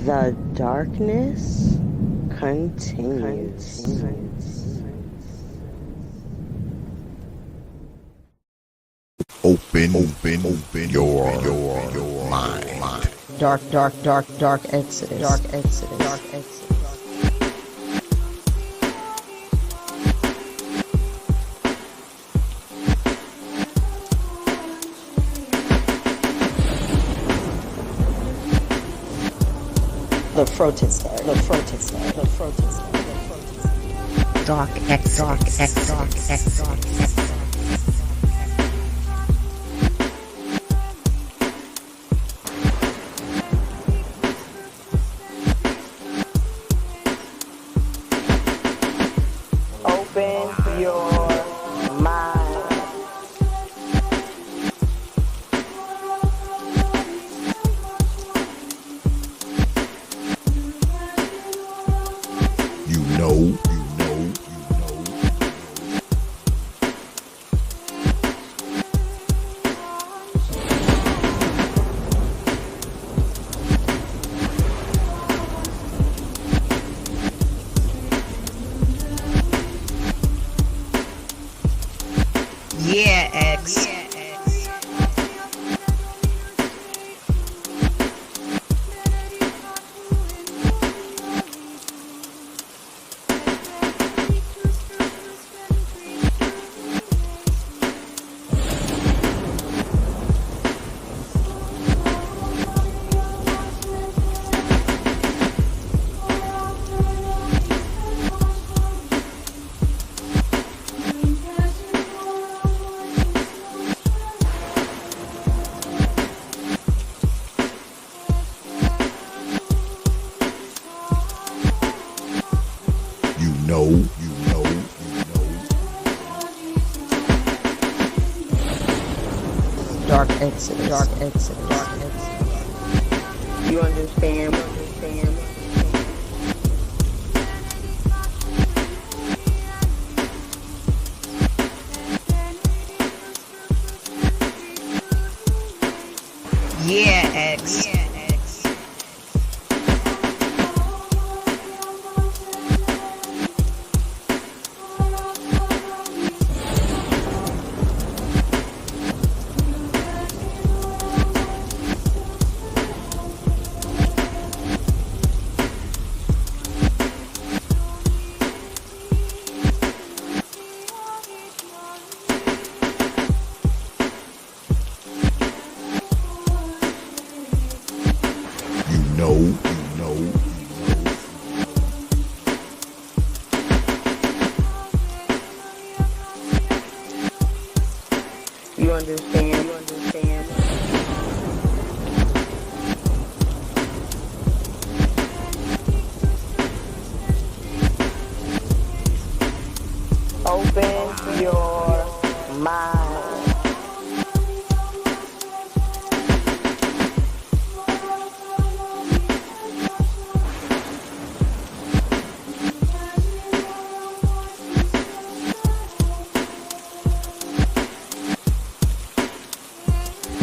The darkness continues. Open your mind. Dark exodus. Dark exodus. The protest. Dark exodus. Open your mind. You know. Yeah, X. You know. Dark exodus. You understand? Yeah, X. You know. You understand? Open your mind.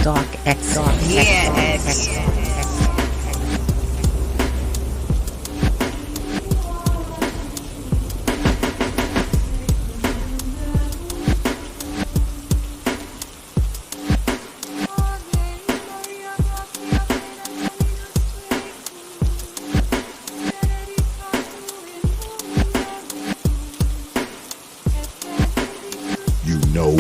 Dark exodus. Yeah, X. You know.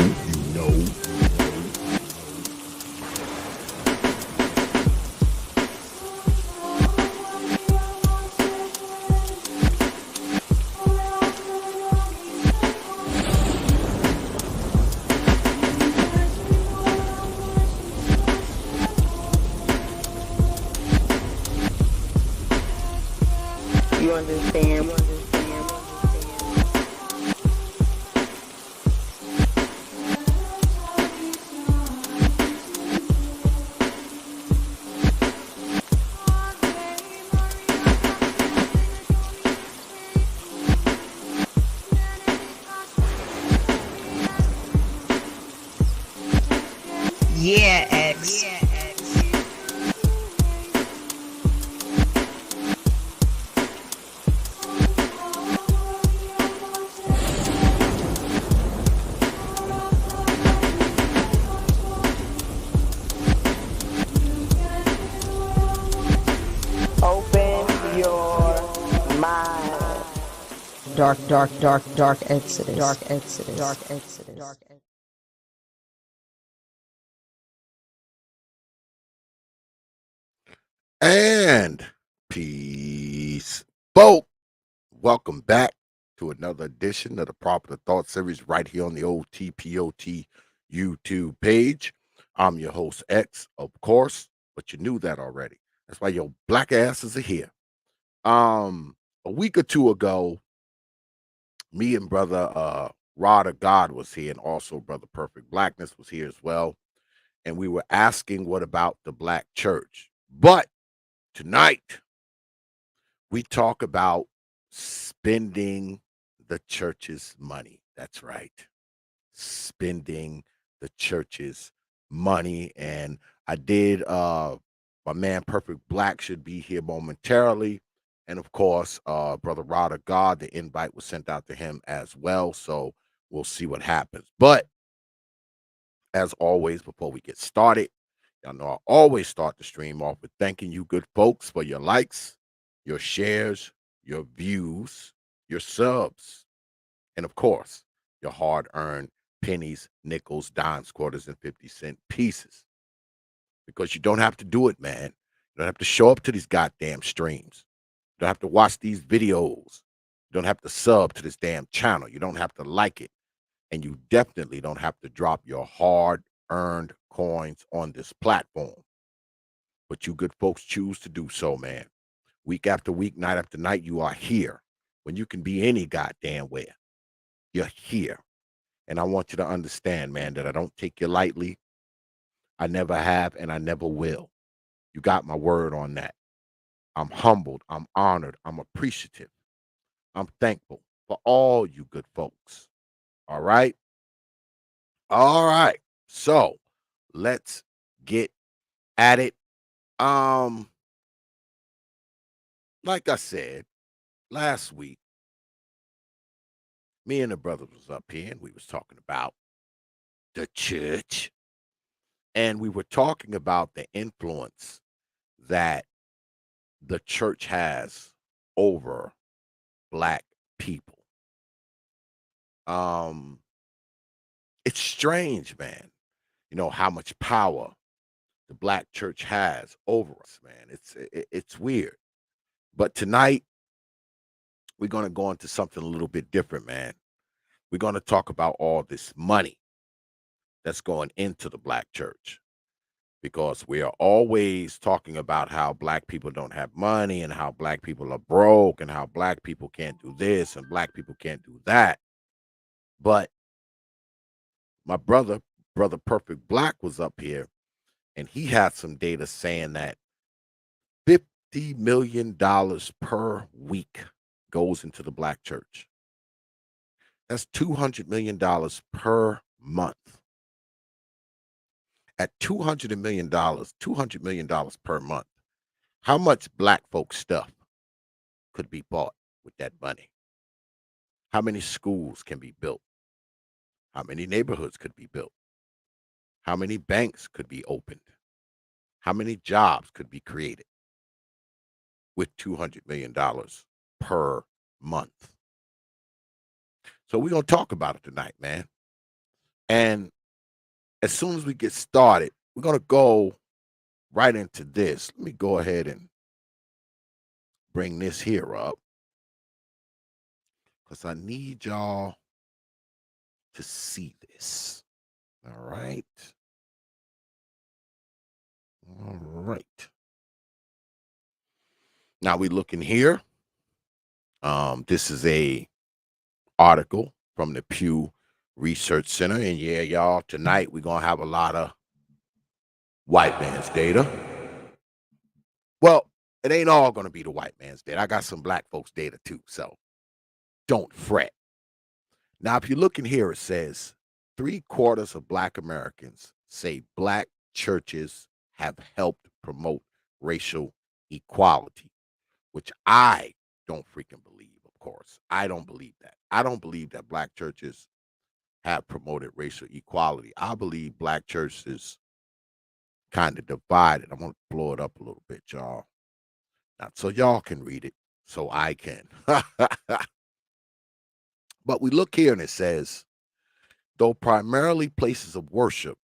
You understand? Yeah, X. Open your mind. Dark Exodus. Dark Exodus. Dark Exodus. Dark Exodus. And peace. Folk, welcome back to another edition of the Proper Thought Series right here on the old T.P.O.T YouTube page. I'm your host, X, of course, but you knew that already. That's why your black asses are here. A week or two ago, me and brother Rod of God was here, and also brother Perfect Blackness was here as well. And we were asking what about the black church. But tonight we talk about spending the church's money. That's right. Spending the church's money. And I did my man Perfect Black should be here momentarily. And of course, brother Rod of God, the invite was sent out to him as well. So we'll see what happens. But as always, before we get started, y'all know I always start the stream off with thanking you good folks for your likes, your shares, your views, your subs, and of course, your hard-earned pennies, nickels, dimes, quarters, and 50-cent pieces. Because you don't have to do it, man. You don't have to show up to these goddamn streams. You don't have to watch these videos. You don't have to sub to this damn channel. You don't have to like it. And you definitely don't have to drop your hard-earned coins on this platform. But you good folks choose to do so, man. Week after week, night after night, you are here when you can be any goddamn where. You're here. And I want you to understand, man, that I don't take you lightly. I never have, and I never will. You got my word on that. I'm humbled. I'm honored. I'm appreciative. I'm thankful for all you good folks. All right. All right. So let's get at it. Um, like I said last week, me and the brothers was up here and we was talking about the church. And we were talking about the influence that the church has over black people. Um, it's strange, man. You know how much power the black church has over us, man. It's weird. But tonight we're going to go into something a little bit different, man. We're going to talk about all this money that's going into the black church, because we are always talking about how black people don't have money and how black people are broke and how black people can't do this and black people can't do that. But my brother Perfect Black was up here and he had some data saying that $50 million per week goes into the black church. That's $200 million per month. At $200 million per month, how much black folk stuff could be bought with that money? How many schools can be built? How many neighborhoods could be built? How many banks could be opened? How many jobs could be created with $200 million per month? So we're going to talk about it tonight, man. And as soon as we get started, we're going to go right into this. Let me go ahead and bring this here up because I need y'all to see this. All right. All right. Now we looking here. This is a article from the Pew Research Center. And yeah, y'all, tonight we're going to have a lot of white man's data. Well, it ain't all going to be the white man's data. I got some black folks' data too. So don't fret. Now, if you look in here, it says 3/4 of black Americans say black churches have helped promote racial equality, which I don't freaking believe, of course. I don't believe that. I don't believe that black churches have promoted racial equality. I believe black churches kind of divided. I'm going to blow it up a little bit, y'all. Not so y'all can read it, so I can. But we look here and it says, though primarily places of worship,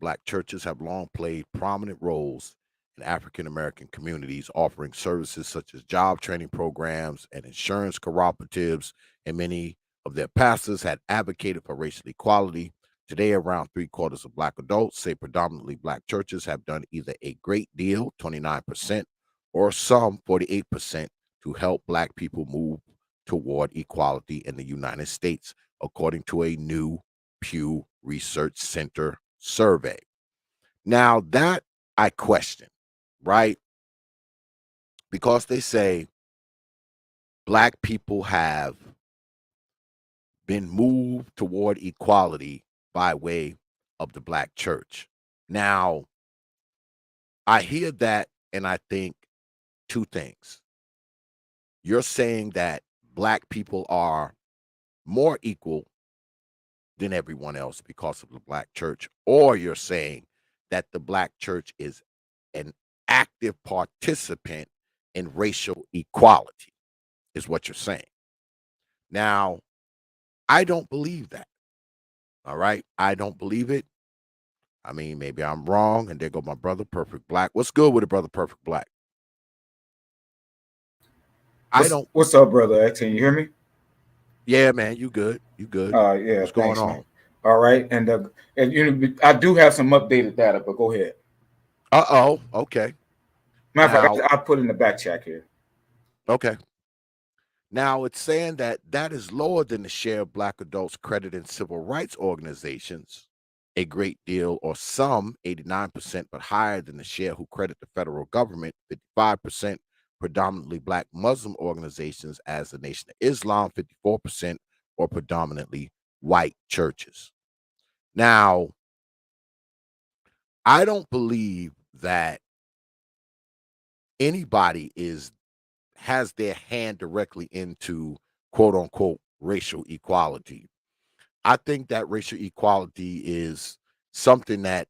black churches have long played prominent roles in African American communities, offering services such as job training programs and insurance cooperatives, and many of their pastors had advocated for racial equality. Today, around three-quarters of black adults say predominantly black churches have done either a great deal, 29%, or some, 48%, to help black people move toward equality in the United States, according to a new Pew Research Center survey. Now, that I question, right? Because they say black people have been moved toward equality by way of the black church. Now, I hear that and I think two things. You're saying that black people are more equal than everyone else because of the black church, or you're saying that the black church is an active participant in racial equality, is what you're saying. Now, I don't believe that. All right. I don't believe it. I mean, maybe I'm wrong. And there go my brother Perfect Black. What's good with it, brother Perfect Black? I don't. What's up, brother X? Can you hear me? Yeah, man, you good. You good. Yeah, What's going thanks, man. on? All right, and I do have some updated data, but go ahead. Uh-oh. Okay. Matter of fact, Now, I put in the back check here. okay. Now it's saying that that is lower than the share of black adults credited in civil rights organizations, a great deal, or some 89%, but higher than the share who credit the federal government, 55%, predominantly black Muslim organizations as the Nation of Islam, 54%, or predominantly white churches. Now, I don't believe that anybody has their hand directly into quote unquote racial equality. I think that racial equality is something that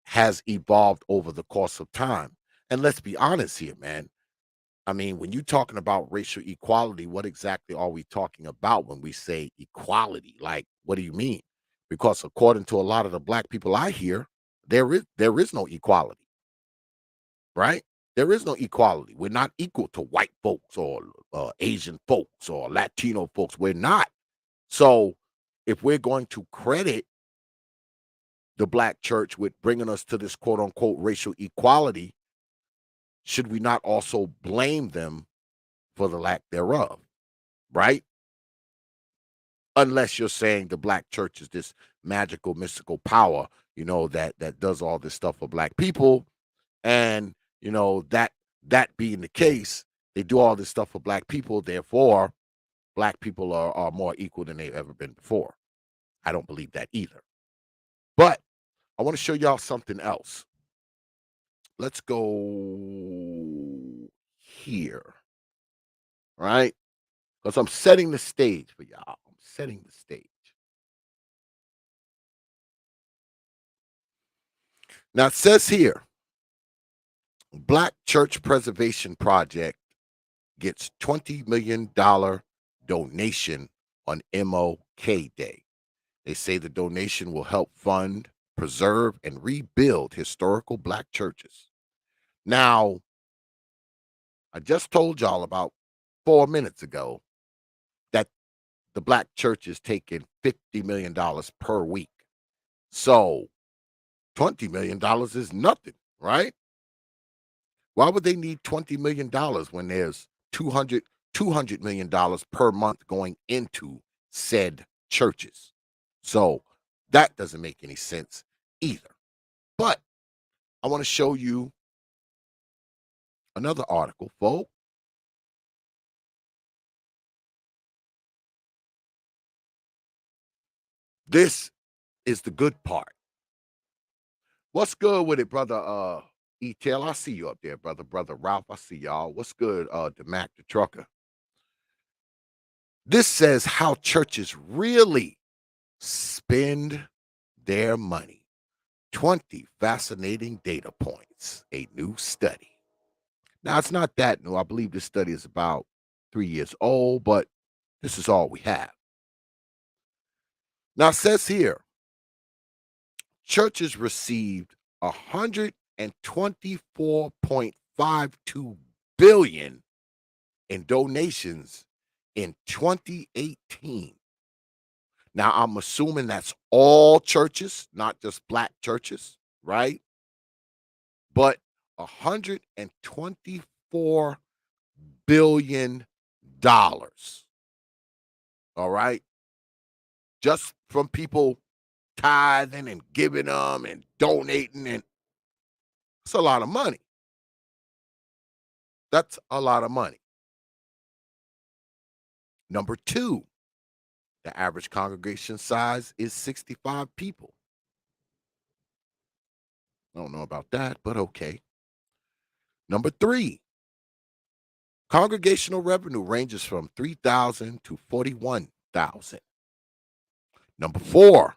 has evolved over the course of time. And let's be honest here, man. I mean, when you're talking about racial equality, what exactly are we talking about when we say equality? Like, what do you mean? Because according to a lot of the black people I hear, there is no equality, right? There is no equality. We're not equal to white folks or Asian folks or Latino folks. We're not. So if we're going to credit the black church with bringing us to this quote unquote racial equality, should we not also blame them for the lack thereof? Right? Unless you're saying the black church is this magical, mystical power, that does all this stuff for black people. And, that being the case, they do all this stuff for black people. Therefore, black people are more equal than they've ever been before. I don't believe that either. But I want to show y'all something else. Let's go here, right? Because I'm setting the stage for y'all. I'm setting the stage. Now it says here, Black Church Preservation Project gets $20 million donation on MLK Day. They say the donation will help fund, preserve, and rebuild historical black churches. Now, I just told y'all about 4 minutes ago that the black church is taking $50 million per week. So $20 million is nothing, right? Why would they need $20 million when there's $200 million per month going into said churches? So that doesn't make any sense either. But I want to show you another article, folks. This is the good part. What's good with it, brother? E-Tail, I see you up there, brother. Brother Ralph, I see y'all. What's good, the Mac the Trucker? This says how churches really spend their money. 20 fascinating data points, a new study. Now, it's not that new. I believe this study is about 3 years old, but this is all we have. Now, it says here, churches received 124.52 billion in donations in 2018. Now, I'm assuming that's all churches, not just black churches, right? But $124 billion. All right. Just from people tithing and giving them and donating. And it's a lot of money. That's a lot of money. Number two, the average congregation size is 65 people. I don't know about that, but okay. Number three, congregational revenue ranges from 3,000 to 41,000. Number four,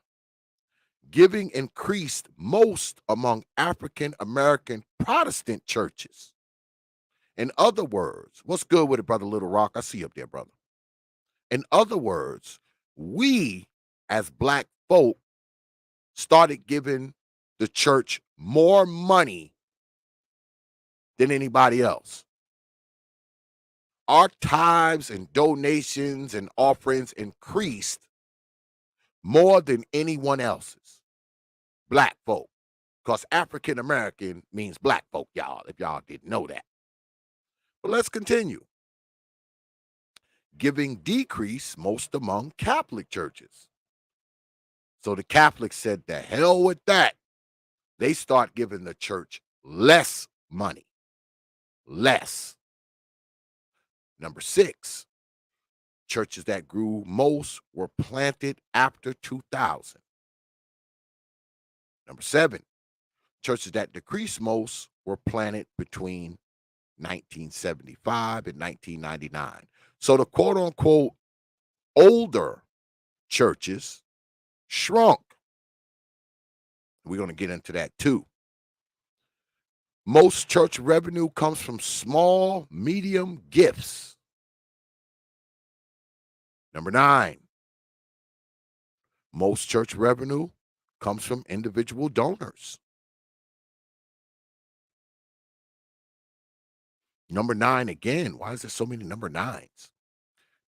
giving increased most among African American Protestant churches. In other words, what's good with it, Brother Little Rock? I see you up there, brother. In other words, we as black folk started giving the church more money than anybody else. Our tithes and donations and offerings increased more than anyone else's. Black folk. Because African American means black folk, y'all, if y'all didn't know that. But let's continue. Giving decreased most among Catholic churches. So the Catholics said, the hell with that. They start giving the church less money. Less. Number six, churches that grew most were planted after 2000. Number seven, churches that decreased most were planted between 1975 and 1999. So the quote unquote older churches shrunk. We're going to get into that too. Most church revenue comes from small, medium gifts. Number nine, most church revenue comes from individual donors. Number nine again. Why is there so many number nines?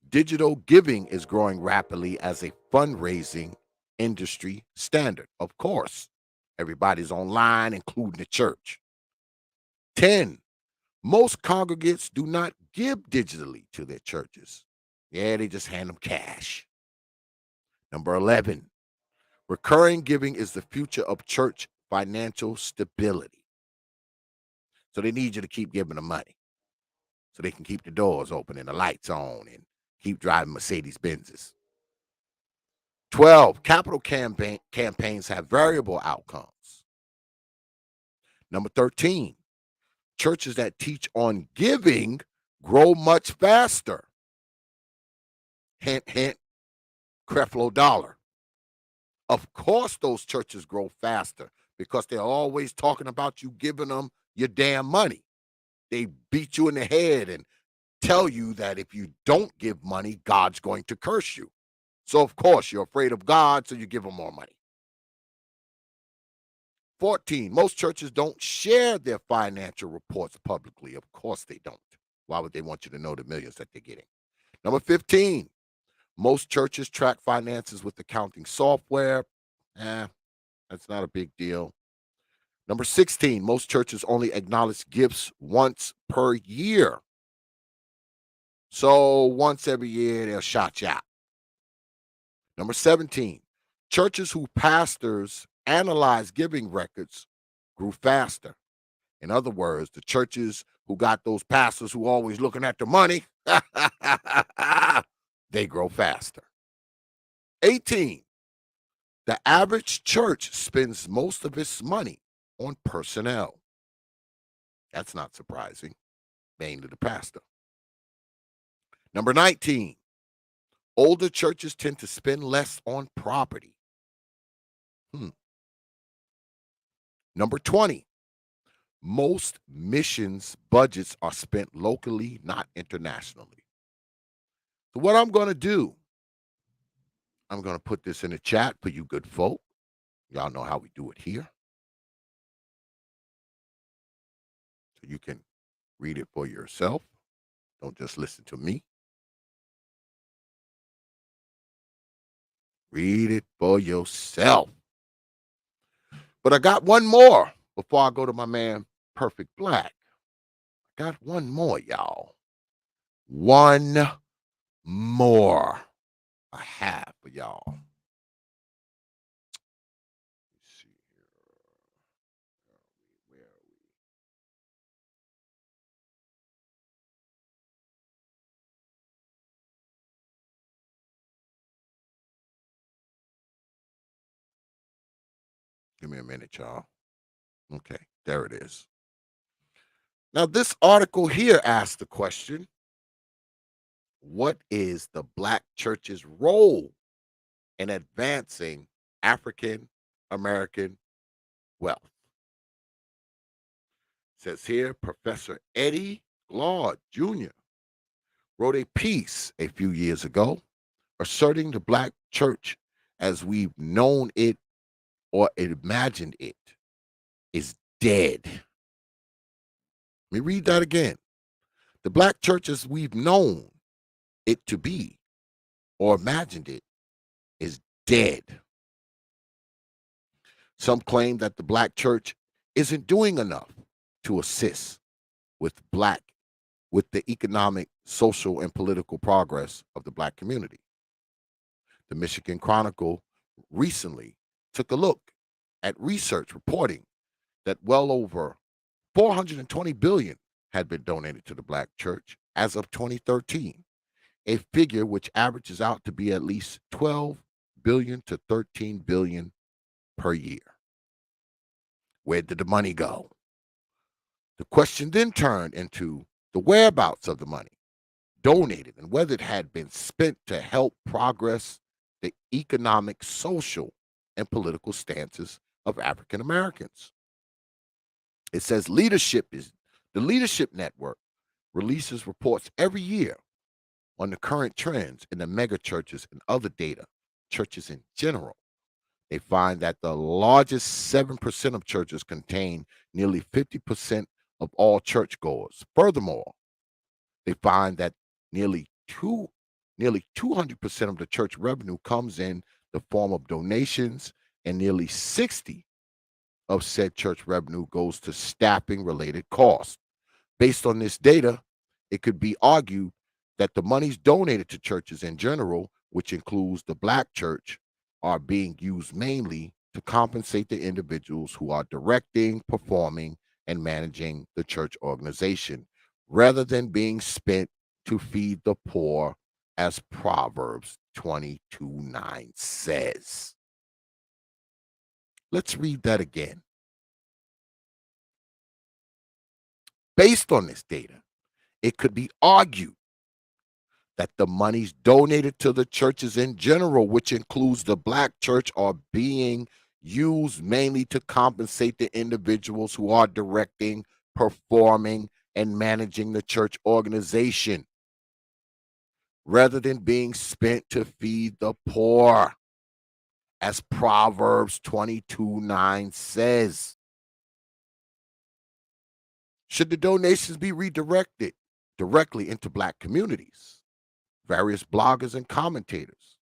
Digital giving is growing rapidly as a fundraising industry standard. Of course, everybody's online, including the church. 10, most congregants do not give digitally to their churches. Yeah, they just hand them cash. Number 11, recurring giving is the future of church financial stability. So they need you to keep giving them money so they can keep the doors open and the lights on and keep driving Mercedes-Benzes. 12, capital campaigns have variable outcomes. Number 13, churches that teach on giving grow much faster. Hint, hint, Creflo Dollar. Of course those churches grow faster because they're always talking about you giving them your damn money. They beat you in the head and tell you that if you don't give money, God's going to curse you. So, of course, you're afraid of God, so you give them more money. 14, most churches don't share their financial reports publicly. Of course they don't. Why would they want you to know the millions that they're getting? Number 15, most churches track finances with accounting software. That's not a big deal. Number 16, most churches only acknowledge gifts once per year. So once every year, they'll shout you out. Number 17, churches whose pastors analyze giving records grew faster. In other words, the churches who got those pastors who always looking at the money, they grow faster. 18, the average church spends most of its money on personnel. That's not surprising, mainly the pastor. Number 19, older churches tend to spend less on property. Number 20, most missions budgets are spent locally, not internationally. So what I'm going to do, I'm going to put this in the chat for you good folk. Y'all know how we do it here. So you can read it for yourself. Don't just listen to me. Read it for yourself. But I got one more before I go to my man, Perfect Black. I got one more, y'all. One more I have for y'all. Let's see here. Where are we? Give me a minute, y'all. Okay, there it is. Now, this article here asks the question, what is the Black church's role in advancing African American wealth? It says here, Professor Eddie Glaude Jr. wrote a piece a few years ago asserting the Black church as we've known it or imagined it is dead. Let me read that again. The Black church as we've known it to be or imagined it is dead. Some claim that the Black church isn't doing enough to assist with the economic, social, and political progress of the Black community. The Michigan Chronicle recently took a look at research reporting that well over $420 billion had been donated to the Black church as of 2013, a figure which averages out to be at least $12 billion to $13 billion per year. Where did the money go? The question then turned into the whereabouts of the money donated and whether it had been spent to help progress the economic, social, and political stances of African Americans. It says the Leadership Network releases reports every year on the current trends in the mega churches and other data, churches in general. They find that the largest 7% of churches contain nearly 50% of all churchgoers. Furthermore, they find that nearly 200% of the church revenue comes in the form of donations, and nearly 60 of said church revenue goes to staffing related costs. Based on this data, it could be argued that the monies donated to churches in general, which includes the Black church, are being used mainly to compensate the individuals who are directing, performing, and managing the church organization, rather than being spent to feed the poor, as Proverbs 22:9 says. Let's read that again. Based on this data, it could be argued that the monies donated to the churches in general, which includes the Black church, are being used mainly to compensate the individuals who are directing, performing, and managing the church organization, rather than being spent to feed the poor, as Proverbs 22:9 says. Should the donations be redirected directly into Black communities? Various bloggers and commentators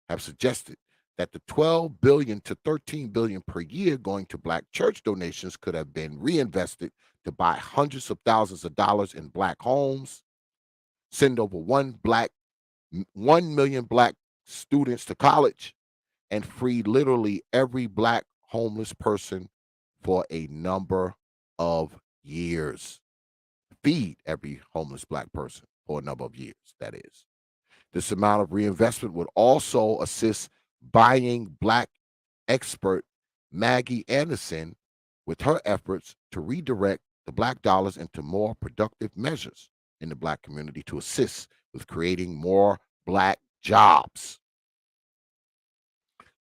have suggested that the $12 billion to $13 billion per year going to Black church donations could have been reinvested to buy hundreds of thousands of dollars in Black homes, send over 1 million Black students to college, and free literally every Black homeless person for a number of years. Feed every homeless Black person for a number of years, that is. This amount of reinvestment would also assist buying Black expert Maggie Anderson with her efforts to redirect the Black dollars into more productive measures in the Black community to assist with creating more Black jobs.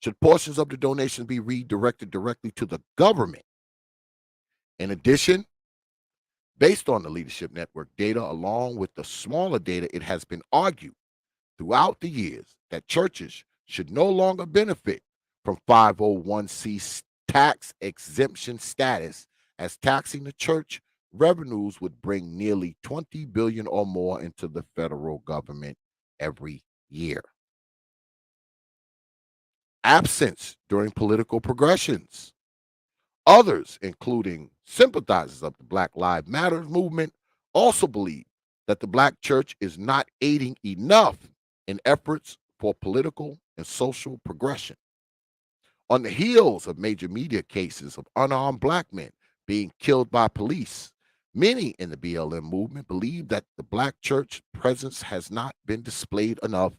Should portions of the donations be redirected directly to the government? In addition, based on the Leadership Network data, along with the smaller data, it has been argued throughout the years that churches should no longer benefit from 501c tax exemption status, as taxing the church revenues would bring nearly $20 billion or more into the federal government every year. Absence during political progressions. Others, including sympathizers of the Black Lives Matter movement, also believe that the Black church is not aiding enough in efforts for political and social progression. On the heels of major media cases of unarmed Black men being killed by police, many in the BLM movement believe that the Black church presence has not been displayed enough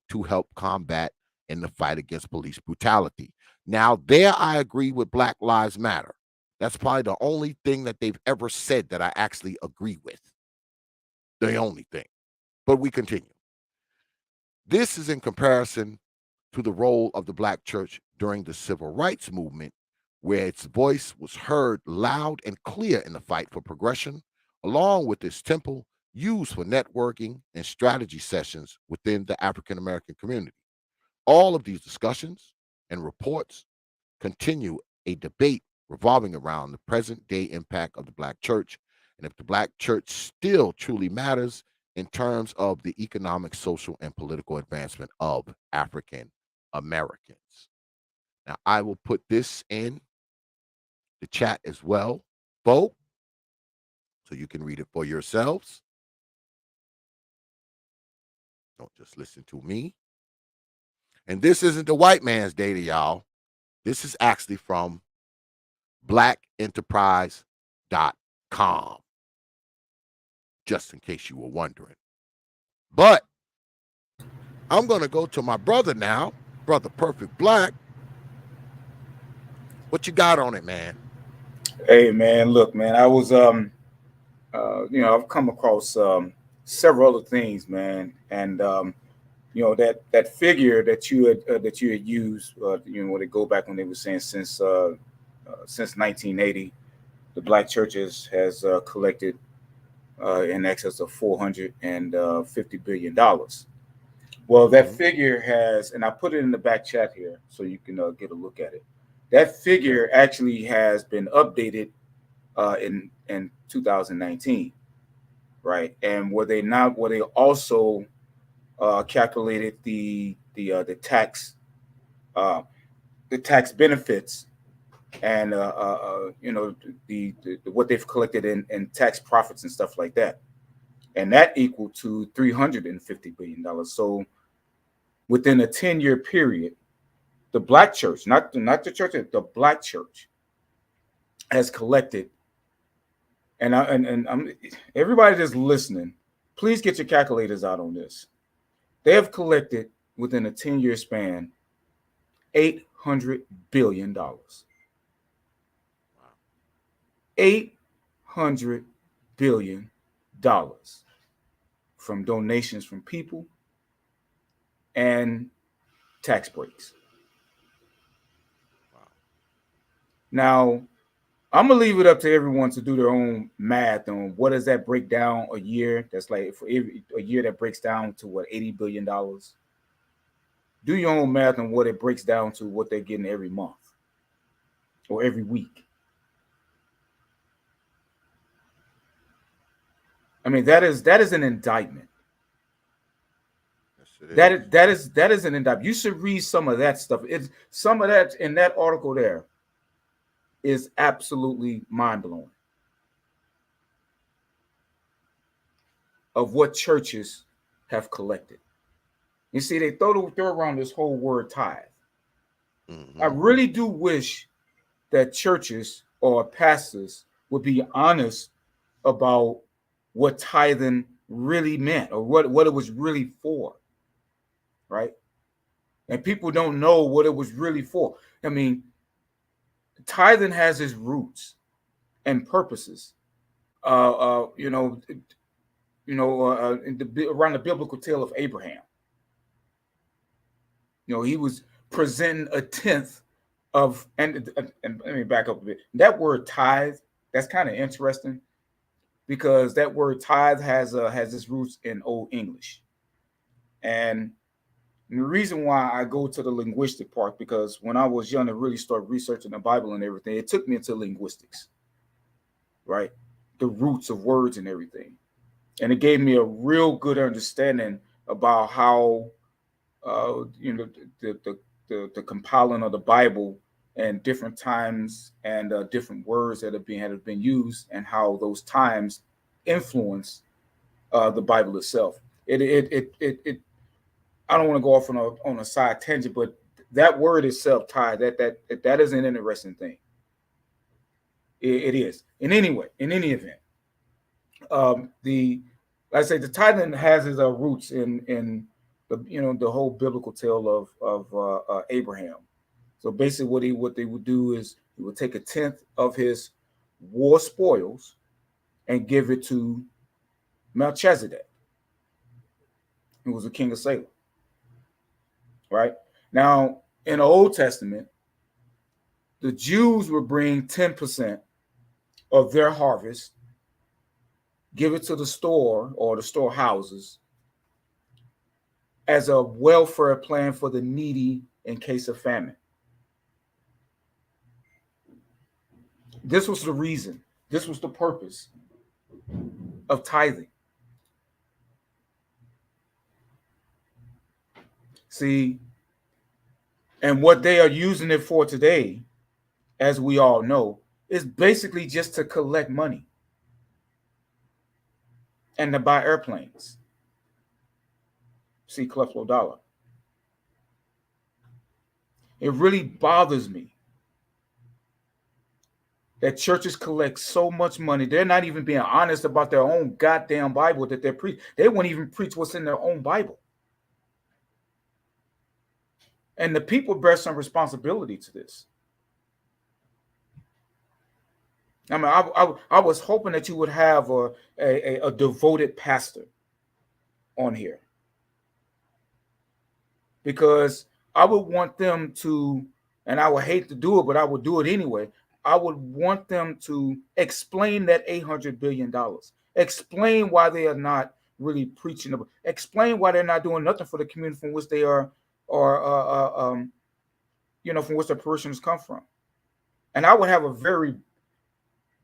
to help combat in the fight against police brutality. Now, there I agree with Black Lives Matter. That's probably the only thing that they've ever said that I actually agree with. The only thing. But we continue. This is in comparison to the role of the Black church during the civil rights movement, where its voice was heard loud and clear in the fight for progression, along with its temple used for networking and strategy sessions within the African American community. All of these discussions and reports continue a debate revolving around the present day impact of the Black church, and if the Black church still truly matters in terms of the economic, social, and political advancement of African Americans. Now, I will put this in the chat as well, folks, so you can read it for yourselves. Don't just listen to me. And this isn't the white man's data, y'all. This is actually from blackenterprise.com, just in case you were wondering. But I'm going to go to my brother now, Brother Perfect Black. What you got on it, man? Hey, man, look, man, I was, I've come across several other things, man, and that figure that you had used, when they go back when they were saying since 1980, the Black churches has collected in excess of $450 billion. Well, that figure has, and I put it in the back chat here so you can get a look at it. That figure actually has been updated in 2019, right? And where they also calculated the tax benefits and the what they've collected in tax profits and stuff like that, and that equaled to $350 billion. So within a 10-year period, the Black church, not the church, the Black church has collected, and I'm everybody that's listening, please get your calculators out on this. They have collected within a 10-year span $800 billion. $800 billion from donations from people and tax breaks. Now, I'm gonna leave it up to everyone to do their own math on what does that break down a year. That's like for a year that breaks down to what, $80 billion. Do your own math on what it breaks down to, what they're getting every month or every week. I mean, that is an indictment. Yes, that is an indictment. You should read some of that stuff. It's some of that in that article there is absolutely mind-blowing of what churches have collected. You see, they throw around this whole word tithe. Mm-hmm. I really do wish that churches or pastors would be honest about what tithing really meant or what it was really for, right? And people don't know what it was really for. I mean, tithing has its roots. and purposes. Around the biblical tale of Abraham. He was presenting a tenth of, and let me back up a bit. That word tithe, that's kind of interesting, because that word tithe has its roots in Old English. And the reason why I go to the linguistic part, because when I was young and really started researching the Bible and everything, it took me into linguistics, right? The roots of words and everything. And it gave me a real good understanding about how, the compiling of the Bible and different times and different words that have been used, and how those times influence the Bible itself. I don't want to go off on a side tangent, but that word itself, tithe, that is an interesting thing. It is. In any event, like I say, the tithing has its roots in the whole biblical tale of Abraham. So basically, what they would do is he would take a tenth of his war spoils and give it to Melchizedek, who was the king of Salem. Right now, in the Old Testament, the Jews would bring 10% of their harvest, give it to the store or the storehouses as a welfare plan for the needy in case of famine. This was the reason. This was the purpose of tithing. See, and what they are using it for today, as we all know, is basically just to collect money and to buy airplanes. See Creflo Dollar. It really bothers me that churches collect so much money. They're not even being honest about their own goddamn Bible that they're preaching. They won't even preach what's in their own Bible. And the people bear some responsibility to this. I mean, I was hoping that you would have a devoted pastor on here, because I would want them to, and I would hate to do it, but I would do it anyway. I would want them to explain that $800 billion. Explain why they are not really preaching. Explain why they're not doing nothing for the community from which they are, from which their parishioners come from. And I would have a very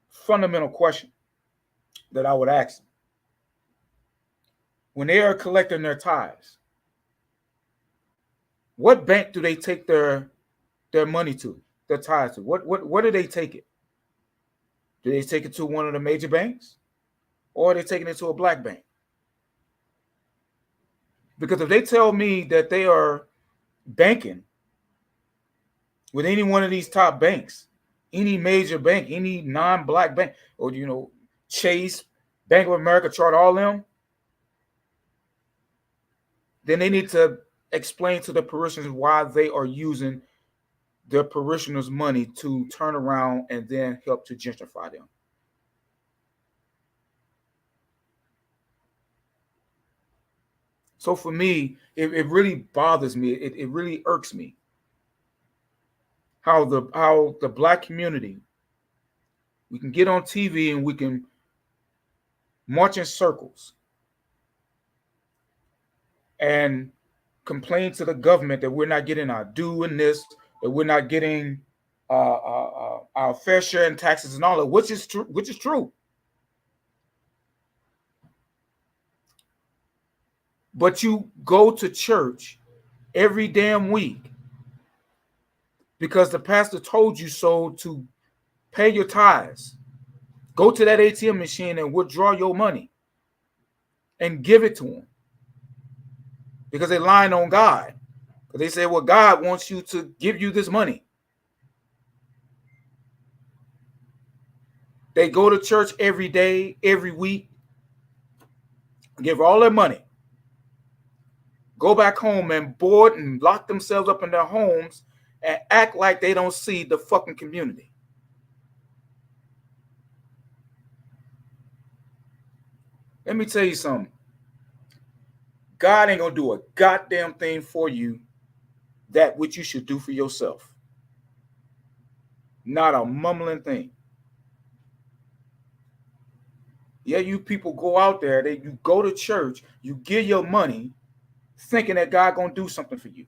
fundamental question that I would ask them. When they are collecting their tithes, what bank do they take their money to, their tithes to? Where do they take it? Do they take it to one of the major banks, or are they taking it to a black bank? Because if they tell me that they are banking with any one of these top banks, any major bank, any non-black bank, or Chase, Bank of America, Charter, all them, then they need to explain to the parishioners why they are using their parishioners' money to turn around and then help to gentrify them. So for me, it really bothers me. It really irks me how the black community, we can get on TV and we can march in circles and complain to the government that we're not getting our due in this, that we're not getting our fair share in taxes and all that, which is true. But you go to church every damn week because the pastor told you so to pay your tithes. Go to that ATM machine and withdraw your money and give it to them, because they're lying on God. Because they say, well, God wants you to give you this money. They go to church every day, every week, give all their money, go back home and board and lock themselves up in their homes, and act like they don't see the fucking community. Let me tell you something. God ain't gonna do a goddamn thing for you that which you should do for yourself. Not a mumbling thing. Yeah, you people go out there, you go to church, you give your money, thinking that God gonna do something for you.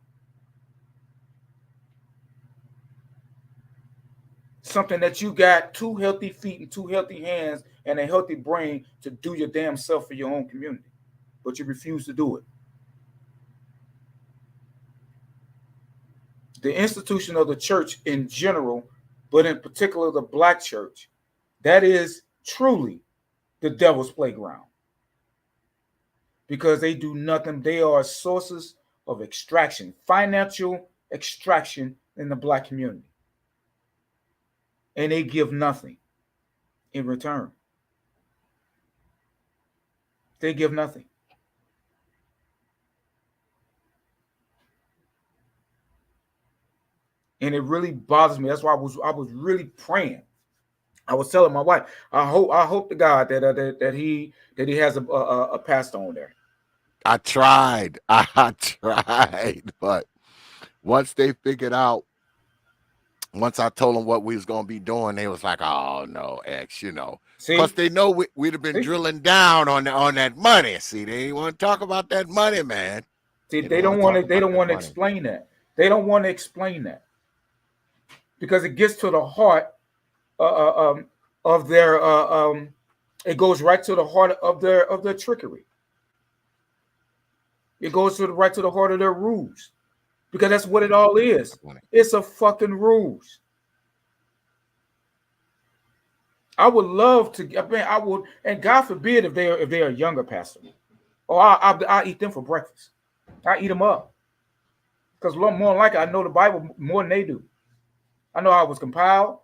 Something that you got 2 healthy feet and 2 healthy hands and a healthy brain to do your damn self for your own community, but you refuse to do it. The institution of the church in general, but in particular the black church, that is truly the devil's playground. Because they do nothing. They are sources of extraction, financial extraction in the black community. And they give nothing in return. They give nothing. And it really bothers me. That's why I was really praying. I was telling my wife, I hope to God that he has a pastor on there. I tried, but once they figured out, once I told them what we was gonna be doing, they was like, "Oh no, X," because they know we'd have been drilling down on that money. See, they didn't want to talk about that money, man. See, they don't want to. They don't want to explain that. They don't want to explain that because it gets to the heart of their. It goes right to the heart of their trickery. It goes right to the heart of their ruse, because that's what it all is. It's a fucking ruse. I would love to. I mean, I would, and God forbid if they're a younger pastor, or I eat them for breakfast. I eat them up, because more than likely I know the Bible more than they do. I know how it was compiled.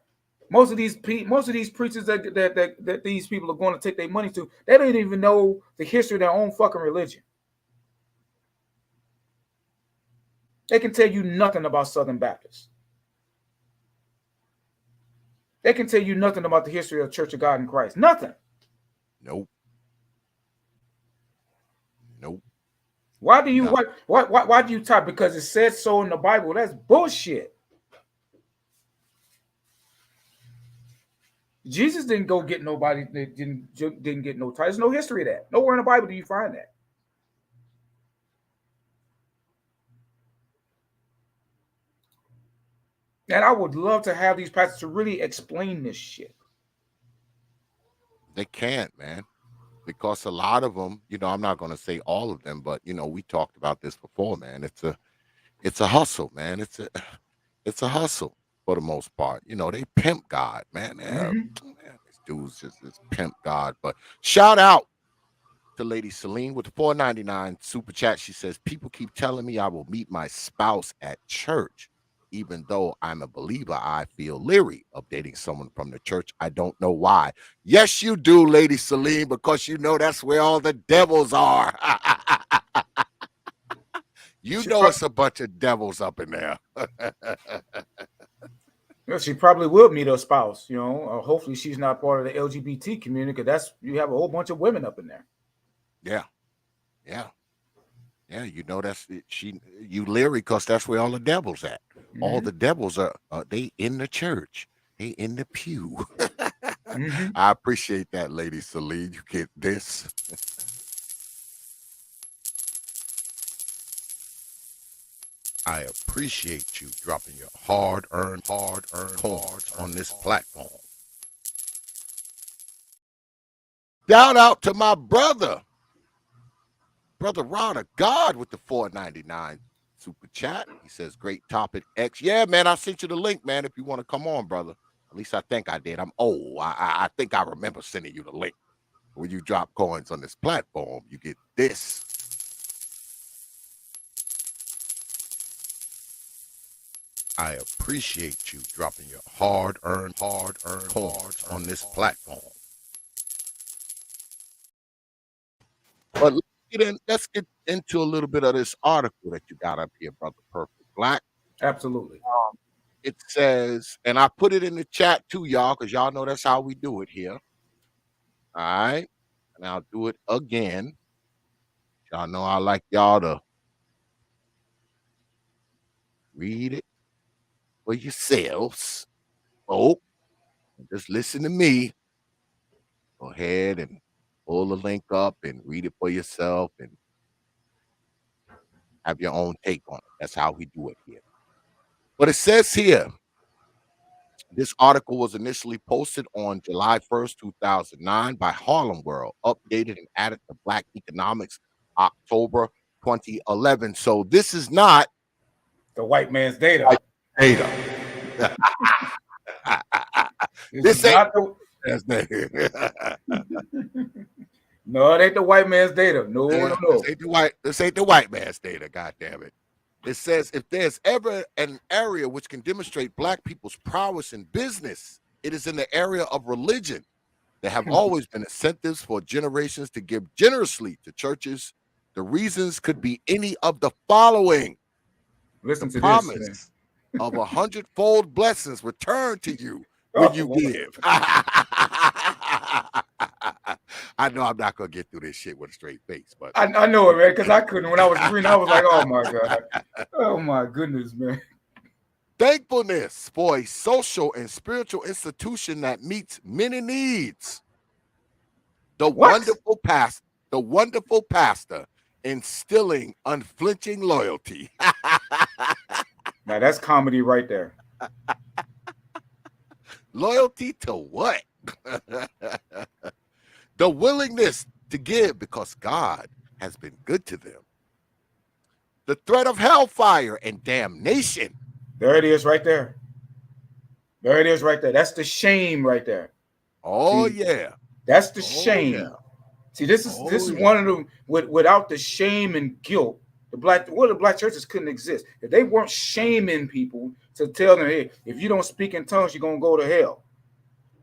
Most of these preachers that these people are going to take their money to, they don't even know the history of their own fucking religion. They can tell you nothing about Southern Baptists. They can tell you nothing about the history of the Church of God in Christ. Nothing. Nope. Why do you why do you type? Because it says so in the Bible. That's bullshit. Jesus didn't go get nobody. Didn't get no titles. There's no history of that. Nowhere in the Bible do you find that. And I would love to have these pastors to really explain this shit. They can't, man, because a lot of them, I'm not going to say all of them, but we talked about this before, man. It's a hustle, man. It's a hustle for the most part. They pimp God, man. Man, these dudes just pimp God. But shout out to Lady Celine with the $4.99 super chat. She says, people keep telling me I will meet my spouse at church. Even though I'm a believer, I feel leery of dating someone from the church. I don't know why. Yes, you do, Lady Celine, because that's where all the devils are. It's a bunch of devils up in there. She probably will meet her spouse, hopefully she's not part of the LGBT community, because you have a whole bunch of women up in there. Yeah. That's it. You leery because that's where all the devils at. Mm-hmm. All the devils are they in the church. They in the pew. Mm-hmm. I appreciate that, Lady Celine. You get this. I appreciate you dropping your hard-earned coins on this platform. Shout out to my brother Rod of God with the $4.99 super chat. He says, great topic, X. Yeah, man, I sent you the link, man, if you want to come on, brother. At least I think I did. I'm old. I think I remember sending you the link. When you drop coins on this platform, you get this. I appreciate you dropping your hard-earned coins on this platform. But let's get into a little bit of this article that you got up here, Brother Perfect Black. Absolutely. It says, and I put it in the chat too, y'all, because y'all know that's how we do it here. All right. and I'll do it again. Y'all know I like y'all to read it for yourselves. Oh, just listen to me. Go ahead and pull the link up and read it for yourself and have your own take on it. That's how we do it here. But it says here, this article was initially posted on July 1st, 2009 by Harlem World, updated and added to Black Economics October 2011. So this is not The white man's data. white data. This ain't not the, no, it ain't the white man's data. No. This ain't the white man's data, God damn it. It says if there's ever an area which can demonstrate Black people's prowess in business, it is in the area of religion. There have always been incentives for generations to give generously to churches. The reasons could be any of the following. Listen the to promise this, of 100-fold blessings returned to you when you give. I know I'm not gonna get through this shit with a straight face, but I know it, man, because I couldn't. When I was reading, I was like, oh my God. Oh my goodness, man. thankfulness for a social and spiritual institution that meets many needs. The wonderful pastor instilling unflinching loyalty. Now that's comedy right there. Loyalty to what? The willingness to give because God has been good to them. The threat of hellfire and damnation. There it is right there. There it is right there. That's the shame right there. Oh, See, yeah. That's the shame. Yeah. See, this is one of them without the shame and guilt. The black churches couldn't exist if they weren't shaming people to tell them, hey, if you don't speak in tongues, you're gonna go to hell.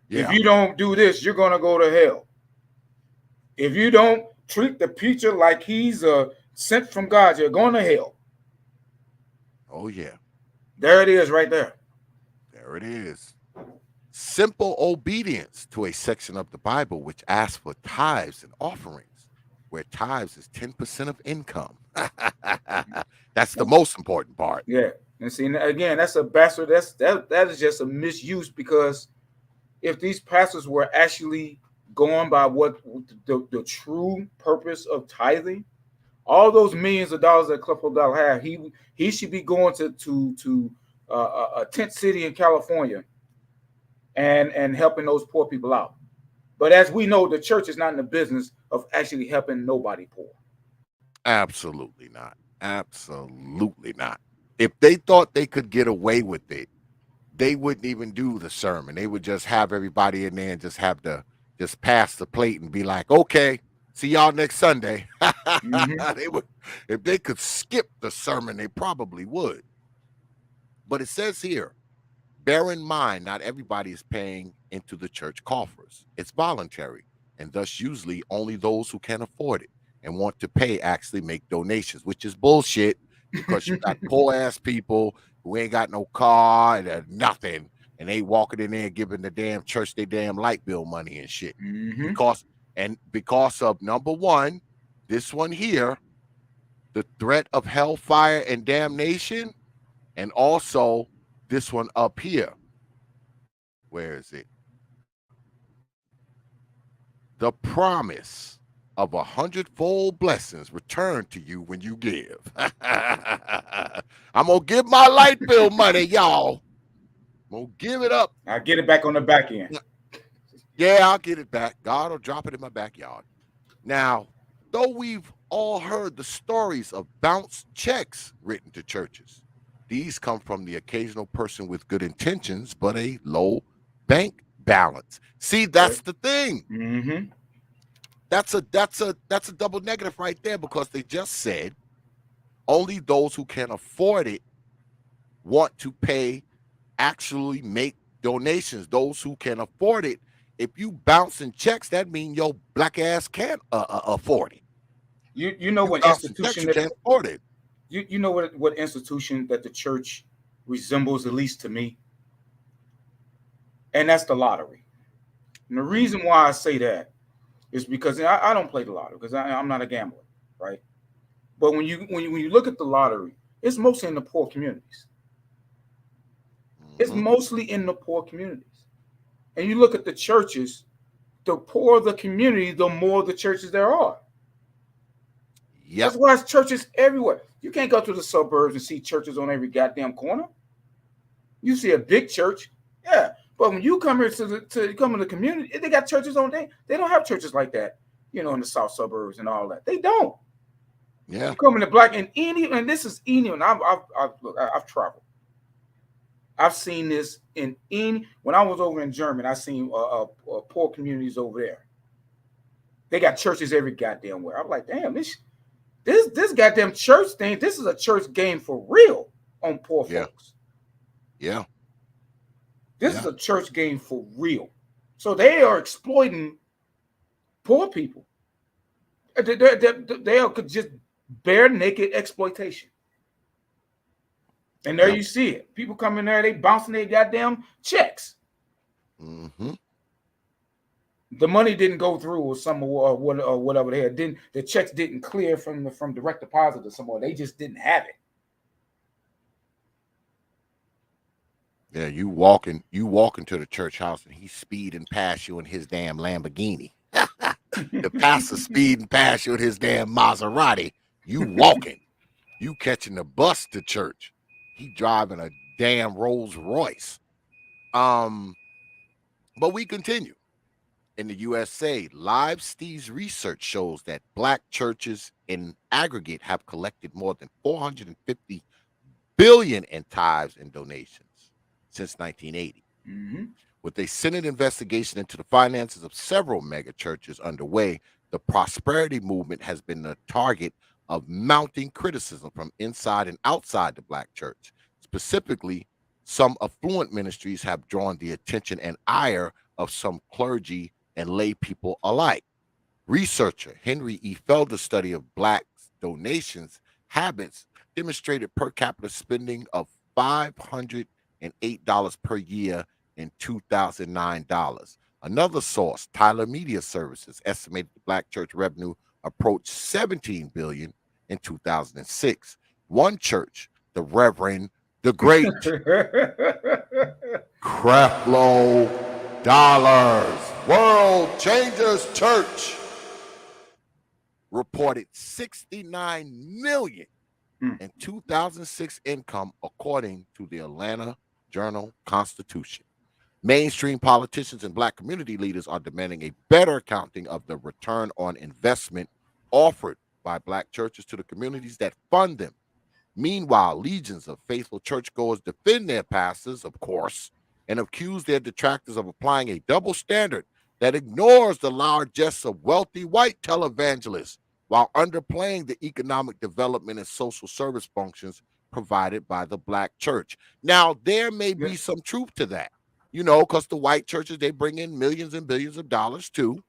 Yeah. If you don't do this, you're gonna go to hell. If you don't treat the preacher like he's sent from God, you're going to hell. Oh, yeah. There it is right there. There it is. Simple obedience to a section of the Bible which asks for tithes and offerings, where tithes is 10% of income. That's the most important part. Yeah. And see, again, that's a bastard. That is just a misuse, because if these pastors were actually going by what the true purpose of tithing, all those millions of dollars that Clifford Dollar have, he should be going to a tent city in California and helping those poor people out. But as we know, the church is not in the business of actually helping nobody poor. Absolutely not. Absolutely not. If they thought they could get away with it, they wouldn't even do the sermon. They would just have everybody in there and just pass the plate and be like, okay, see y'all next Sunday. They would, if they could skip the sermon, they probably would. But it says here, bear in mind, not everybody is paying into the church coffers. It's voluntary, and thus usually only those who can afford it and want to pay actually make donations, which is bullshit, because you got poor ass people who ain't got no car and nothing, and they walking in there giving the damn church their damn light bill money and shit. Because of number one, this one here, the threat of hellfire and damnation, and also this one up here. Where is it? The promise of 100-fold blessings returned to you when you give. I'm gonna give my light bill money, y'all. I'm gonna give it up. I'll get it back on the back end. Yeah, I'll get it back. God will drop it in my backyard. Now, though we've all heard the stories of bounced checks written to churches, these come from the occasional person with good intentions, but a low bank balance. See, that's the thing. Mm-hmm. That's a double negative right there, because they just said only those who can afford it want to pay, actually make donations. Those who can afford it. If you bouncing checks, that means your black ass can't afford it. You know what institution you can't afford it. You know what institution that the church resembles, at least to me, and that's the lottery. And the reason why I say that It's because I don't play the lottery because I'm not a gambler, right? But when you look at the lottery, it's mostly in the poor communities. It's Mm-hmm. mostly in the poor communities. And you look at the churches, the poorer the community, the more the churches there are. Yep. That's why it's churches everywhere. You can't go to the suburbs and see churches on every goddamn corner. You see a big church, yeah. But when you come here to come in the community, they got churches on there. They don't have churches like that, in the south suburbs and all that. They don't. Yeah. You come in the black and any, and this is any, and I've traveled. I've seen this in any. When I was over in Germany, I seen poor communities over there. They got churches every goddamn where. I'm like, damn, this goddamn church thing. This is a church game for real on poor Yeah. folks. Yeah. This is a church game for real. So they are exploiting poor people. They are just bare naked exploitation. And there you see it. People come in there, they bouncing their goddamn checks. Mm-hmm. The money didn't go through or whatever they had. The checks didn't clear from direct deposit or somewhere. They just didn't have it. Yeah, you walking to the church house and he's speeding past you in his damn Lamborghini. The pastor speeding past you in his damn Maserati. You walking. You catching the bus to church. He driving a damn Rolls Royce. But we continue. In the USA, Live Steve's research shows that black churches in aggregate have collected more than $450 billion in tithes and donations since 1980. Mm-hmm. With a Senate investigation into the finances of several mega churches underway, the prosperity movement has been the target of mounting criticism from inside and outside the black church. Specifically, some affluent ministries have drawn the attention and ire of some clergy and lay people alike. Researcher Henry E. Felder's study of black donations habits demonstrated per capita spending of $508 per year in 2009 dollars. Another source, Tyler Media Services, estimated the black church revenue approached $17 billion in 2006. One church, the Reverend, the Great Creflo Dollars World Changers Church, reported $69 million in 2006 income, according to the Atlanta Journal-Constitution. Mainstream politicians and black community leaders are demanding a better accounting of the return on investment offered by black churches to the communities that fund them. Meanwhile, legions of faithful churchgoers defend their pastors, of course, and accuse their detractors of applying a double standard that ignores the largesse of wealthy white televangelists while underplaying the economic development and social service functions provided by the black church. Now, there may be some truth to that, because the white churches, they bring in millions and billions of dollars too.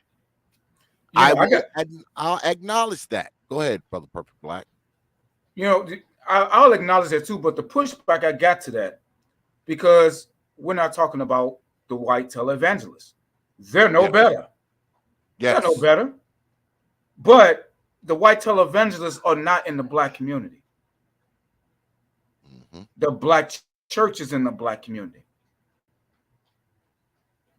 I'll acknowledge that. Go ahead, Brother Perfect Black. I'll acknowledge that too, but the pushback I got to that, because we're not talking about the white televangelists. They're no better. Yes. They're no better. But the white televangelists are not in the black community. Mm-hmm. The black church is in the black community.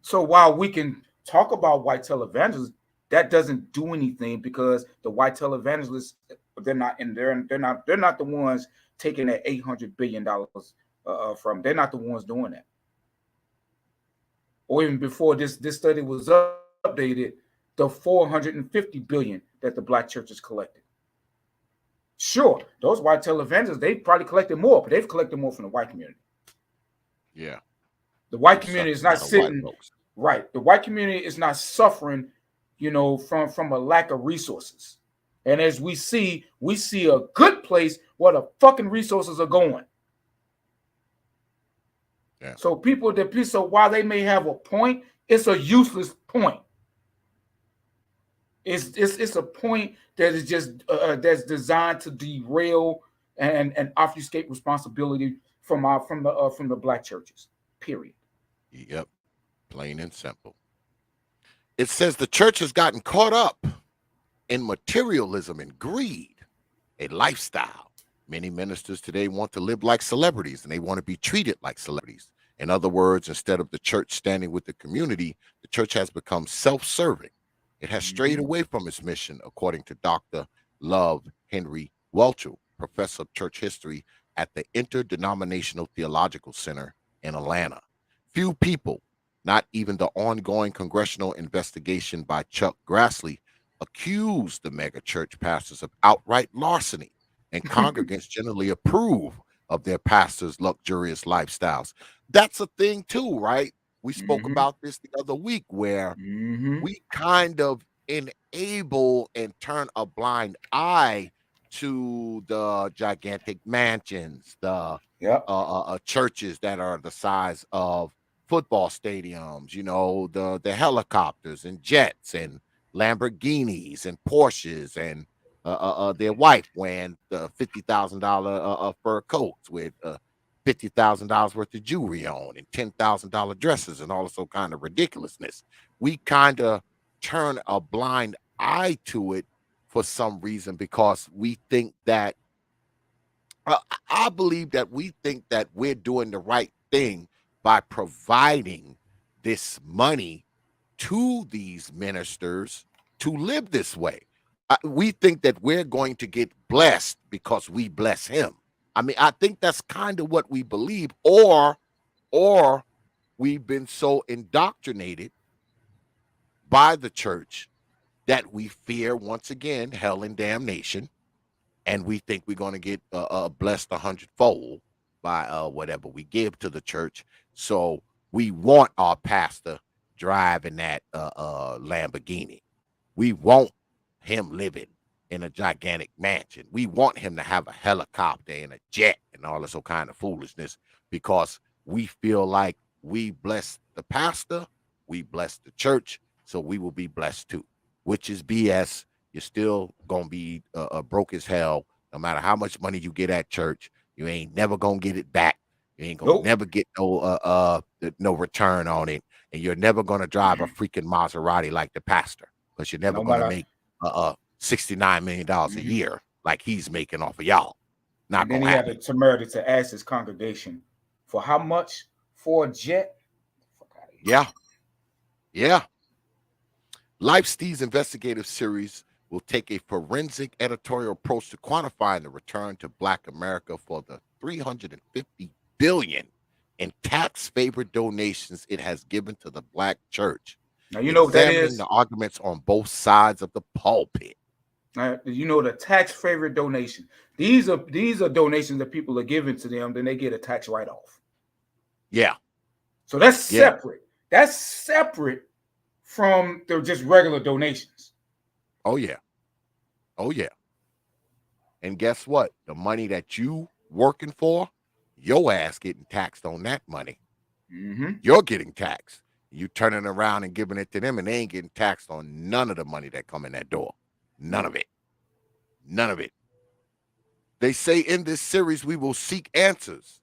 So while we can talk about white televangelists, that doesn't do anything, because the white televangelists, they're not the ones taking that $800 billion from. They're not the ones doing that. Or even before this study was updated, the $450 billion that the black churches collected. Sure, those white televangelists, they probably collected more, but they've collected more from the white community. Yeah. The white community is not sitting right. The white community is not suffering, from a lack of resources. And as we see a good place where the fucking resources are going. Yeah. So so while they may have a point, it's a useless point. It's a point that is just that's designed to derail and obfuscate responsibility from the black churches. Period. Yep. Plain and simple. It says the church has gotten caught up in materialism and greed, a lifestyle. Many ministers today want to live like celebrities and they want to be treated like celebrities. In other words, instead of the church standing with the community, the church has become self-serving. It has strayed away from its mission, according to Dr. Love Henry Welchel, professor of church history at the Interdenominational Theological Center in Atlanta. Few people, not even the ongoing congressional investigation by Chuck Grassley, accuse the mega church pastors of outright larceny, and congregants generally approve of their pastors' luxurious lifestyles. That's a thing too, right? We spoke about this the other week where we kind of enable and turn a blind eye to the gigantic mansions, the churches that are the size of football stadiums, you know, the helicopters and jets and Lamborghinis and Porsches and their wife wearing the $50,000 fur coats with $50,000 worth of jewelry on and $10,000 dresses and all this kind of ridiculousness. We kind of turn a blind eye to it for some reason because we think that I believe that we think that we're doing the right thing by providing this money to these ministers to live this way. We think that we're going to get blessed because we bless him. I mean, I think that's kind of what we believe, or we've been so indoctrinated by the church that we fear once again hell and damnation, and we think we're going to get blessed 100-fold by whatever we give to the church. So we want our pastor driving that Lamborghini. We want him living in a gigantic mansion. We want him to have a helicopter and a jet and all this kind of foolishness because we feel like we bless the pastor, we bless the church, so we will be blessed too, which is BS. You're still going to be broke as hell. No matter how much money you get at church, you ain't never going to get it back. You ain't going to never get no return on it. And you're never going to drive a freaking Maserati like the pastor because you're never going to make $69 million a year like he's making off of y'all. Not and then he had the temerity to ask his congregation for how much for a jet. Yeah. Lifesteve's investigative series will take a forensic editorial approach to quantifying the return to Black America for the $350 billion in tax-favored donations it has given to the Black church. Now you know what that is. The arguments on both sides of the pulpit. You know the tax-favored donation. These are donations that people are giving to them, then they get a tax write-off. Yeah. So that's separate. That's separate from the just regular donations. Oh yeah. And guess what? The money that you working for, your ass getting taxed on that money. You're getting taxed. You turning around and giving it to them, and they ain't getting taxed on none of the money that come in that door. None of it. They say in this series we will seek answers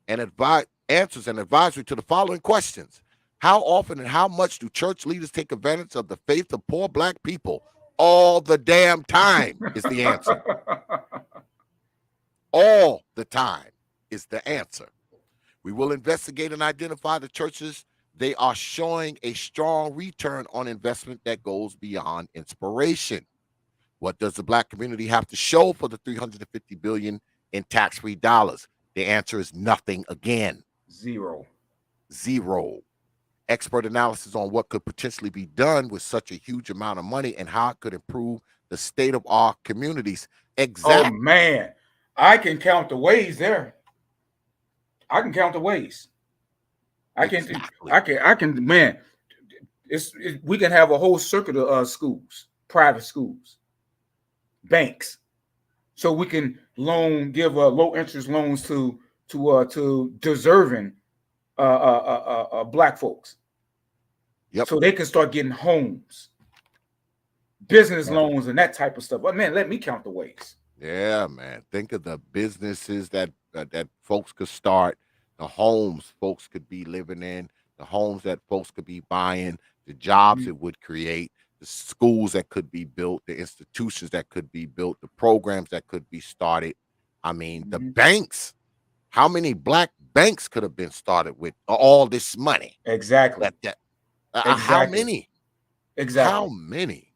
and advisory to the following questions. How often and how much do church leaders take advantage of the faith of poor Black people? All the damn time is the answer. All the time is the answer. We will investigate and identify the churches they are showing a strong return on investment that goes beyond inspiration. What does the Black community have to show for the $350 billion in tax-free dollars? The answer is nothing again. Zero. Expert analysis on what could potentially be done with such a huge amount of money and how it could improve the state of our communities. Exactly. Oh man, I can count the ways there. I can count the ways. I can. Man, we can have a whole circuit of schools, private schools, banks, so we can give low interest loans to deserving Black folks. Yep. So they can start getting homes, business loans, and that type of stuff. But man, let me count the ways. Yeah, man. Think of the businesses that folks could start, the homes folks could be living in, the homes that folks could be buying, the jobs Mhm. it would create, the schools that could be built, the institutions that could be built, the programs that could be started. I mean, the Mhm. banks. How many black banks could have been started with all this money? Exactly. How Exactly. many? How Exactly. many?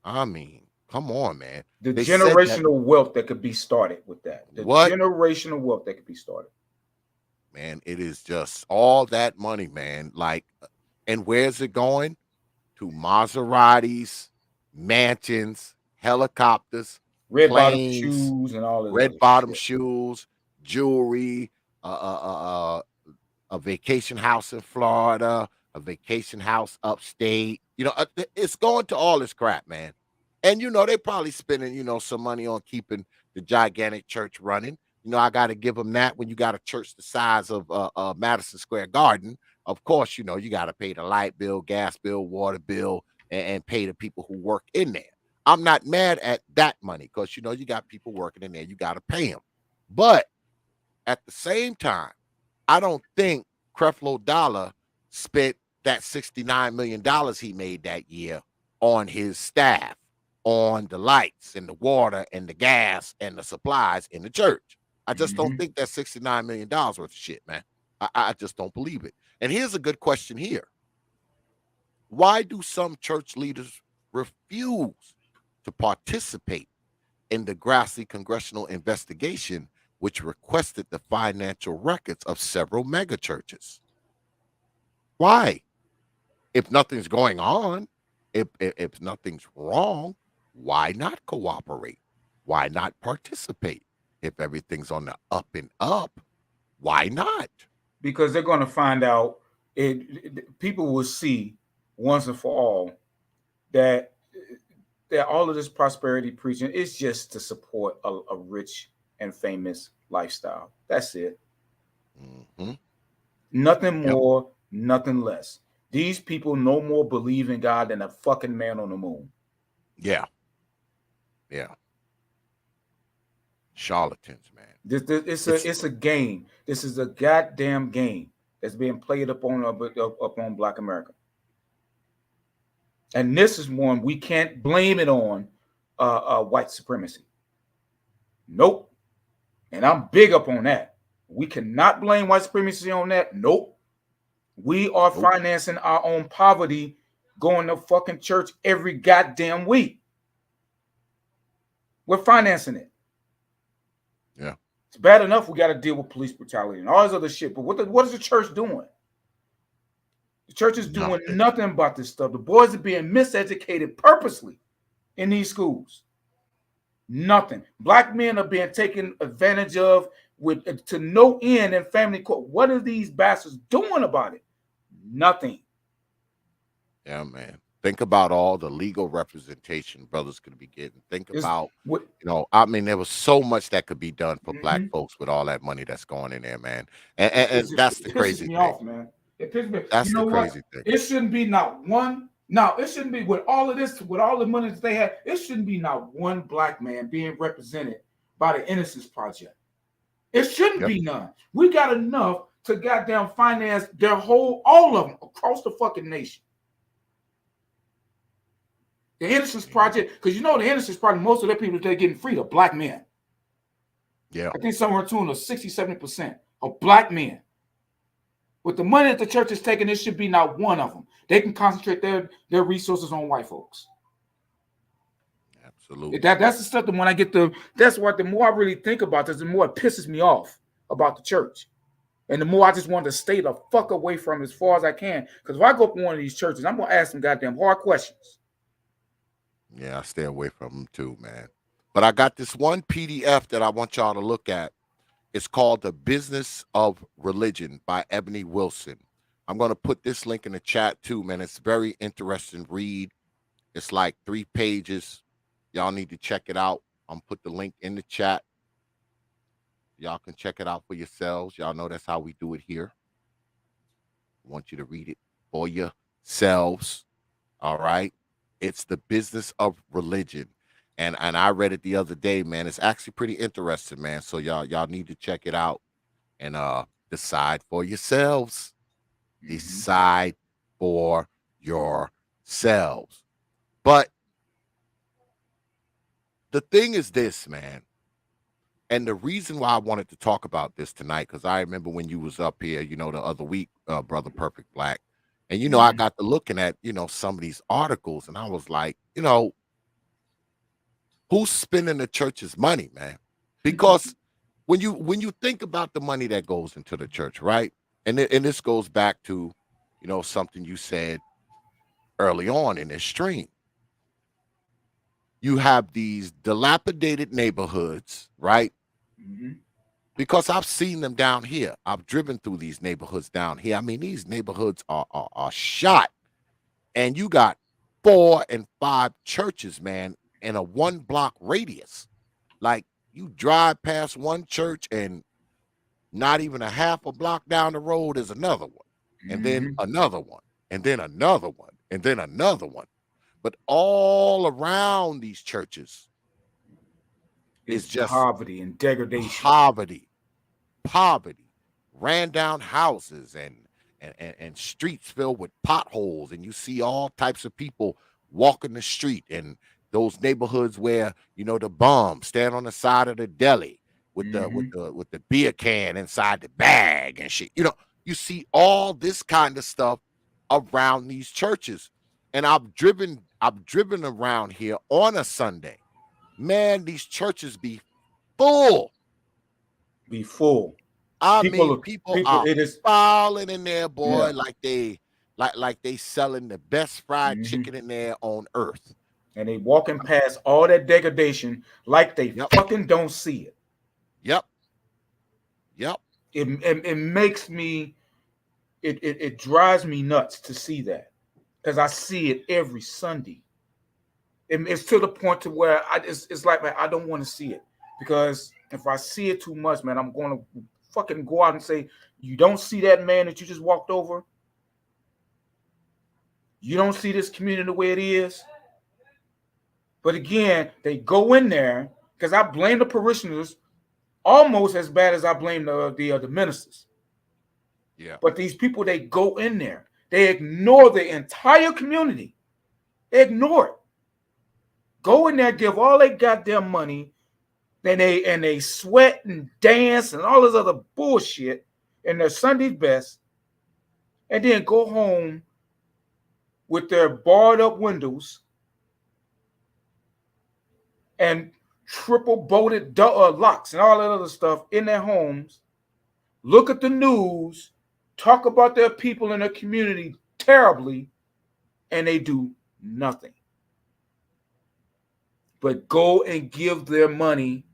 I mean, come on, man. The They said that generational wealth that could be started with that. The what? generational wealth that could be started. Man, it is just all that money, man. Like, and where's it going? To Maseratis, mansions, helicopters, Red bottom planes, shoes and all this red other bottom shit. shoes, jewelry, uh, uh, uh, uh, a vacation house in Florida, a vacation house upstate. It's going to all this crap, man. And they probably spending some money on keeping the gigantic church running. I got to give them that. When you got a church the size of Madison Square Garden, of course, you got to pay the light bill, gas bill, water bill, and pay the people who work in there. I'm not mad at that money because you got people working in there. You got to pay them, but at the same time, I don't think Creflo Dollar spent that $69 million he made that year on his staff, on the lights and the water and the gas and the supplies in the church. I just don't Mhm. think that's $69 million worth of shit, man. I just don't believe it. And here's a good question here. Why do some church leaders refuse to participate in the Grassley congressional investigation, which requested the financial records of several megachurches? Why? If nothing's going on, if nothing's wrong, why not cooperate? Why not participate? If everything's on the up and up, why not? Because they're going to find out people will see once and for all that all of this prosperity preaching is just to support a rich and famous lifestyle. That's it. Hmm. Nothing Yep. more, nothing less. These people no more believe in God than a fucking man on the moon. Yeah. Yeah. Charlatans, man. It's a game. This is a goddamn game that's being played up on Black America. And this is one we can't blame it on white supremacy. Nope. And I'm big up on that. We cannot blame white supremacy on that. Nope. We are Nope. financing our own poverty going to fucking church every goddamn week. We're financing it. Yeah. It's bad enough we got to deal with police brutality and all this other shit. But what is the church doing? The church is doing Nothing. nothing about this stuff. The boys are being miseducated purposely in these schools. Nothing. Black men are being taken advantage of with to no end in family court. What are these bastards doing about it? Nothing. Yeah, man. Think about all the legal representation brothers could be getting. Think It's about, what I mean, there was so much that could be done for black mhm. folks with all that money that's going in there, man. And Just, that's the it pisses crazy me thing. off, man. It pisses me. You That's the know what? crazy thing. It shouldn't be not one. Now it shouldn't be with all of this, with all the money that they have. It shouldn't be not one black man being represented by the Innocence Project. It shouldn't Yep. be none. We got enough to goddamn finance their all of them across the fucking nation. The Innocence Project, because the Innocence Project, most of their people they're getting free are black men. Yeah. I think somewhere in tune of 60-70% of black men. With the money that the church is taking, it should be not one of them. They can concentrate their resources on white folks. Absolutely. That's the stuff that when I get that's what the more I really think about this, the more it pisses me off about the church. And the more I just want to stay the fuck away from it as far as I can. Because if I go up in one of these churches, I'm going to ask some goddamn hard questions. Yeah, I stay away from them too, man. But I got this one PDF that I want y'all to look at. It's called The Business of Religion by Ebony Wilson. I'm going to put this link in the chat too, man. It's very interesting read. It's like 3 pages. Y'all need to check it out. I'm put the link in the chat. Y'all can check it out for yourselves. Y'all know that's how we do it here. I want you to read it for yourselves. All right. It's The Business of Religion. And I read it the other day, man. It's actually pretty interesting, man. So y'all need to check it out and decide for yourselves. Decide for yourselves. But the thing is this, man, and the reason why I wanted to talk about this tonight, because I remember when you was up here, the other week, Brother Perfect Black, and I got to looking at, some of these articles, and I was like, who's spending the church's money, man? Because when you think about the money that goes into the church, right? And this goes back to, something you said early on in this stream. You have these dilapidated neighborhoods, right? Because I've seen them down here. I've driven through these neighborhoods down here. I mean, these neighborhoods are shot, and you got 4 and 5 churches, man, in a 1-block radius. Like, you drive past one church, and not even a half a block down the road is another one, and then another one, and then another one, and then another one. But all around these churches is just poverty and degradation. Poverty, ran down houses and streets filled with potholes, and you see all types of people walking the street, and those neighborhoods where the bums stand on the side of the deli with the beer can inside the bag and shit. You see all this kind of stuff around these churches. And I've driven around here on a Sunday. Man, these churches be full. I mean, people are falling in there, boy, like they selling the best fried chicken in there on earth. And they walking past all that degradation like they fucking don't see it. Yep. It makes me, it drives me nuts to see that, because I see it every Sunday. It's to the point to where it's like, man, I don't want to see it, because if I see it too much, man, I'm going to fucking go out and say, you don't see that man that you just walked over? You don't see this community the way it is? But again, they go in there, because I blame the parishioners almost as bad as I blame the ministers. Yeah. But these people, they go in there, they ignore the entire community. They ignore it. Go in there, give all they goddamn money, then they sweat and dance and all this other bullshit in their Sunday's best, and then go home with their barred up windows and triple bolted locks and all that other stuff in their homes, look at the news, talk about their people in their community terribly, and they do nothing but go and give their money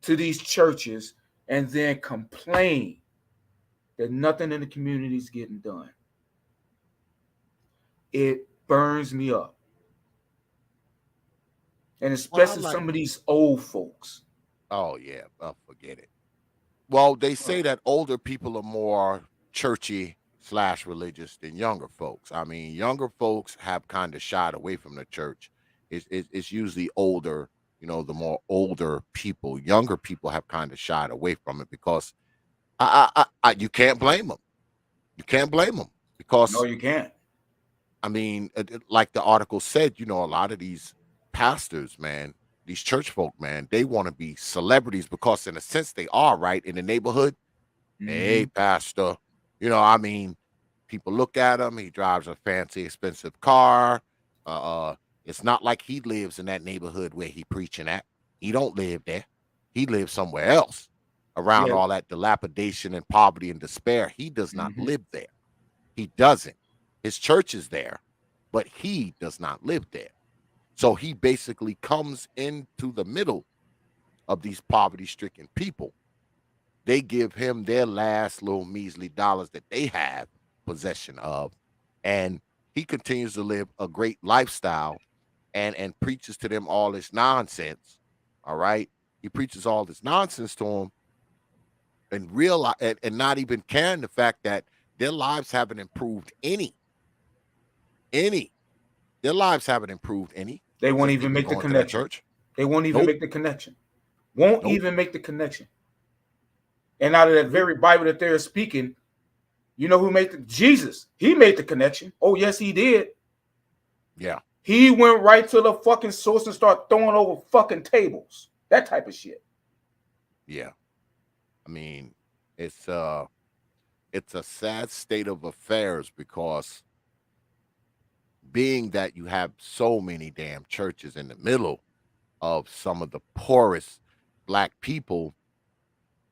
to these churches and then complain that nothing in the community is getting done. It burns me up. And especially some of these old folks. Oh, yeah. Forget it. Well, they say that older people are more churchy / religious than younger folks. I mean, younger folks have kind of shied away from the church. It's usually older, the more older people. Younger people have kind of shied away from it, because you can't blame them. You can't blame them, because no, you can't. I mean, like the article said, a lot of these pastors, man, these church folk, man, they want to be celebrities, because in a sense they are, right, in the neighborhood. Hey, pastor, I mean, people look at him. He drives a fancy, expensive car. It's not like he lives in that neighborhood where he preaching at. He don't live there. He lives somewhere else, around all that dilapidation and poverty and despair. He does not live there. He doesn't. His church is there, but he does not live there. So he basically comes into the middle of these poverty-stricken people. They give him their last little measly dollars that they have possession of, and he continues to live a great lifestyle and preaches to them all this nonsense. All right. He preaches all this nonsense to them, and realize and not even caring the fact that their lives haven't improved any. Their lives haven't improved any. They won't even make the connection. They won't even make the connection. Won't even make the connection. And out of that very Bible that they're speaking, You know who made Jesus? He made the connection. Oh, yes, he did. Yeah. He went right to the fucking source and started throwing over fucking tables. That type of shit. Yeah. I mean, it's a sad state of affairs because being that you have so many damn churches in the middle of some of the poorest black people,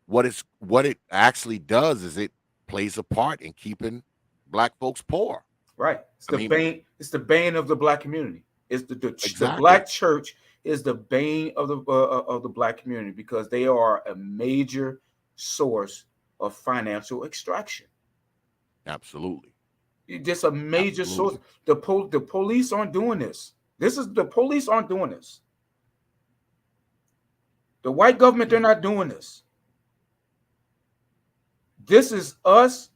what it actually does is it plays a part in keeping black folks poor. Right. It's I the mean, bane. It's the bane of the black community. It's the exactly. black church is the bane of the black community because they are a major source of financial extraction. Absolutely. Just a major source. Absolutely. The police aren't doing this. The police aren't doing this. The white government, they're not doing this. This is us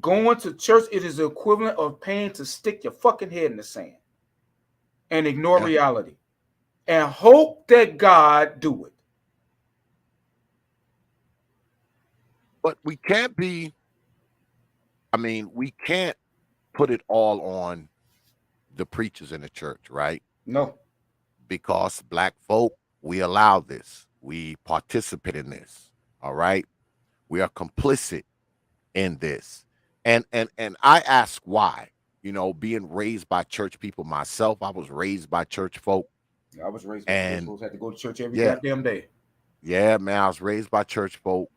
going to church. It is the equivalent of paying to stick your fucking head in the sand and ignore Yeah. reality and hope that God do it. But we can't be, I mean, we can't put it all on the preachers in the church, right? No. Because black folk, we allow this. We participate in this. All right. We are complicit in this. And I ask why. You know, being raised by church people myself, I was raised by church folk. I was raised by church folks. Had to go to church every Yeah. goddamn day. Yeah, man, I was raised by church folk.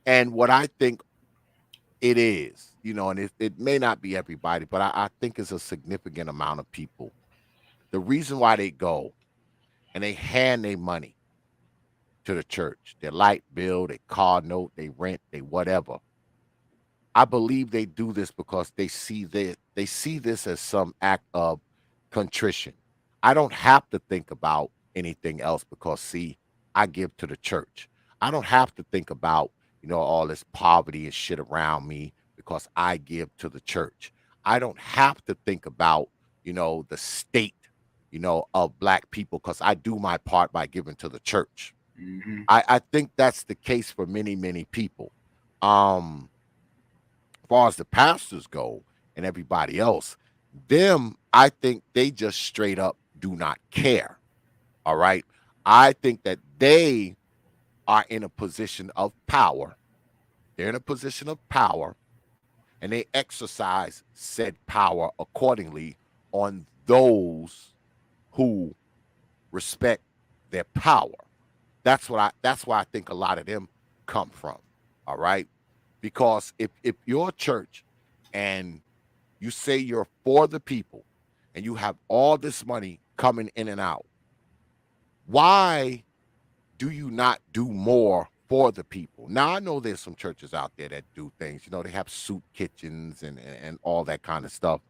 And what I think it is, you know, and it may not be everybody, but I think it's a significant amount of people. The reason why they go and they hand their money to the church, their light bill, their car note, they rent, they whatever. I believe they do this because they see this as some act of contrition. I don't have to think about anything else because see, I give to the church. I don't have to think about, you know, all this poverty and shit around me because I give to the church. I don't have to think about, you know, the state, you know, of black people because I do my part by giving to the church. Mm-hmm. I think that's the case for many, many people. As far as the pastors go and everybody else, them, I think they just straight up do not care. All right. I think that they are in a position of power. They're in a position of power and they exercise said power accordingly on those who respect their power. That's why I think a lot of them come from. All right. Because if you're a church and you say you're for the people and you have all this money coming in and out, why do you not do more for the people? Now, I know there's some churches out there that do things, you know, they have soup kitchens and all that kind of stuff.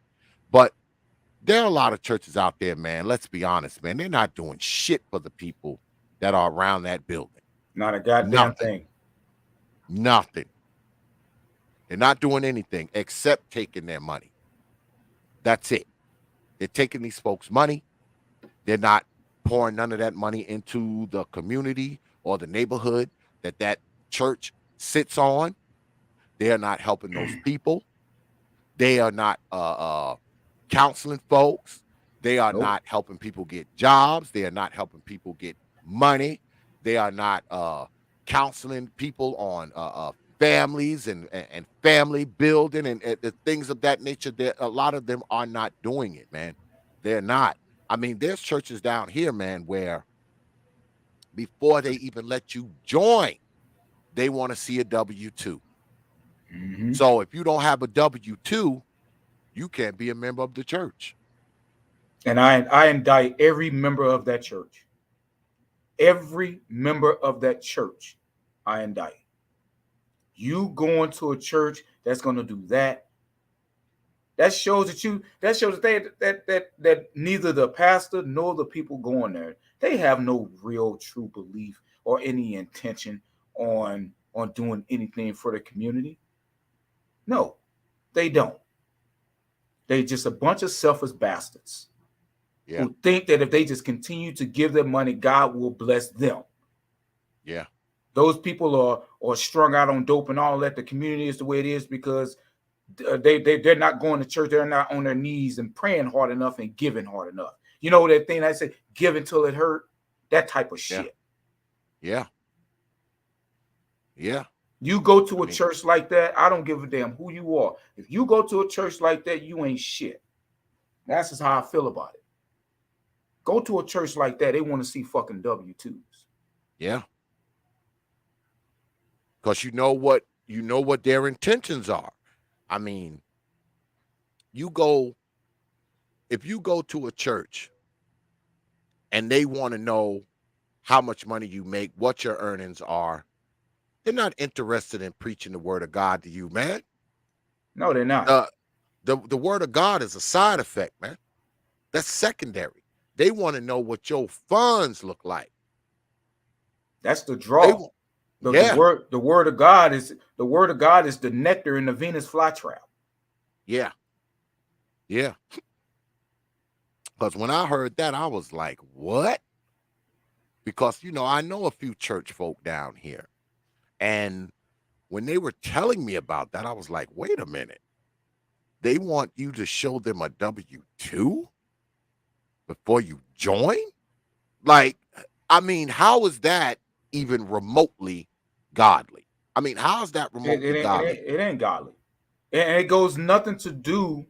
But there are a lot of churches out there, man, let's be honest, man, they're not doing shit for the people that are around that building. Not a goddamn thing. Nothing. They're not doing anything except taking their money. That's it. They're taking these folks' money. They're not pouring none of that money into the community or the neighborhood that church sits on. They are not helping those people. They are not counseling folks. They are not helping people get jobs. They are not helping people get money. They are not counseling people on families and family building and things of that nature. A lot of them are not doing it, man. They're not. I mean, there's churches down here, man, where before they even let you join, they want to see a W-2. Mm-hmm. So if you don't have a W-2, you can't be a member of the church. And I indict every member of that church. Every member of that church, I indict. You going to a church that's going to do that? That shows that neither the pastor nor the people going there, they have no real true belief or any intention on doing anything for the community. No, they don't. They just a bunch of selfish bastards who think that if they just continue to give their money, God will bless them. Yeah. Those people are strung out on dope and all that. The community is the way it is because they're not going to church. They're not on their knees and praying hard enough and giving hard enough. You know that thing I say, give until it hurt. That type of shit. Yeah. You go to a church like that, I don't give a damn who you are. If you go to a church like that, you ain't shit. That's just how I feel about it. Go to a church like that, they want to see fucking W-2s. Yeah. Because you know what their intentions are. I mean, if you go to a church and they want to know how much money you make, what your earnings are, they're not interested in preaching the word of God to you, man. No, they're not. The word of God is a side effect, man. That's secondary. They want to know what your funds look like. That's the draw. The word of God is the nectar in the Venus flytrap. Yeah. Because when I heard that, I was like, what? Because, I know a few church folk down here. And when they were telling me about that, I was like, wait a minute. They want you to show them a W-2 before you join? Like, I mean, how is that even remotely godly? I mean, how is that remotely godly? It ain't godly. And it goes nothing to do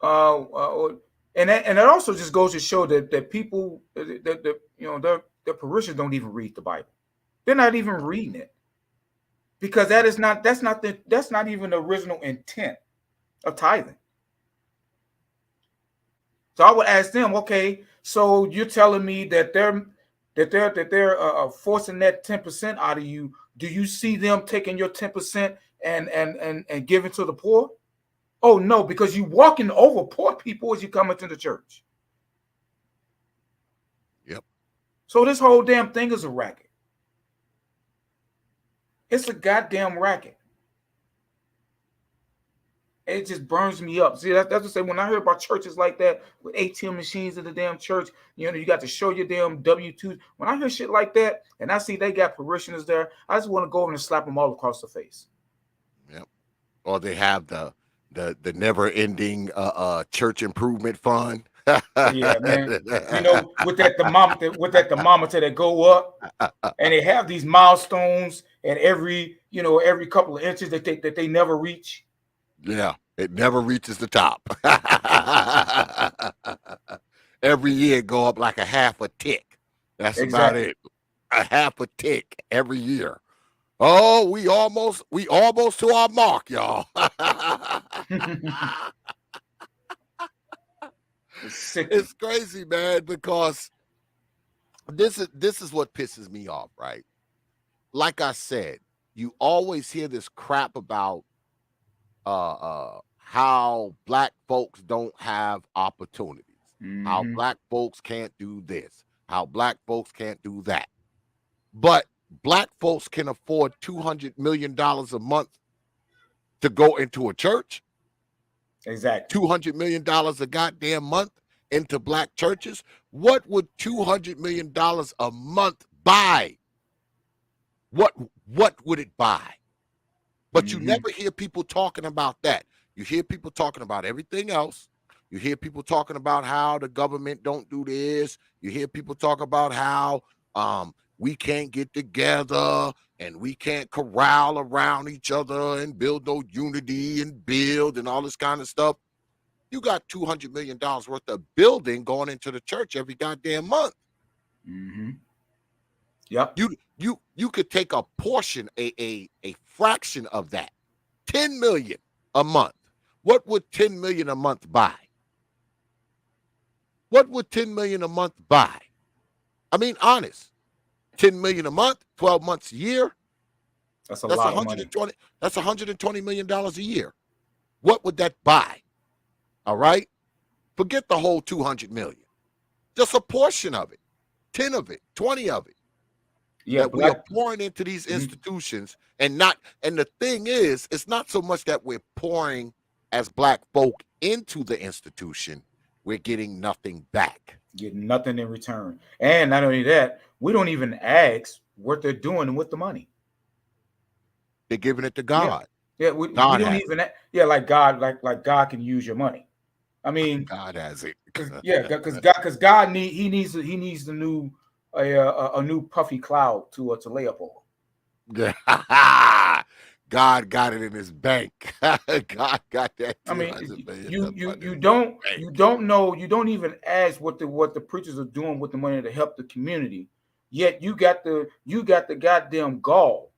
and that also just goes to show that people their parishioners don't even read the Bible. They're not even reading it, because that's not even the original intent of tithing. So I would ask them, okay, so you're telling me that they're forcing that 10% out of you. Do you see them taking your 10% and giving to the poor? Oh no, because you walking over poor people as you come into the church. Yep. So this whole damn thing is a racket. It's a goddamn racket. It just burns me up. See, that's to say, when I hear about churches like that with ATM machines in the damn church, you got to show your damn W-2s. When I hear shit like that and I see they got parishioners there, I just want to go over and slap them all across the face. Yep. Or they have the never-ending church improvement fund. Yeah, man. With that thermometer that go up, and they have these milestones, and every couple of inches that they never reach. Yeah, it never reaches the top. Every year go up like a half a tick. That's exactly about it. A half a tick every year. Oh, we almost to our mark, y'all. It's crazy, man, because this is what pisses me off, right? Like I said, you always hear this crap about how black folks don't have opportunities, how black folks can't do this, how black folks can't do that. But black folks can afford $200 million a month to go into a church. Exactly. $200 million a goddamn month into black churches. What would $200 million a month buy? What would it buy? But you never hear people talking about that. You hear people talking about everything else. You hear people talking about how the government don't do this. You hear people talk about how we can't get together and we can't corral around each other and build no unity and build and all this kind of stuff. You got $200 million worth of building going into the church every goddamn month. Yep. You could take a portion, a fraction of that, 10 million a month. What would 10 million a month buy? What would 10 million a month buy? I mean, honest, 10 million a month, 12 months a year. That's a lot of money. That's $120 million a year. What would that buy? All right. Forget the whole 200 million. Just a portion of it, 10 of it, 20 of it. Yeah, that we are pouring into these institutions, and the thing is, it's not so much that we're pouring as black folk into the institution, we're getting nothing back. Getting nothing in return. And not only that, we don't even ask what they're doing with the money. They're giving it to God. Yeah, we God don't has even. Yeah, like God, like God can use your money. I mean, God has it. because God needs the new a new puffy cloud to lay up on. God got it in his bank. God got that I mean, $200 million you up you under you his don't bank. you don't know, you don't even ask what the preachers are doing with the money to help the community. Yet you got the goddamn gall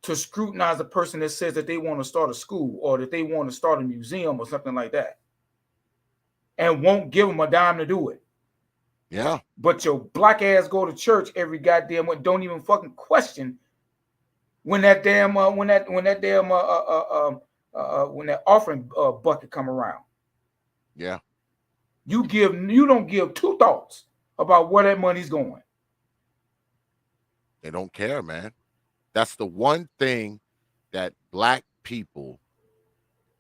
to scrutinize a person that says that they want to start a school or that they want to start a museum or something like that, and won't give them a dime to do it. Yeah. But your black ass go to church every goddamn one, don't even fucking question when that damn when that damn when that offering bucket come around. Yeah. You don't give two thoughts about where that money's going. They don't care, man. That's the one thing that black people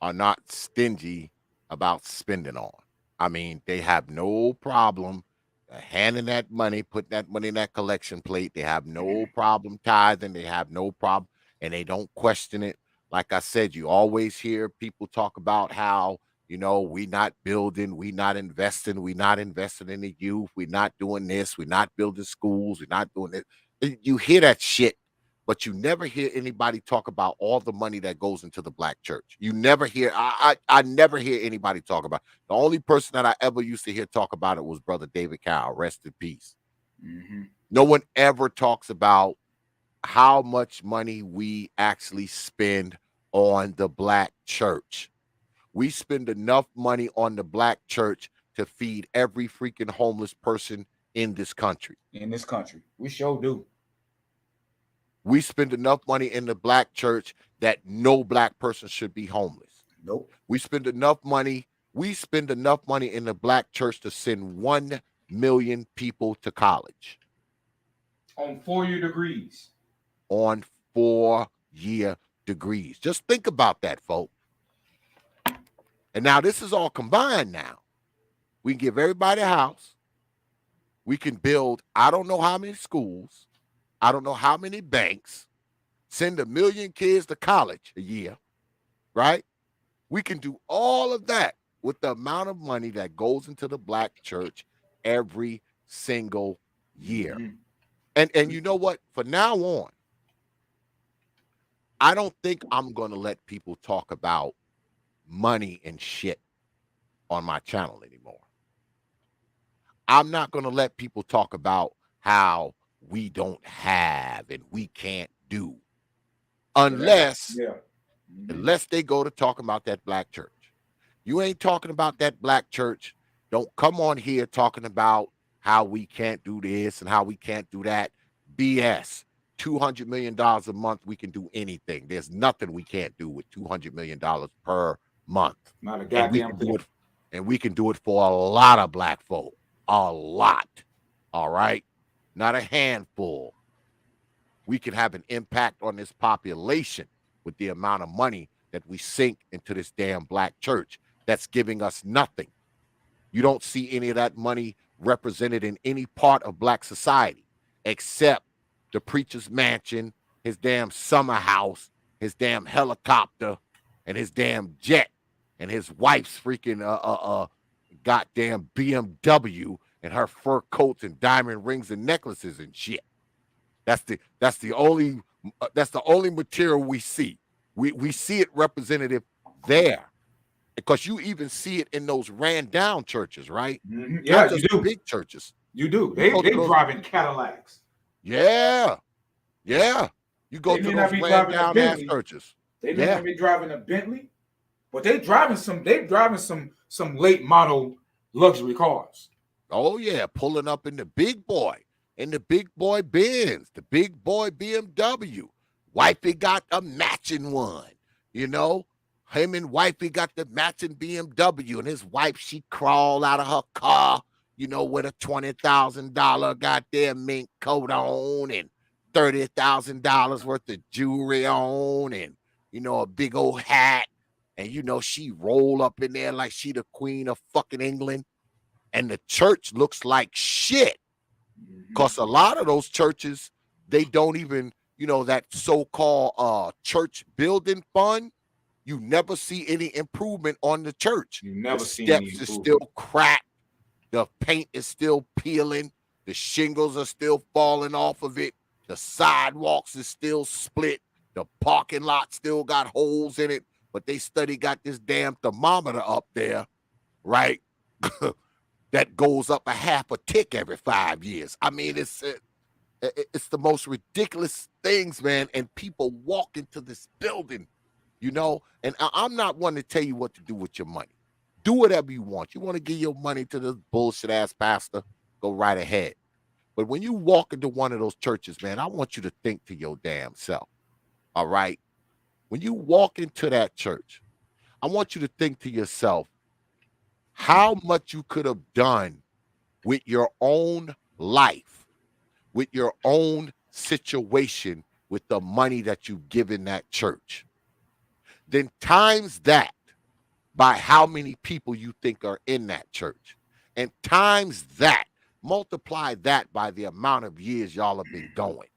are not stingy about spending on. I mean, they have no problem handing that money, putting that money in that collection plate. They have no problem tithing. They have no problem, and they don't question it. Like I said, you always hear people talk about how, we not building, we not investing, we not investing in the youth, we not doing this, we not building schools, we not doing it. You hear that shit, but you never hear anybody talk about all the money that goes into the black church. You never hear, I never hear anybody talk about. The only person that I ever used to hear talk about it was Brother David Cowell, rest in peace. Mm-hmm. No one ever talks about how much money we actually spend on the black church. We spend enough money on the black church to feed every freaking homeless person in this country. We sure do. We spend enough money in the black church that no black person should be homeless. Nope. We spend enough money in the black church to send 1 million people to college. On 4-year degrees. On 4-year degrees. Just think about that, folks. And now this is all combined now. We can give everybody a house. We can build, I don't know how many schools. I don't know how many banks. Send 1 million kids to college a year, right? We can do all of that with the amount of money that goes into the black church every single year. Mm-hmm. And you know what? For now on, I don't think I'm going to let people talk about money and shit on my channel anymore. I'm not going to let people talk about how we don't have and we can't do unless they go to talking about that black church. You ain't talking about that black church. Don't come on here talking about how we can't do this and how we can't do that. BS. $200 million a month, we can do anything. There's nothing we can't do with $200 million per month. Not a goddamn thing. And we can do it for a lot of black folk. A lot. All right? Not a handful. We can have an impact on this population with the amount of money that we sink into this damn black church that's giving us nothing. You don't see any of that money represented in any part of black society except the preacher's mansion, his damn summer house, his damn helicopter, and his damn jet, and his wife's freaking goddamn BMW and her fur coats and diamond rings and necklaces and shit. That's the only material we see. We see it representative there. Because you even see it in those ran down churches, right? Mm-hmm. Yeah, you do. Big churches. You do. They driving Cadillacs. Yeah. Yeah. You go to those ran down ass churches. They may not be driving a Bentley, but they driving some late model luxury cars. Oh yeah, pulling up in the big boy Benz, the big boy BMW. Wifey got a matching one, Him and wifey got the matching BMW, and his wife, she crawled out of her car, with a $20,000 goddamn mink coat on and $30,000 worth of jewelry on and, a big old hat. And, she roll up in there like she the queen of fucking England. And the church looks like shit. Because a lot of those churches, they don't even, that so-called church building fund, you never see any improvement on the church. You The never see any steps is improvement. still cracked. The paint is still peeling. The shingles are still falling off of it. The sidewalks is still split. The parking lot still got holes in it. But they got this damn thermometer up there, right? That goes up a half a tick every 5 years. I mean, it's the most ridiculous things, man. And people walk into this building, and I'm not one to tell you what to do with your money. Do whatever you want. You want to give your money to this bullshit ass pastor, go right ahead. But when you walk into one of those churches, man, I want you to think to your damn self. All right. When you walk into that church, I want you to think to yourself how much you could have done with your own life, with your own situation, with the money that you've given that church. Then times that by how many people you think are in that church. And times that, multiply that by the amount of years y'all have been going.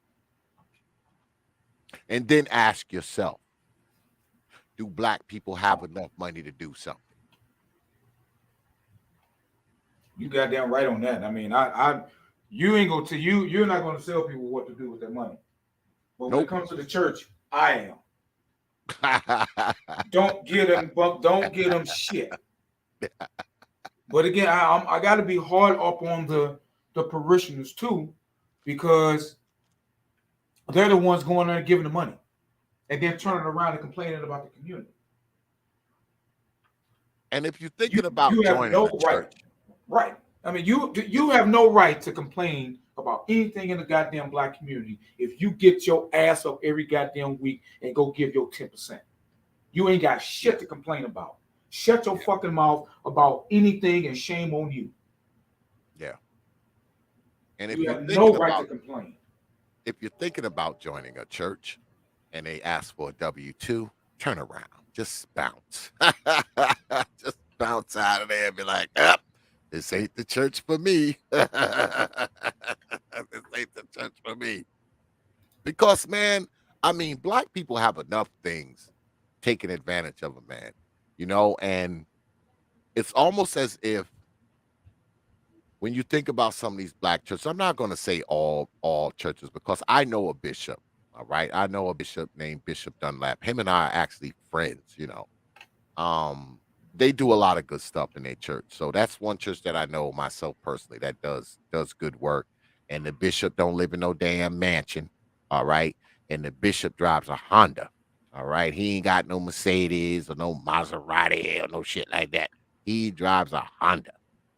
And then ask yourself, do black people have enough money to do something? You goddamn right on that. I mean, you ain't gonna you're not gonna tell people what to do with their money. But when it comes to the church, I am. Don't get them shit. But again, I got to be hard up on the parishioners too, because they're the ones going there and giving the money, and then turning around and complaining about the community. And if you're thinking about joining no a church, right? I mean, you have no right to complain about anything in the goddamn black community if you get your ass up every goddamn week and go give your 10%. You ain't got shit to complain about. Shut your fucking mouth about anything, and shame on you. Yeah. And if you you're have thinking no right about, to complain. If you're thinking about joining a church and they ask for a W-2, turn around. Just bounce. Just bounce out of there and be like, this ain't the church for me. This ain't the church for me. Because, man, I mean, black people have enough things taking advantage of a man, and it's almost as if when you think about some of these black churches, I'm not going to say all churches, because I know a bishop, all right? I know a bishop named Bishop Dunlap. Him and I are actually friends, They do a lot of good stuff in their church. So that's one church that I know myself personally that does good work. And the bishop don't live in no damn mansion, all right? And the bishop drives a Honda, all right? He ain't got no Mercedes or no Maserati or no shit like that. He drives a Honda,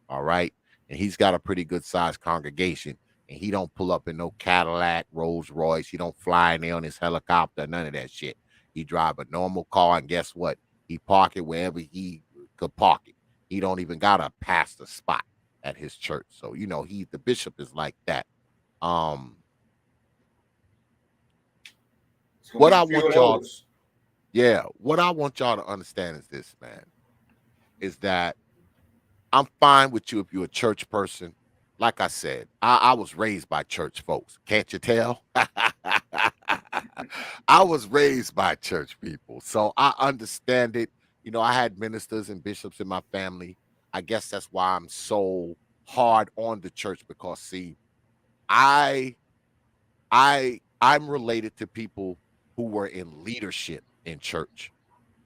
all right? And he's got a pretty good sized congregation. And he don't pull up in no Cadillac, Rolls Royce. He don't fly in there on his helicopter, none of that shit. He drive a normal car, and guess what? He park it wherever he could park it. He don't even got a pastor spot at his church. So, the bishop is like that. What I want y'all to understand is this, man, is that I'm fine with you if you're a church person. Like I said, I was raised by church folks. Can't you tell? I was raised by church people. So I understand it. I had ministers and bishops in my family. I guess that's why I'm so hard on the church, because see, I'm related to people who were in leadership in church.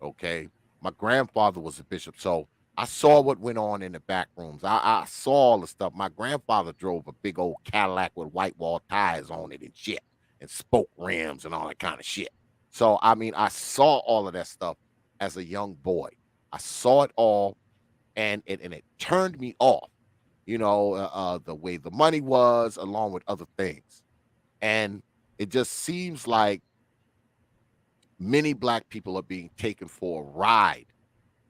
Okay. My grandfather was a bishop, so I saw what went on in the back rooms. I saw all the stuff. My grandfather drove a big old Cadillac with white wall tires on it and shit, and spoke rims and all that kind of shit. So, I mean, I saw all of that stuff as a young boy. I saw it all, and it turned me off, the way the money was, along with other things. And it just seems like many black people are being taken for a ride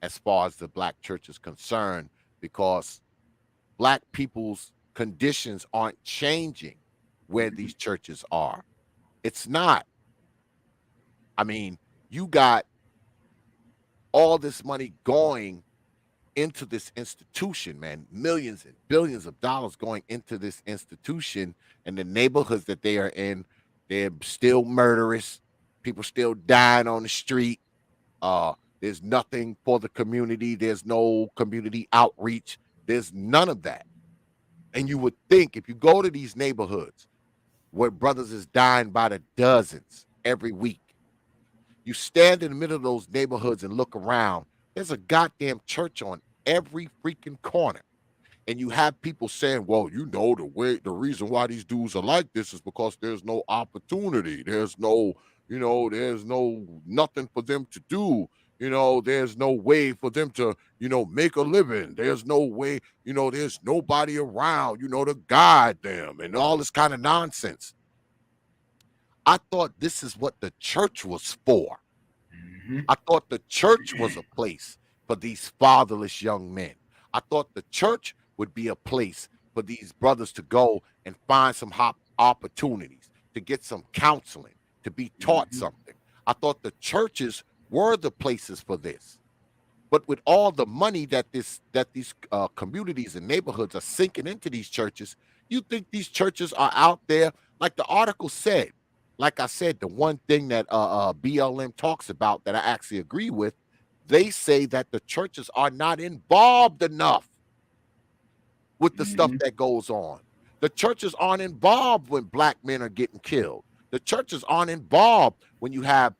as far as the black church is concerned, because black people's conditions aren't changing where these churches are. It's not. I mean, you got all this money going into this institution, man, millions and billions of dollars going into this institution, and the neighborhoods that they are in, They're still murderous. People still dying on the street. There's nothing for the community. There's no community outreach. There's none of that. And you would think if you go to these neighborhoods where brothers is dying by the dozens every week, you stand in the middle of those neighborhoods and look around, there's a goddamn church on every freaking corner. And you have people saying, well, the reason why these dudes are like this is because there's no opportunity. There's no, there's nothing for them to do. There's no way for them to, make a living. There's no way, there's nobody around, to guide them and all this kind of nonsense. I thought this is what the church was for. I thought the church was a place for these fatherless young men. I thought the church would be a place for these brothers to go and find some opportunities, to get some counseling, to be taught something. I thought the churches were the places for this. But with all the money that these communities and neighborhoods are sinking into these churches, you think these churches are out there, like the article said. Like I said, the one thing that BLM talks about that I actually agree with, they say that the churches are not involved enough with the stuff that goes on. The churches aren't involved when black men are getting killed. The churches aren't involved when you have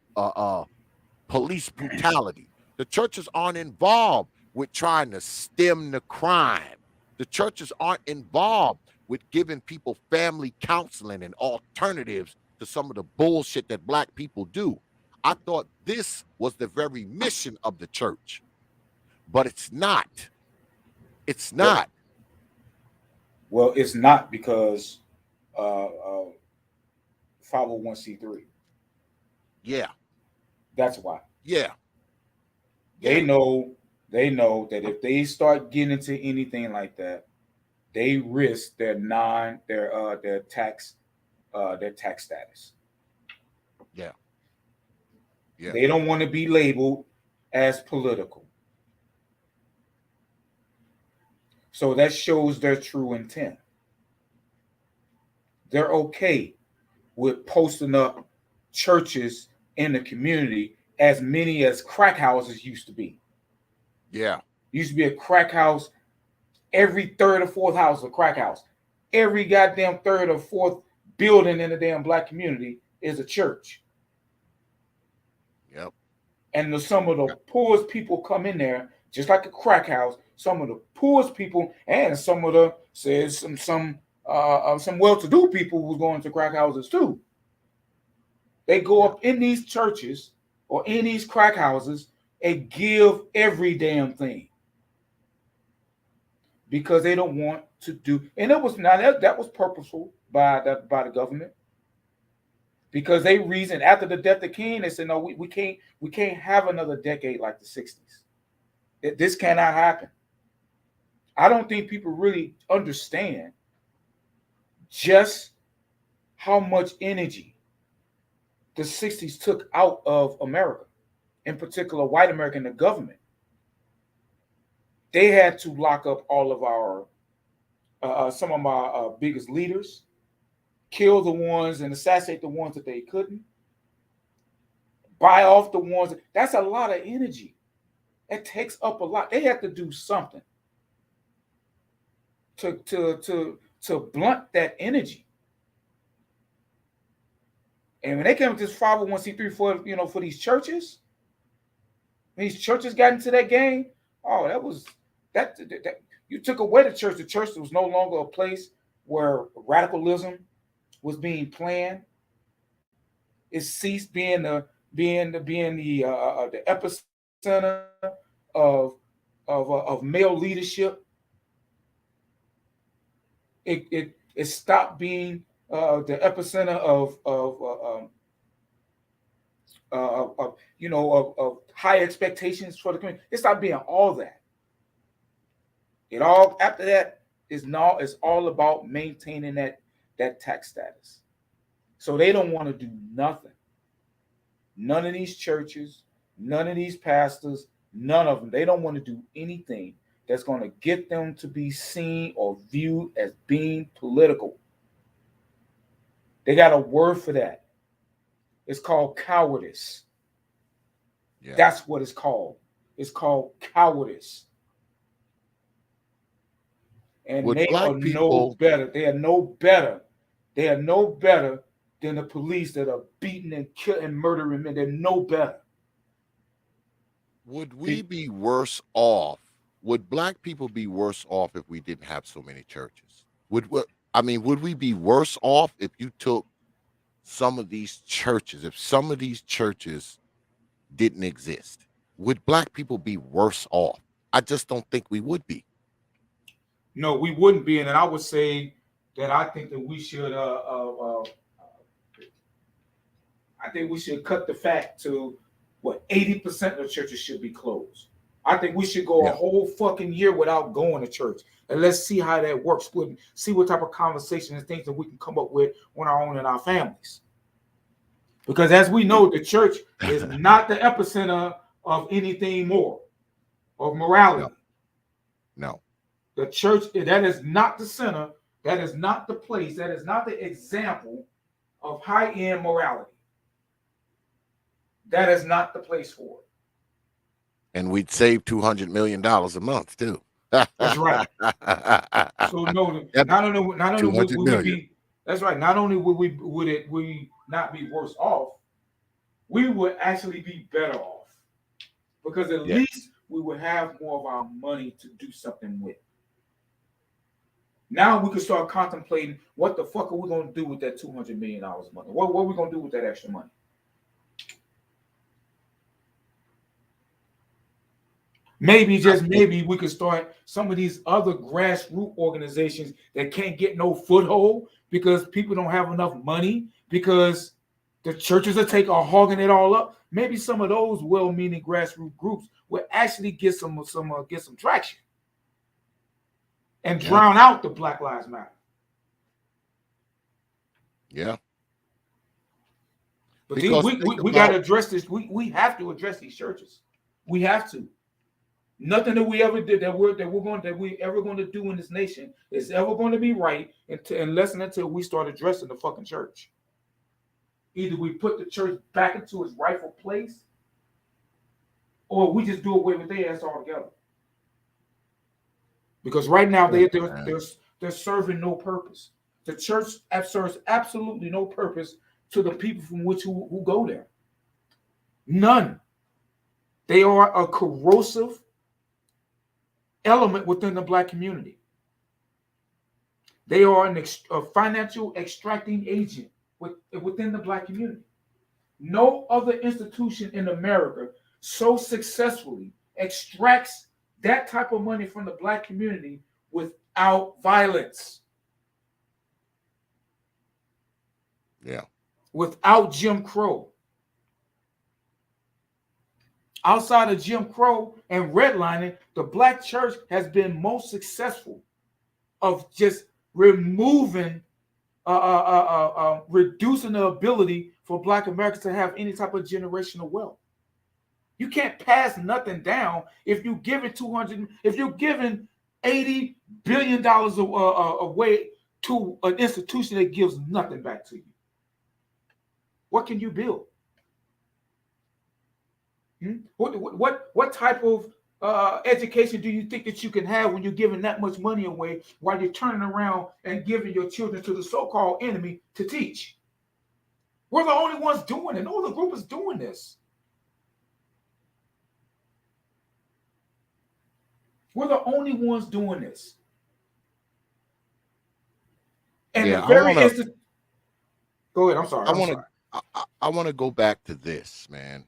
police brutality. The churches aren't involved with trying to stem the crime. The churches aren't involved with giving people family counseling and alternatives to some of the bullshit that black people do. I thought this was the very mission of the church, but it's not. It's not. Well, it's not because 501c3. Yeah. That's why. Yeah. They know that if they start getting into anything like that, they risk their tax status. Yeah. Yeah. They don't want to be labeled as political. So that shows their true intent. They're okay with posting up churches in the community as many as crack houses used to be. Yeah. Used to be a crack house. Every third or fourth house is a crack house. Every goddamn third or fourth building in the damn black community is a church. Yep. And some of the poorest people come in there, just like a crack house. Some of the poorest people and some of the some well-to-do people who's going to crack houses too. They go up in these churches or in these crack houses and give every damn thing because they don't want to do. And it was that was purposeful by the government, because they reasoned after the death of King, they said, no, we can't have another decade like the 60s. This cannot happen. I don't think people really understand just how much energy the 60s took out of America, in particular white America and the government. They had to lock up all of our some of our biggest leaders, kill the ones and assassinate the ones that they couldn't, buy off the ones. That's a lot of energy. It takes up a lot. They have to do something to blunt that energy. And when they came with this 501c3 for these churches, when these churches got into that game, oh, that you took away the church. The church was no longer a place where radicalism was being planned. It ceased being the epicenter of male leadership. It stopped being the epicenter of high expectations for the community. It stopped being all that. It all after that is all about maintaining that tax status. So they don't want to do nothing. None of these churches, none of these pastors, none of them. They don't want to do anything that's going to get them to be seen or viewed as being political. They got a word for that. It's called cowardice. Yeah. That's what it's called. It's called cowardice. And Would they are black no people better. They are no better. They are no better than the police that are beating and killing and murdering men. They're no better. would we be worse off? Would black people be worse off if we didn't have so many churches? Would we be worse off if you took some of these churches, if some of these churches didn't exist? Would black people be worse off? I just don't think we would be. No, we wouldn't be. And I would say that I think that we should I think we should cut the fact to what 80% of the churches should be closed. I think we should go a Yeah. whole fucking year without going to church. And let's see how that works. See what type of conversation and things that we can come up with on our own and our families. Because as we know, the church is not the epicenter of anything more, of morality. No. The church, that is not the center. That is not the place. That is not the example of high-end morality. That is not the place for it. And we'd save $200 million a month too. That's right. So no, not only would we be, that's right. Not only would we not be worse off, we would actually be better off, because at least we would have more of our money to do something with. Now we can start contemplating what the fuck are we going to do with that $200 million a month? What are we going to do with that extra money? Maybe, just maybe, we could start some of these other grassroots organizations that can't get no foothold because people don't have enough money, because the churches are hogging it all up. Maybe some of those well-meaning grassroots groups will actually get some traction and drown out the Black Lives Matter. Yeah. But we got to address this. We have to address these churches. We have to. Nothing that we ever did that we ever going to do in this nation is ever going to be right unless and until we start addressing the fucking church. Either we put the church back into its rightful place, or we just do away with their ass altogether. Because right now they're serving no purpose. The church serves absolutely no purpose to the people from which who go there. None. They are a corrosive element within the Black community. They are a financial extracting agent within the Black community. No other institution in America so successfully extracts that type of money from the Black community without violence. Yeah. Without Jim Crow. Outside of Jim Crow and redlining, the Black church has been most successful of just removing, reducing the ability for Black Americans to have any type of generational wealth. You can't pass nothing down if you give it if you're giving $80 billion away to an institution that gives nothing back to you. What can you build? What type of education do you think that you can have when you're giving that much money away while you're turning around and giving your children to the so-called enemy to teach? We're the only ones doing it. No other group is doing this. We're the only ones doing this. And yeah, Go ahead. I'm sorry. I want to go back to this, man.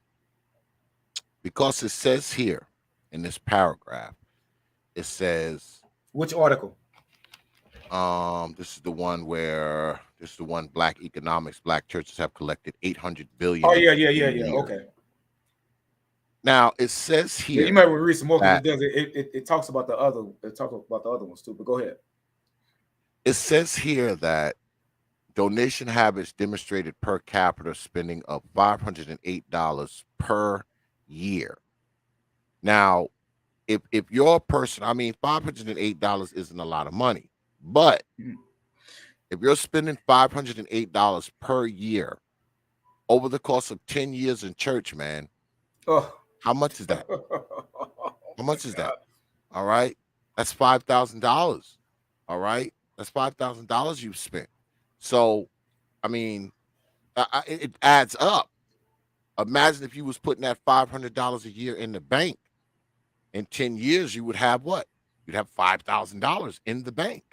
Because it says here in this paragraph, it says, which article? This is the one Black economics, Black churches have collected $800 billion. Oh yeah. Okay. Now it says here. Yeah, you might read some more because it talks about the other. It talks about the other ones too. But go ahead. It says here that donation habits demonstrated per capita spending of $508 per year. Now, if you're a person, $508 isn't a lot of money, but if you're spending $508 per year over the course of 10 years in church, man, Oh. how much is that? Oh, How much is God. that? All right. That's $5,000. All right. That's $5,000 you've spent. So, I mean, it adds up. Imagine if you was putting that $500 a year in the bank. In 10 years, you would have what? You'd have $5,000 in the bank.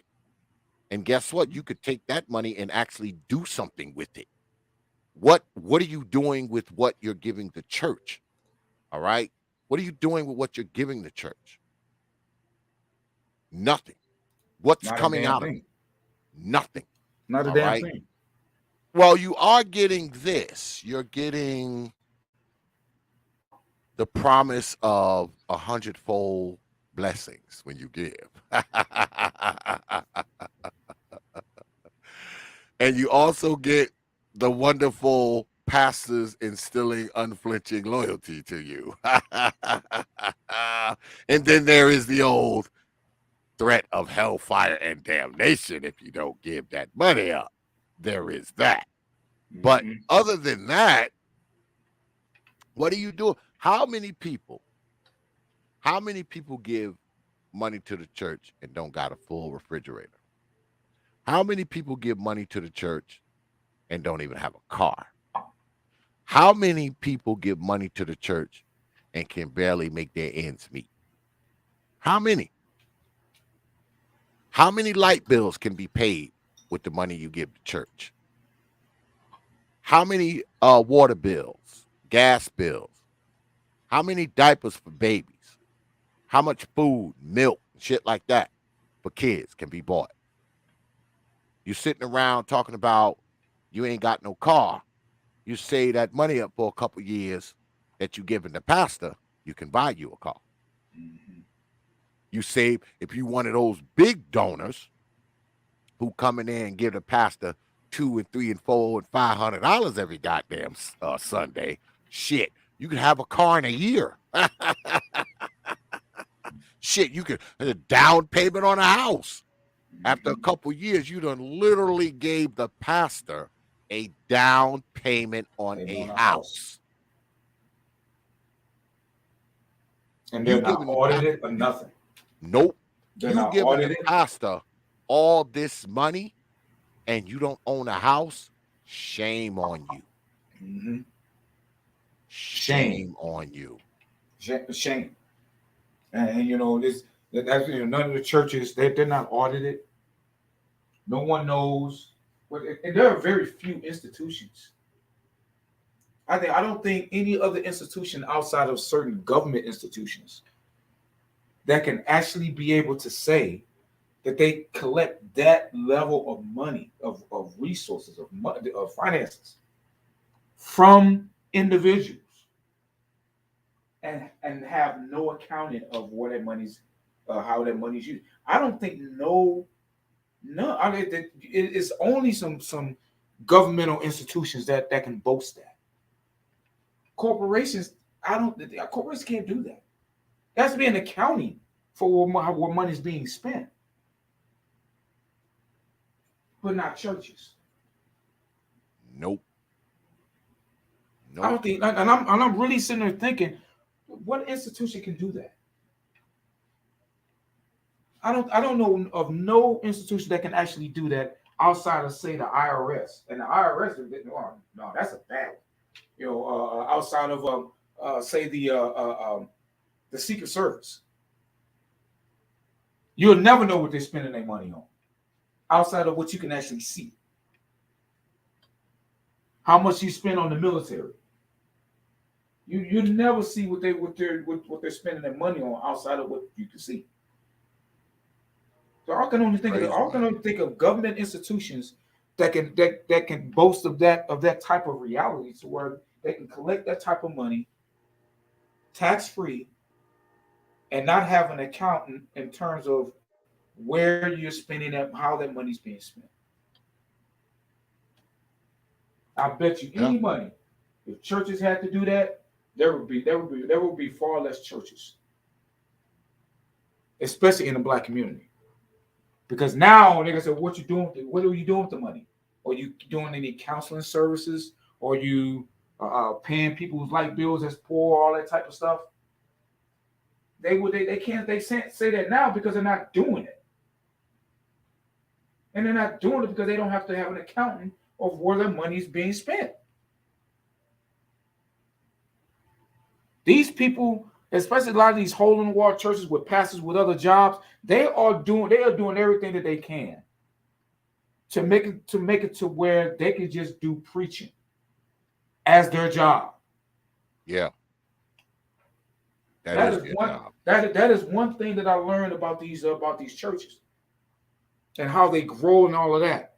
And guess what? You could take that money and actually do something with it. What are you doing with what you're giving the church? All right. What are you doing with what you're giving the church? Nothing. What's Not a coming damn out of it? thing. Nothing. Not a All damn right. thing. Well, you are getting this. You're getting the promise of 100-fold blessings when you give. And you also get the wonderful pastors instilling unflinching loyalty to you. And then there is the old threat of hellfire and damnation if you don't give that money up. There is that. But other than that, what are you doing? How many people give money to the church and don't got a full refrigerator? How many people give money to the church and don't even have a car? How many people give money to the church and can barely make their ends meet? How many? How many light bills can be paid with the money you give the church? How many water bills, gas bills? How many diapers for babies? How much food, milk, shit like that for kids can be bought? You're sitting around talking about you ain't got no car. You save that money up for a couple years that you giving the pastor, you can buy you a car. You save, if you one of those big donors who come in there and give the pastor $2 and $3 and $4 and $500 every goddamn Sunday, shit, you can have a car in a year. Shit, you could a down payment on a house. After a couple years, you done literally gave the pastor a down payment on a house. And they're not audited or nothing. Nope. They're You not giving audited. the pastor all this money and you don't own a house? Shame on you. Shame on you. Shame. And you know, that's none of the churches, they're not audited. No one knows. And there are very few institutions. I don't think any other institution outside of certain government institutions that can actually be able to say that they collect that level of money, of resources, of money, of finances from individuals and have no accounting of where that money's, how that money's used. I don't think I mean, it's only some governmental institutions that can boast that. Corporations, corporations can't do that. There has to be an accounting for where money is being spent, but not churches. Nope. I don't think, and I'm really sitting there thinking, what institution can do that? I don't know of no institution that can actually do that outside of, say, the IRS. And the IRS, no, that's a bad one. You know, outside of say the Secret Service, you'll never know what they're spending their money on, outside of what you can actually see. How much you spend on the military, you never see what they're spending their money on outside of what you can see. So I can only think of government institutions that can boast of that type of reality, to where they can collect that type of money tax free and not have an accountant in terms of where you're spending it, how that money's being spent. I bet you any money, if churches had to do that, there would be far less churches, especially in the Black community. Because now they're gonna say, what are you doing with the money? Are you doing any counseling services? or you paying people's light bills as poor, all that type of stuff. They can't say that now because they're not doing it. And they're not doing it because they don't have to have an accountant of where their money is being spent. These people, especially a lot of these hole in the wall churches with pastors with other jobs, they are doing everything that they can to make it to where they can just do preaching as their job. Yeah. That is one job. That is one thing that I learned about these churches and how they grow and all of that.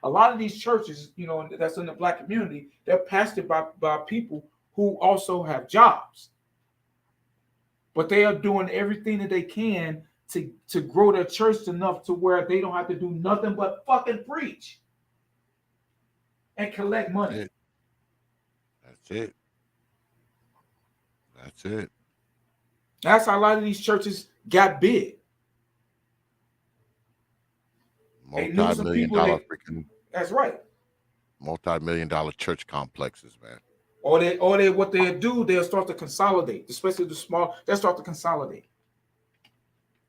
A lot of these churches, you know, that's in the Black community, they're pastored by people who also have jobs. But they are doing everything that they can to grow their church enough to where they don't have to do nothing but fucking preach and collect money. That's it. That's it. That's how a lot of these churches got big. Multi-million-dollar freaking. That's right. Multi-million-dollar church complexes, man. Or what they'll do, they'll start to consolidate, especially the small. They'll start to consolidate.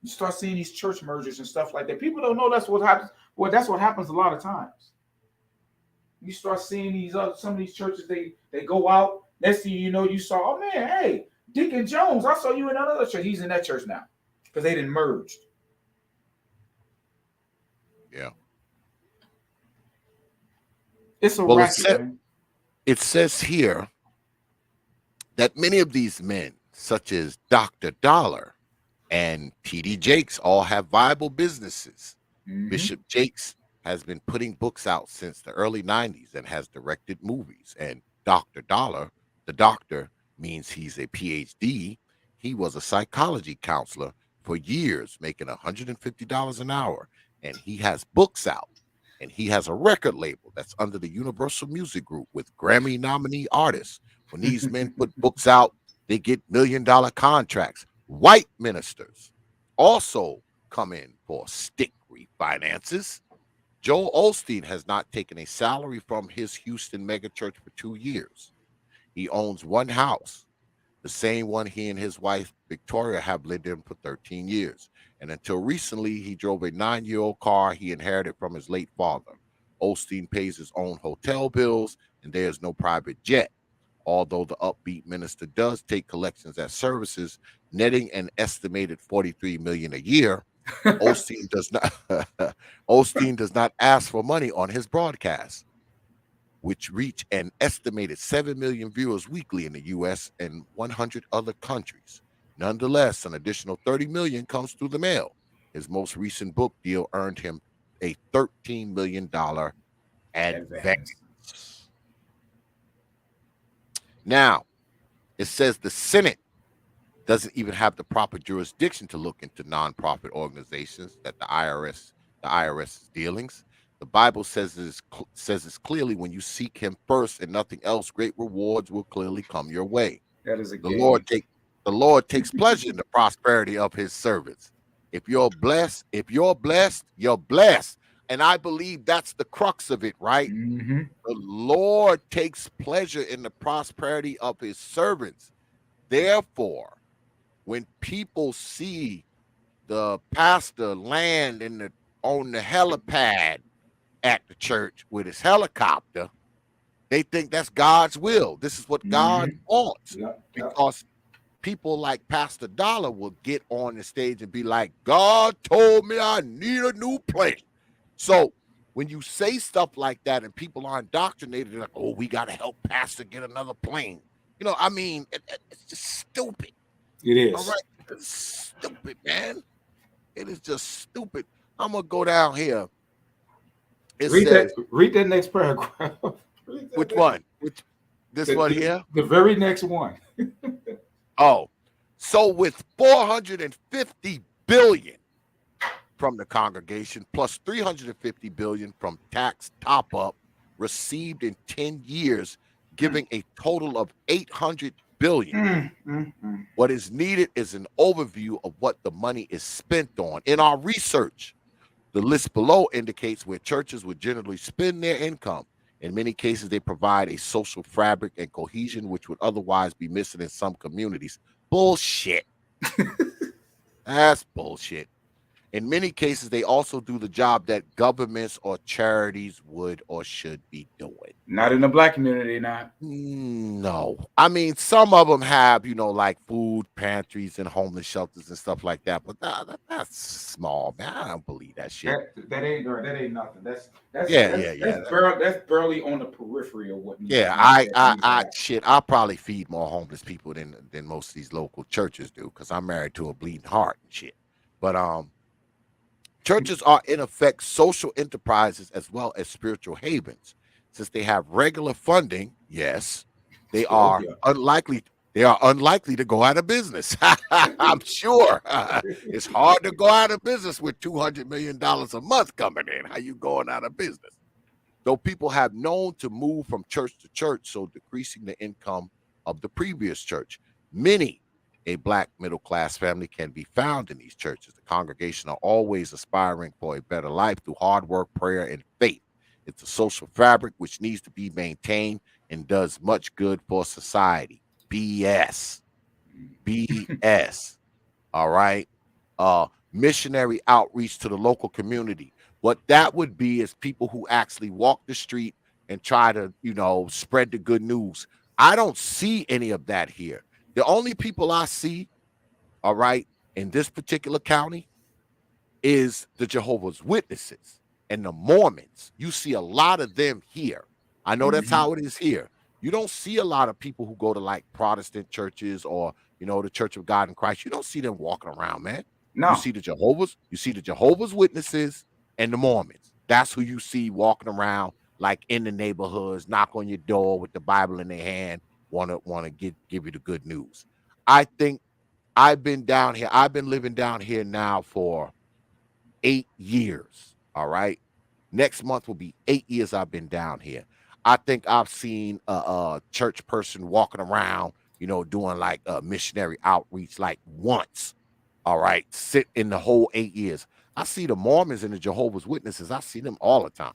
You start seeing these church mergers and stuff like that. People don't know that's what happens. Well, that's what happens a lot of times. You start seeing some of these churches, they go out. Next thing you know, you saw, oh man, hey, Deacon Jones, I saw you in another church. He's in that church now because they didn't merge. Yeah. It's a racket, man. It says here that many of these men, such as Dr. Dollar and T.D. Jakes, all have viable businesses. Mm-hmm. Bishop Jakes has been putting books out since the early 90s and has directed movies. And Dr. Dollar, the doctor, means he's a PhD. He was a psychology counselor for years, making $150 an hour. And he has books out. And he has a record label that's under the Universal Music Group with Grammy nominee artists. When these men put books out, they get $1 million contracts. White ministers also come in for stick refinances. Joel Osteen has not taken a salary from his Houston megachurch for 2 years. He owns one house, the same one he and his wife Victoria have lived in for 13 years. And until recently, he drove a 9-year-old car he inherited from his late father. Osteen pays his own hotel bills, and there is no private jet. Although the upbeat minister does take collections at services, netting an estimated $43 million a year, Osteen does not ask for money on his broadcasts, which reach an estimated 7 million viewers weekly in the U.S. and 100 other countries. Nonetheless, an additional $30 million comes through the mail. His most recent book deal earned him a $13 million advance. Now, it says the Senate doesn't even have the proper jurisdiction to look into nonprofit organizations that the IRS's dealings. The Bible says this clearly: when you seek him first and nothing else, great rewards will clearly come your way. That is a The Lord takes pleasure in the prosperity of his servants. If you're blessed, you're blessed. And I believe that's the crux of it, right? Mm-hmm. The Lord takes pleasure in the prosperity of his servants. Therefore, when people see the pastor land on the helipad at the church with his helicopter, they think that's God's will. This is what God wants. Because people like Pastor Dollar will get on the stage and be like, God told me I need a new plane. So when you say stuff like that and people are indoctrinated, they're like, oh, we got to help Pastor get another plane. You know, I mean, it's just stupid. It is. All right. It's stupid, man. It is just stupid. I'm going to go down here. Read that next paragraph. Which one? This one here? The very next one. Oh, so with $450 billion from the congregation plus $350 billion from tax top-up received in 10 years, giving a total of $800 billion. What is needed is an overview of what the money is spent on. In our research, the list below indicates where churches would generally spend their income. In many cases, they provide a social fabric and cohesion which would otherwise be missing in some communities. Bullshit. That's bullshit. In many cases, they also do the job that governments or charities would or should be doing. Not in the black community, not. No. I mean, some of them have, like food pantries and homeless shelters and stuff like that, but that's small, man. I don't believe that shit. That ain't nothing. That's Yeah, that's yeah, yeah. that's barely on the periphery of what needs Yeah, to I be. shit, I'll probably feed more homeless people than most of these local churches do, because I'm married to a bleeding heart and shit. But churches are in effect social enterprises as well as spiritual havens. Since they have regular funding, yes, they Oh are yeah. unlikely. They are unlikely to go out of business. I'm sure it's hard to go out of business with $200 million a month coming in. How you going out of business? Though people have known to move from church to church, so decreasing the income of the previous church. Many a black middle class family can be found in these churches. The congregation are always aspiring for a better life through hard work, prayer, and faith. It's a social fabric which needs to be maintained and does much good for society. BS. BS. All right. Missionary outreach to the local community. What that would be is people who actually walk the street and try to, spread the good news. I don't see any of that here. The only people I see, all right, in this particular county is the Jehovah's Witnesses and the Mormons. You see a lot of them here. I know that's how it is here. You don't see a lot of people who go to like Protestant churches or, the Church of God in Christ. You don't see them walking around, man. You No. see the Jehovah's Witnesses and the Mormons. That's who you see walking around like in the neighborhoods, knock on your door with the Bible in their hand, wanna give you the good news. I think I've been down here. I've been living down here now for 8 years. All right. Next month will be 8 years I've been down here. I think I've seen a church person walking around, doing like a missionary outreach like once. All right. Sit in the whole 8 years. I see the Mormons and the Jehovah's Witnesses. I see them all the time.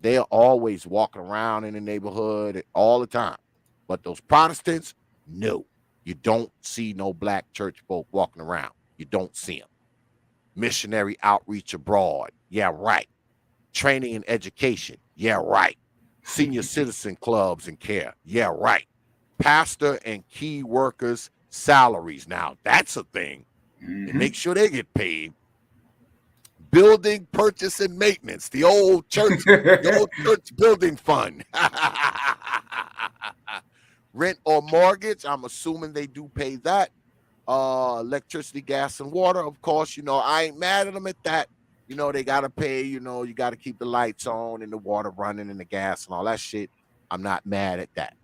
They're always walking around in the neighborhood all the time. But those Protestants, no, you don't see no black church folk walking around. You don't see them. Missionary outreach abroad. Yeah, right. Training and education. Yeah, right. Senior citizen clubs and care. Yeah, right. Pastor and key workers' salaries. Now, that's a thing. And make sure they get paid. Building purchase and maintenance. The old church building fund. Rent or mortgage. I'm assuming they do pay that. Electricity, gas, and water. Of course, I ain't mad at them at that. They gotta pay, you gotta keep the lights on and the water running and the gas and all that shit. I'm not mad at that.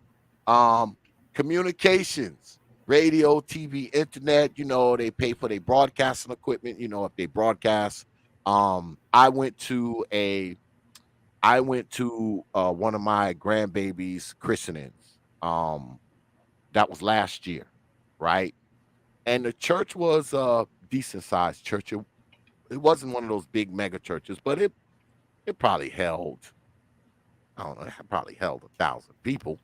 Communications, radio, TV, internet, they pay for their broadcasting equipment, if they broadcast. I went to one of my grandbaby's christenings. That was last year, right? And the church was a decent sized church. It wasn't one of those big mega churches, but it probably held, I don't know, it probably held 1,000 people.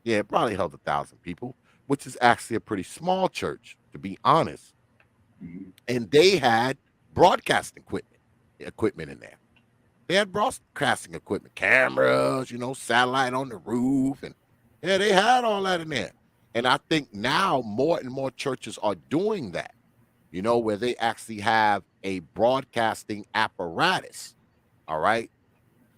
Yeah, it probably held 1,000 people, which is actually a pretty small church, to be honest. And they had broadcasting equipment in there. They had broadcasting equipment, cameras, satellite on the roof, and yeah, they had all that in there. And I think now more and more churches are doing that, where they actually have a broadcasting apparatus. All right.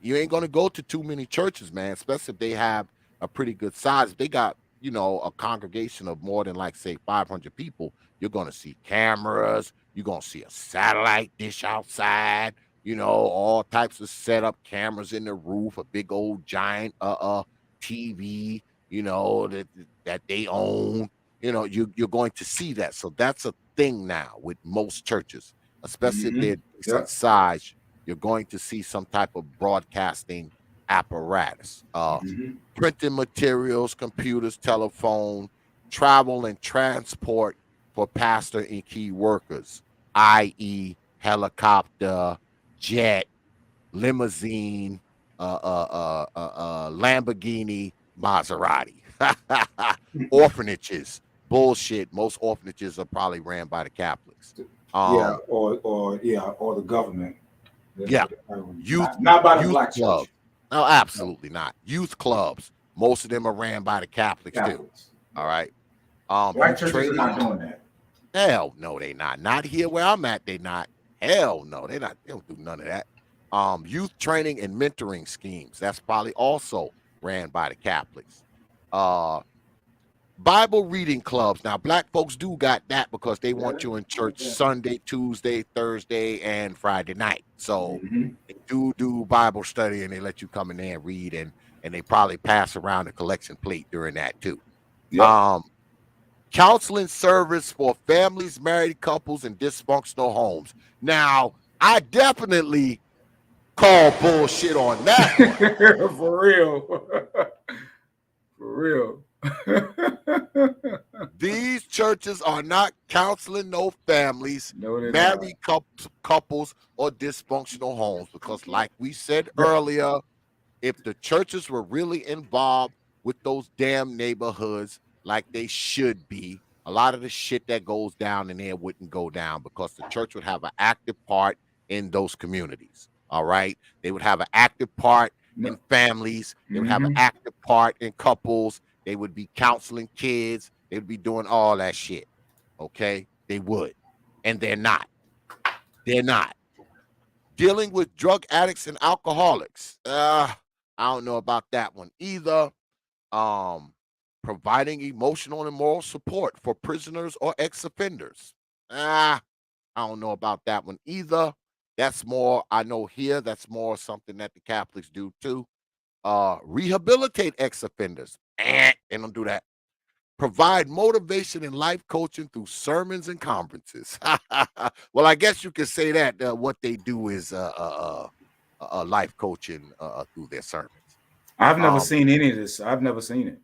You ain't going to go to too many churches, man, especially if they have a pretty good size. If they got, a congregation of more than like, say, 500 people, you're going to see cameras. You're going to see a satellite dish outside, all types of setup cameras in the roof, a big old giant TV, that they own. You're going to see that. So that's a thing now with most churches, especially if they're decent size. You're going to see some type of broadcasting apparatus, printing materials, computers, telephone, travel and transport for pastor and key workers, i.e., helicopter, jet, limousine, Lamborghini Maserati. Orphanages, bullshit. Most orphanages are probably ran by the Catholics. Yeah, or the government. Yeah, youth Not by the youth black clubs. church. No, absolutely not. Youth clubs. Most of them are ran by the Catholics too. Catholics. All right. Black Youth churches are training. not doing that. Hell no, they not. Not here where I'm at. They not. Hell no, they not. They don't do none of that. Youth training and mentoring schemes. That's probably also ran by the Catholics. Bible reading clubs. Now, black folks do got that because they want you in church Sunday, Tuesday, Thursday, and Friday night. So they do Bible study and they let you come in there and read, and they probably pass around the collection plate during that too. Yep. Counseling service for families, married couples, and dysfunctional homes. Now, I definitely call bullshit on that one. For real. For real. These churches are not counseling no families, No, they're married couples, or dysfunctional homes because, like we said earlier, if the churches were really involved with those damn neighborhoods like they should be, a lot of the shit that goes down in there wouldn't go down because the church would have an active part in those communities. All right. They would have an active part in families. They would have an active part in couples. They would be counseling kids. They would be doing all that shit. Okay. They would. And they're not. They're not. Dealing with drug addicts and alcoholics. I don't know about that one either. Providing emotional and moral support for prisoners or ex-offenders. I don't know about that one either. That's more, I know here, that's more something that the Catholics do too. Rehabilitate ex-offenders. They don't do that. Provide motivation and life coaching through sermons and conferences. Well, I guess you could say that what they do is life coaching through their sermons. I've never seen any of this. I've never seen it.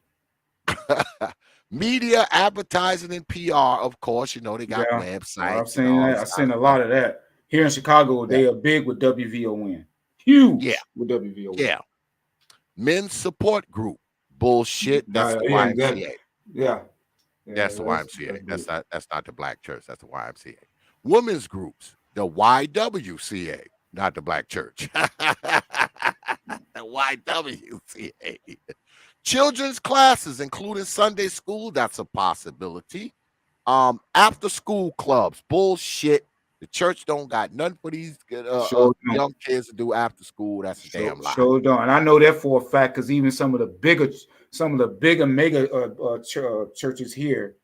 Media, advertising, and PR, of course. You know, they got websites. I've seen that. I've seen a lot of that. Here in Chicago, they are big with WVON. Huge with WVON. Yeah. Men's support group. Bullshit. That's the YMCA. That's the YMCA. That's not the black church. That's the YMCA. Women's groups. The YWCA. Not the black church. The YWCA. Children's classes, including Sunday school, that's a possibility. After school clubs, bullshit. The church don't got none for these young kids to do after school. That's a damn lie. Sure don't. And I know that for a fact because even some of the bigger mega churches here,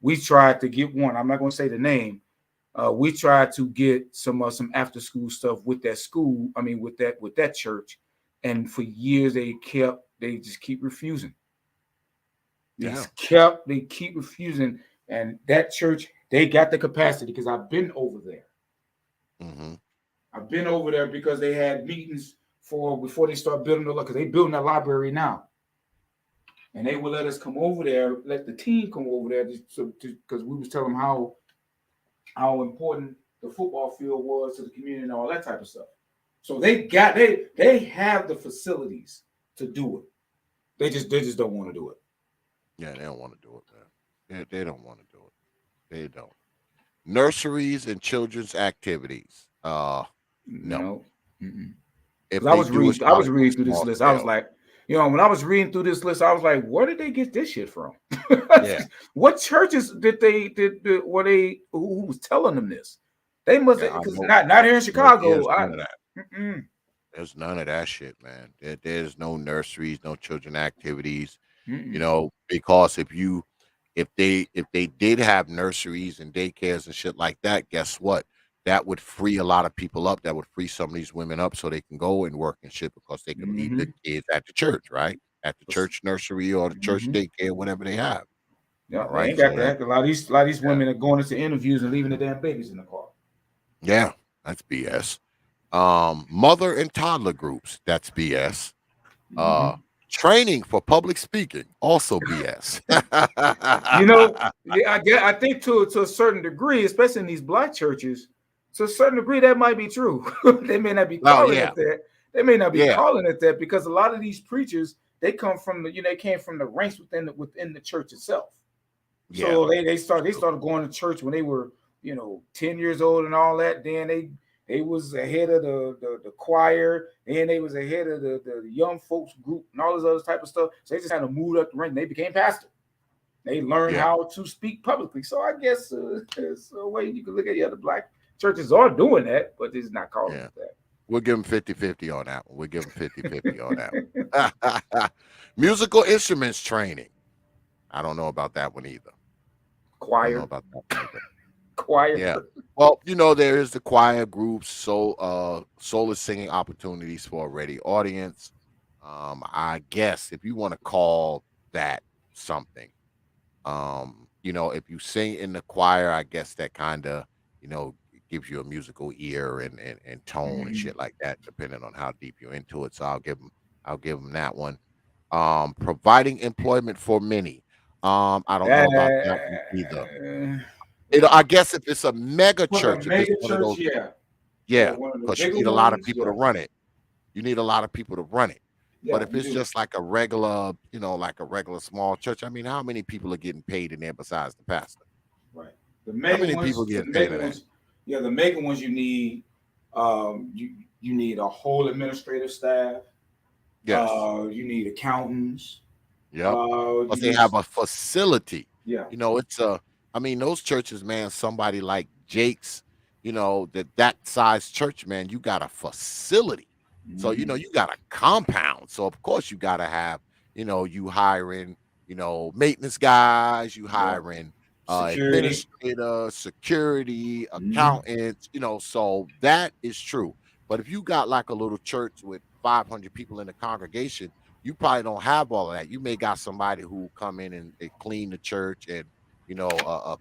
we tried to get one. I'm not going to say the name. We tried to get some after school stuff with that school. I mean, with that church, and for years they just keep refusing. They keep refusing, and that church, they got the capacity because I've been over there. I've been over there because they had meetings before they start building because they building a library now, and they would let us come over there, let the team come over there because we was telling them how important the football field was to the community and all that type of stuff. So they have the facilities to do it. They just don't want to do it. Yeah, they don't want to do it, man. They don't want to do it. They don't. Nurseries and children's activities. No. I was reading through this list. I was like, when I was reading through this list, I was like, where did they get this shit from? What churches who was telling them this? They must because not here in Chicago. There's none of that shit, man. There's no nurseries, no children activities. Because if they did have nurseries and daycares and shit like that, guess what? That would free a lot of people up. That would free some of these women up so they can go and work and shit because they can leave the kids at the church, right? At the church nursery or the church daycare, whatever they have. Yeah, right. Ain't got that. A lot of these women are going into interviews and leaving the damn babies in the car. Yeah, that's BS. Mother and toddler groups, that's BS. Training for public speaking, also BS. I think to a certain degree, especially in these black churches, to a certain degree, that might be true. They may not be calling it that. They may not be Yeah. calling it that because a lot of these preachers, they come from they came from the ranks within the church itself. Yeah. So they started going to church when they were 10 years old and all that. Then they was ahead of the choir, and they was ahead of the young folks group and all this other type of stuff. So they just kind of moved up the rank. And they became pastor. They learned how to speak publicly. So I guess there's a way you can look at. The black churches are doing that, but it's not calling it that. We'll give them 50-50 on that one. We'll give them 50-50 on that one. Musical instruments training. I don't know about that one either. Choir. I don't know about that one either. Choir. Yeah. Well, there is the choir groups, solo singing opportunities for a ready audience. I guess if you want to call that something, if you sing in the choir, I guess that kind of, gives you a musical ear and tone and shit like that, depending on how deep you're into it. So I'll give them that one. Providing employment for many. I don't know about that one either. I guess if it's a mega church, if it's one of those, because you need a lot of people to run it. You need a lot of people to run it. But if it's just like a regular, like a regular small church, I mean, how many people are getting paid in there besides the pastor? Right. How many people getting paid in that? Yeah, the mega ones you need, you need a whole administrative staff. Yes. You need accountants. Yeah. But they have a facility. Yeah. It's those churches, man, somebody like Jake's, that size church, man, you got a facility. So, you got a compound. So, of course, you got to have, you hiring, maintenance guys, you hiring administrator, security, accountants, so that is true. But if you got like a little church with 500 people in the congregation, you probably don't have all of that. You may got somebody who come in and they clean the church and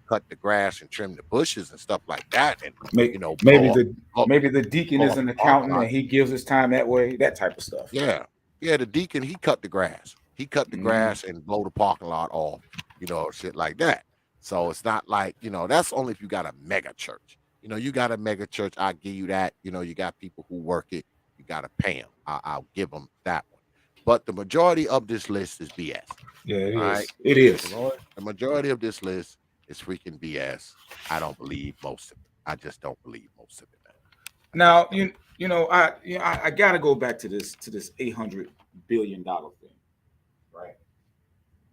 cut the grass and trim the bushes and stuff like that. And maybe the deacon is an accountant and he gives his time that way, that type of stuff. Yeah. The deacon, he cut the grass. He cut the grass and blow the parking lot off, shit like that. So it's not like, that's only if you got a mega church. You got a mega church, I'll give you that. You got people who work it. You got to pay them. I'll give them that one. But the majority of this list is BS. Yeah, it is. Right? It is. The majority of this list is freaking BS. I don't believe most of it. I just don't believe most of it. Now, I got to go back to this $800 billion thing, right?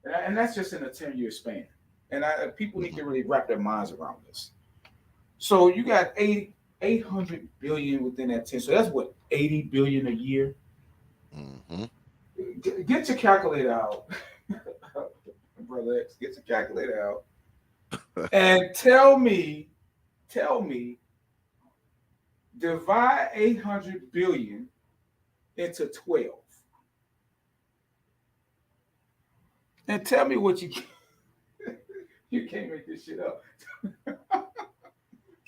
And that's just in a 10-year span. And people need to really wrap their minds around this. So you got 800 billion within that 10. So that's what, 80 billion a year? Mm-hmm. Get your calculator out, brother X. Get your calculator out, and tell me, divide 800 billion into 12, and tell me what you can't make this shit up.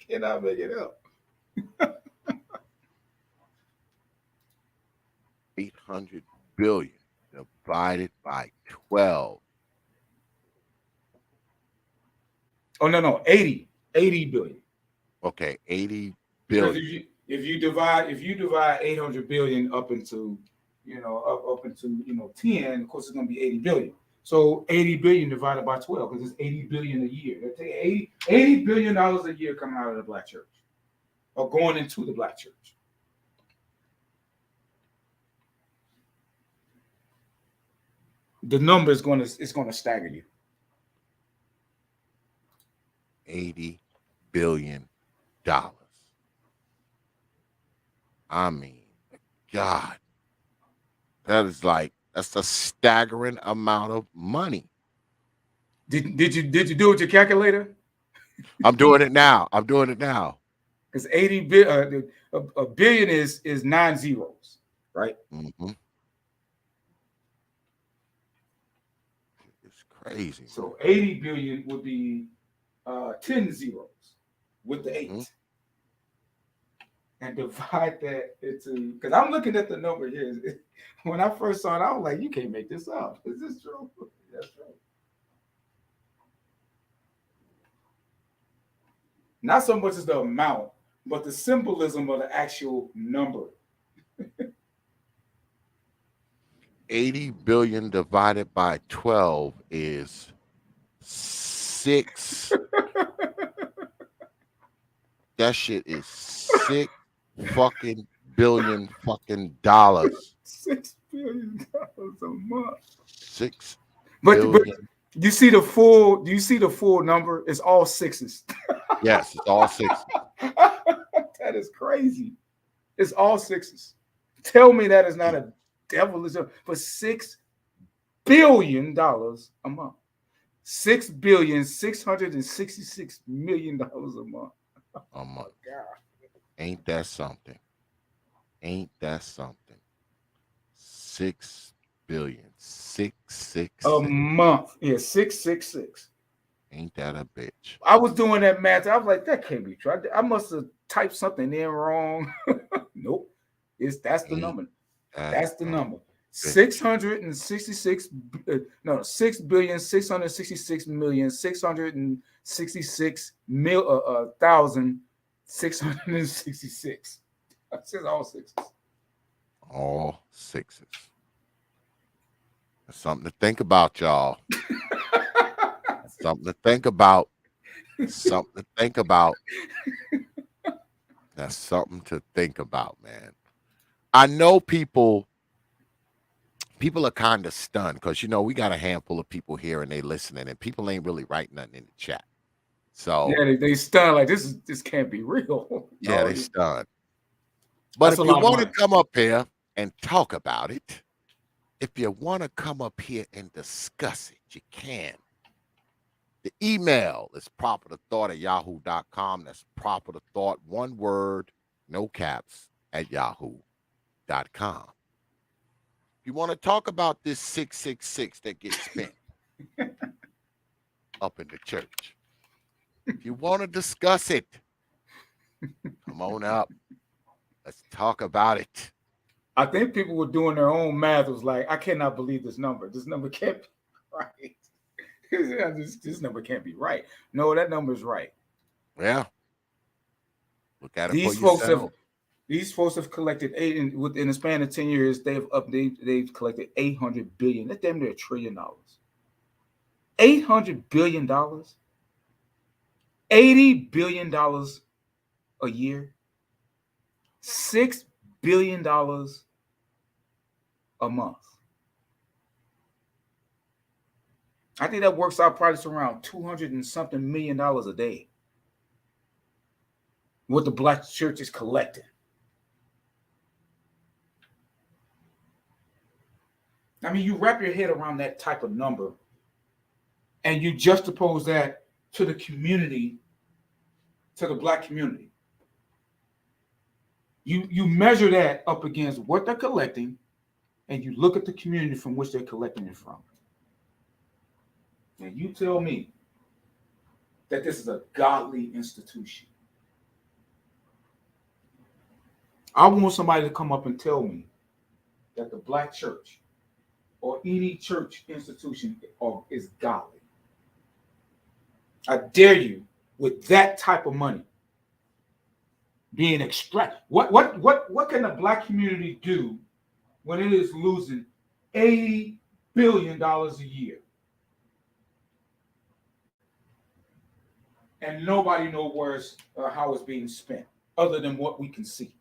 Cannot make it up. 800 billion divided by 12. Oh no, 80 billion. Okay, 80 billion. If you divide 800 billion up into 10, of course it's going to be 80 billion. So 80 billion divided by 12, because it's 80 billion a year. They take $80 billion a year coming out of the black church, or going into the black church. The number is going to stagger you. $80 billion. I mean, God, that's a staggering amount of money. Did you do it with your calculator? I'm doing it now. Because 80 billion, a billion is 9 zeros, right? Mm-hmm. It's crazy. So 80 billion would be 10 zeros with the 8. Mm-hmm. And divide that into, because I'm looking at the number here. When I first saw it, I was like, you can't make this up. Is this true? That's true. Not so much as the amount, but the symbolism of the actual number. 80 billion divided by 12 is 6. That shit is 6 fucking billion fucking dollars. $6 billion a month. 6 But billion. you see the full. Do you see the full number? It's all sixes. Yes, it's all 6. That is crazy. It's all sixes. Tell me that is not a devilish for $6 billion a month. $6,666,000,000 a month. A month. God. Ain't that something? Ain't that something? 6 billion. 666. A month. Yeah, 666. Ain't that a bitch? I was doing that math. I was like, that can't be true. I must have typed something in wrong. Nope. That's the number. That's the number. 666 no 6,666,666,666. That's just all sixes. All sixes. That's something to think about, y'all. Something to think about. Something to think about. That's something to think about, man. I know people are kind of stunned because, you know, we got a handful of people here and they listening and people ain't really writing nothing in the chat. So yeah, they stunned like this can't be real. Yeah, they stunned. But if you want to come up here and talk about it, if you want to come up here and discuss it, you can. The email is propertothought@yahoo.com. That's propertothought, one word, no caps, @yahoo.com. If you want to talk about this 666 that gets spent up in the church, if you want to discuss it, come on up. Let's talk about it. I think people were doing their own math. It was like, I cannot believe this number. This number can't be right. This number can't be right. No, that number is right. Yeah. Look at it for yourself. These folks have collected within a span of 10 years. They've collected $800 billion. That's damn near $1 trillion. $800 billion. $80 billion a year. $6 billion a month. I think that works out probably around $200 and something million a day. What the black church is collecting. I mean, you wrap your head around that type of number and you juxtapose that to the community, to the black community. You measure that up against what they're collecting and you look at the community from which they're collecting it from. And you tell me that this is a godly institution. I want somebody to come up and tell me that the black church or any church institution is godly. I dare you with that type of money being extracted. What can the black community do when it is losing $80 billion a year? And nobody knows how it's being spent other than what we can see.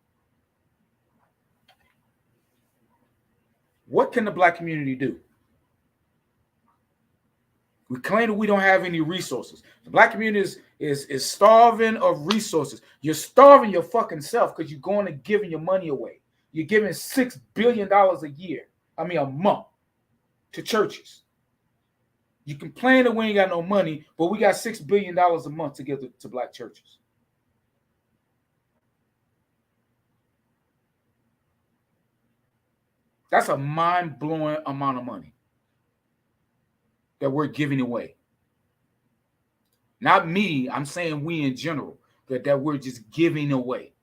What can the black community do? We claim that we don't have any resources. The black community is starving of resources. You're starving your fucking self because you're going and giving your money away. You're giving $6 billion a month to churches. You complain that we ain't got no money, but we got $6 billion a month to give to black churches. That's a mind-blowing amount of money that we're giving away. Not me, I'm saying we in general, that we're just giving away.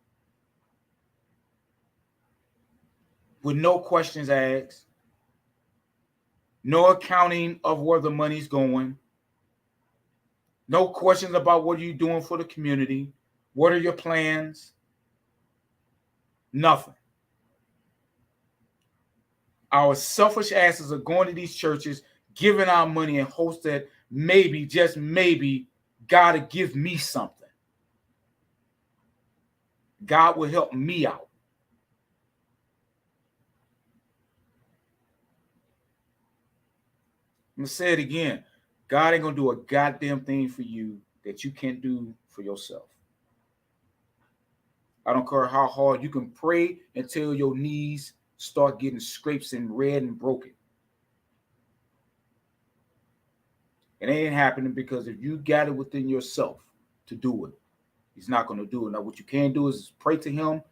With no questions asked, no accounting of where the money's going, no questions about what are you doing for the community, what are your plans, nothing. Our selfish asses are going to these churches, giving our money in hopes that maybe, just maybe, God will give me something. God will help me out. I'm going to say it again. God ain't going to do a goddamn thing for you that you can't do for yourself. I don't care how hard you can pray until your knees start getting scrapes and red and broken. It ain't happening, because if you got it within yourself to do it, he's not going to do it. Now, what you can do is pray to him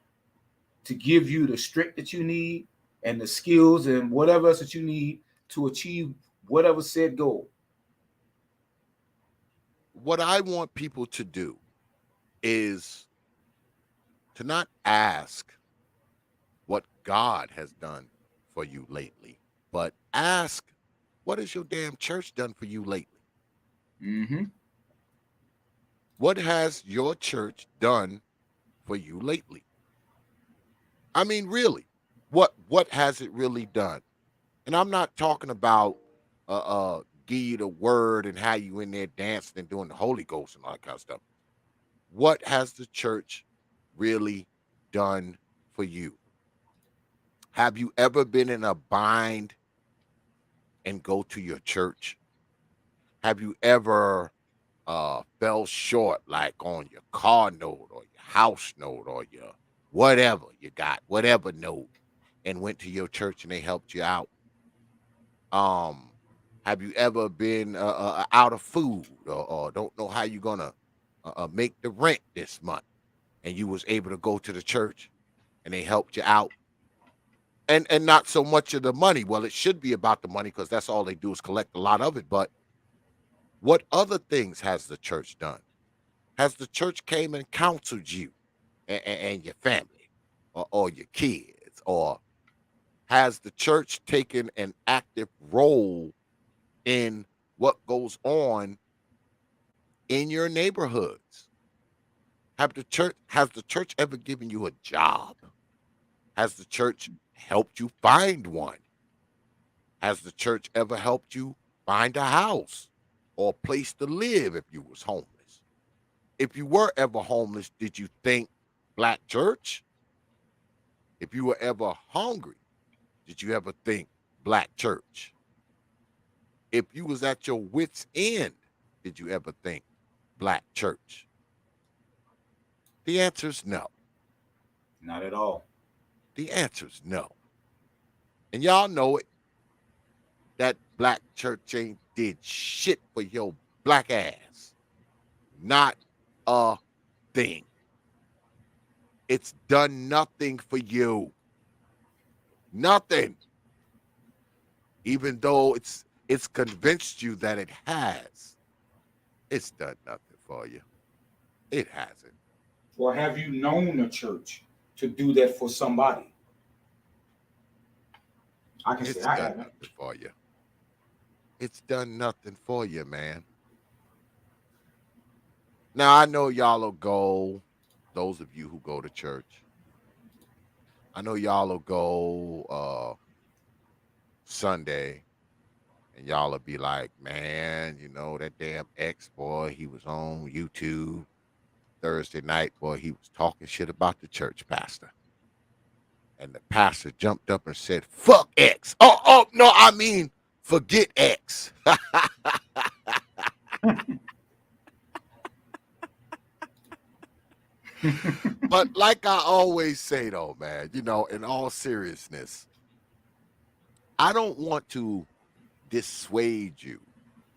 to give you the strength that you need and the skills and whatever else that you need to achieve whatever said goal. What I want people to do is to not ask what God has done for you lately, but ask, what has your damn church done for you lately? Mm-hmm. What has your church done for you lately? I mean, really, what has it really done? And I'm not talking about give you the word and how you in there dancing and doing the Holy Ghost and all that kind of stuff. What has the church really done for you? Have you ever been in a bind and go to your church? Have you ever fell short, like on your car note or your house note or your whatever you got, whatever note, and went to your church and they helped you out? Um, have you ever been out of food, or don't know how you're gonna make the rent this month, and you was able to go to the church and they helped you out? And not so much of the money. Well, it should be about the money, because that's all they do is collect a lot of it. But what other things has the church done? Has the church came and counseled you and your family, or your kids? Or has the church taken an active role in what goes on in your neighborhoods? Has the church ever given you a job? Has the church helped you find one? Has the church ever helped you find a house or a place to live if you was homeless? If you were ever homeless, did you think black church? If you were ever hungry, did you ever think black church? If you was at your wit's end, did you ever think black church? The answer is no. Not at all. The answer is no. And y'all know it. That black church ain't did shit for your black ass. Not a thing. It's done nothing for you. Nothing. Even though it's convinced you that it has. It's done nothing for you. It hasn't. Or have you known a church to do that for somebody? I can say It's I done haven't. nothing for you. It's done nothing for you, man. Now I know y'all will go, those of you who go to church. I know y'all will go Sunday, and y'all will be like, man, that damn X boy, he was on YouTube Thursday night, boy, he was talking shit about the church pastor. And the pastor jumped up and said, fuck X. Oh, no, I mean, forget X. But like I always say, though, man, in all seriousness, I don't want to dissuade you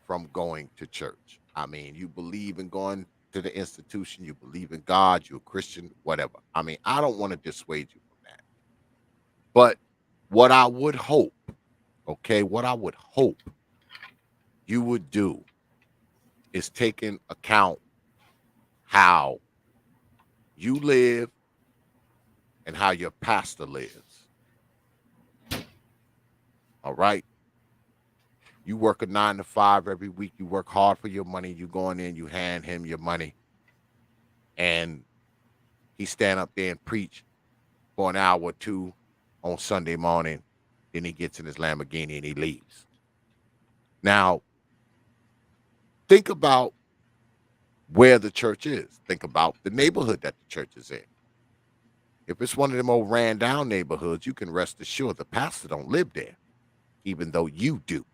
from going to church. I mean, you believe in going to the institution, you believe in God, you're a Christian, whatever. I mean, I don't want to dissuade you from that. But what I would hope, okay, what I would hope you would do is take in account how you live and how your pastor lives. All right? You work a 9 to 5 every week. You work hard for your money. You go in, you hand him your money, and he stand up there and preach for an hour or two on Sunday morning, Then he gets in his Lamborghini and he leaves. Now, think about where the church is. Think about the neighborhood that the church is in. If it's one of them old ran down neighborhoods, you can rest assured the pastor don't live there, even though you do.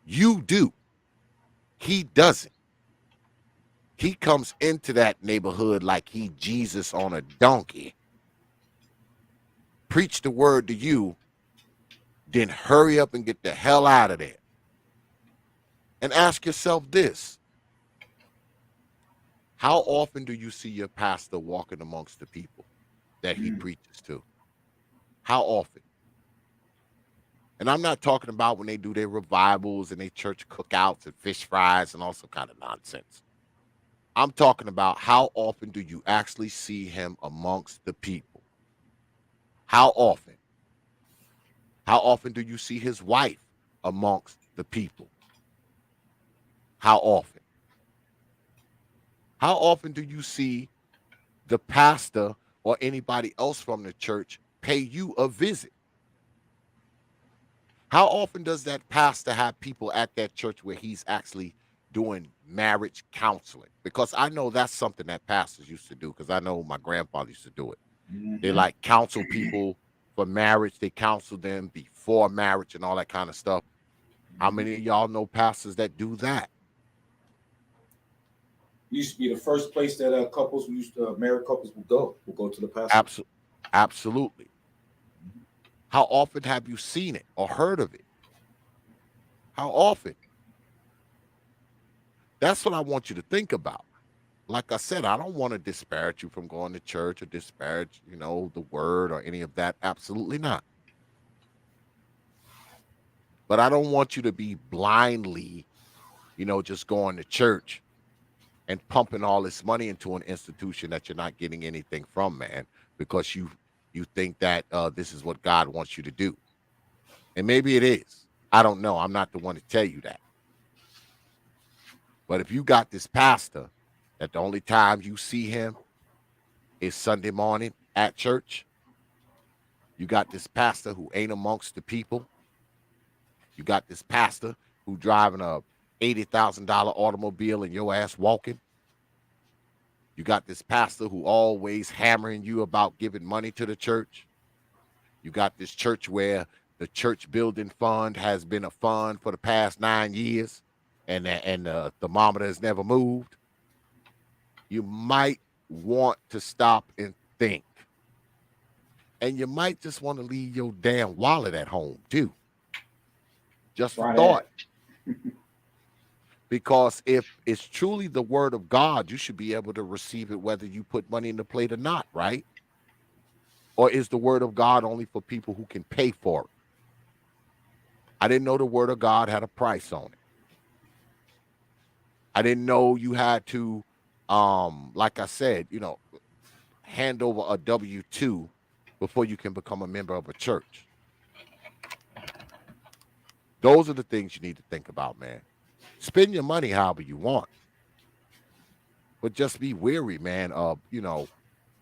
You do. He doesn't. He comes into that neighborhood like he Jesus on a donkey. Preach the word to you, then hurry up and get the hell out of there. And ask yourself this. How often do you see your pastor walking amongst the people that he preaches to? How often? And I'm not talking about when they do their revivals and their church cookouts and fish fries and all some kind of nonsense. I'm talking about how often do you actually see him amongst the people? How often? How often do you see his wife amongst the people? How often? How often do you see the pastor or anybody else from the church pay you a visit? How often does that pastor have people at that church where he's actually doing marriage counseling? Because I know that's something that pastors used to do, because I know my grandfather used to do it. They like counsel people for marriage. They counsel them before marriage and all that kind of stuff. How many of y'all know pastors that do that? Used to be the first place that married couples would go to the pastor. Absolutely. How often have you seen it or heard of it? How often? That's what I want you to think about. Like I said, I don't want to disparage you from going to church or disparage, the word or any of that. Absolutely not. But I don't want you to be blindly, just going to church and pumping all this money into an institution that you're not getting anything from, man, because you think that this is what God wants you to do. And maybe it is. I don't know. I'm not the one to tell you that. But if you got this pastor that the only time you see him is Sunday morning at church, you got this pastor who ain't amongst the people, you got this pastor who driving a $80,000 automobile and your ass walking, you got this pastor who always hammering you about giving money to the church, you got this church where the church building fund has been a fund for the past 9 years, and the thermometer has never moved. You might want to stop and think. And you might just want to leave your damn wallet at home, too. Just a thought. Because if it's truly the word of God, you should be able to receive it whether you put money in the plate or not, right? Or is the word of God only for people who can pay for it? I didn't know the word of God had a price on it. I didn't know you had to, like I said, hand over a W-2 before you can become a member of a church. Those are the things you need to think about, man. Spend your money however you want. But just be wary, man, of,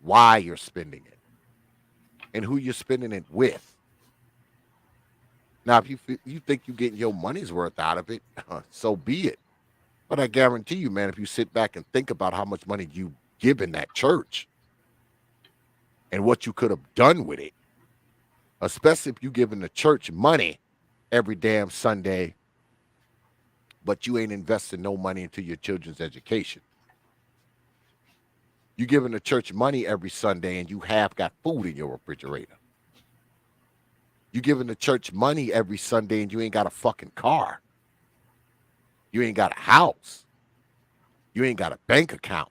why you're spending it and who you're spending it with. Now, if you think you're getting your money's worth out of it, so be it. But I guarantee you, man, if you sit back and think about how much money you give in that church and what you could have done with it, especially if you're giving the church money every damn Sunday, but you ain't investing no money into your children's education. You're giving the church money every Sunday and you have got food in your refrigerator. You're giving the church money every Sunday and you ain't got a fucking car. You ain't got a house. You ain't got a bank account.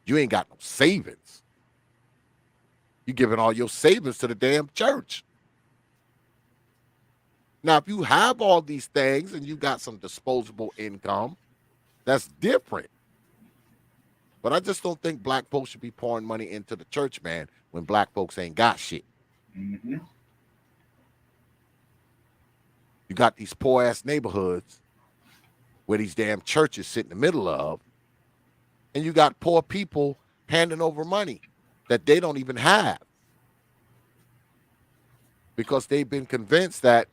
You ain't got no savings. You're giving all your savings to the damn church. Now, if you have all these things and you got some disposable income, that's different. But I just don't think black folks should be pouring money into the church, man, when black folks ain't got shit. Mm-hmm. You got these poor-ass neighborhoods where these damn churches sit in the middle of, and you got poor people handing over money that they don't even have. because they've been convinced that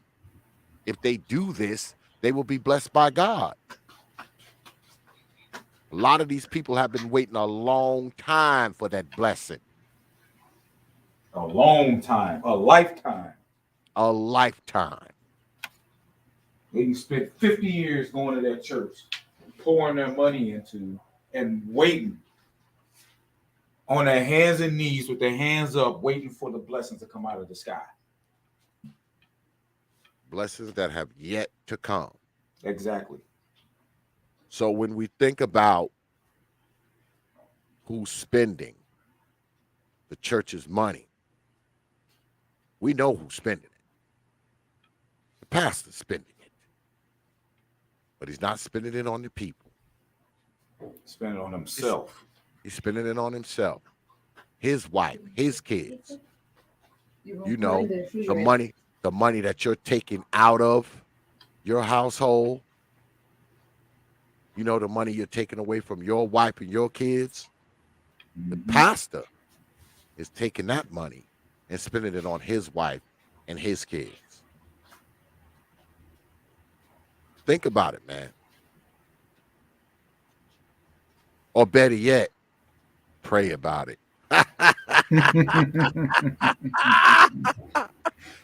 if they do this, they will be blessed by God. A lot of these people have been waiting a long time for that blessing. A long time, a lifetime. A lifetime. They spent 50 years going to that church, pouring their money into and waiting on their hands and knees with their hands up, waiting for the blessings to come out of the sky. Blessings that have yet to come. Exactly. So when we think about who's spending the church's money, we know who's spending it. The pastor's spending it. But he's not spending it on the people. Spending it on himself. He's spending it on himself, his wife, his kids. You know, the money that you're taking out of your household, you know, the money you're taking away from your wife and your kids. The pastor is taking that money and spending it on his wife and his kids. Think about it, man. Or better yet, pray about it.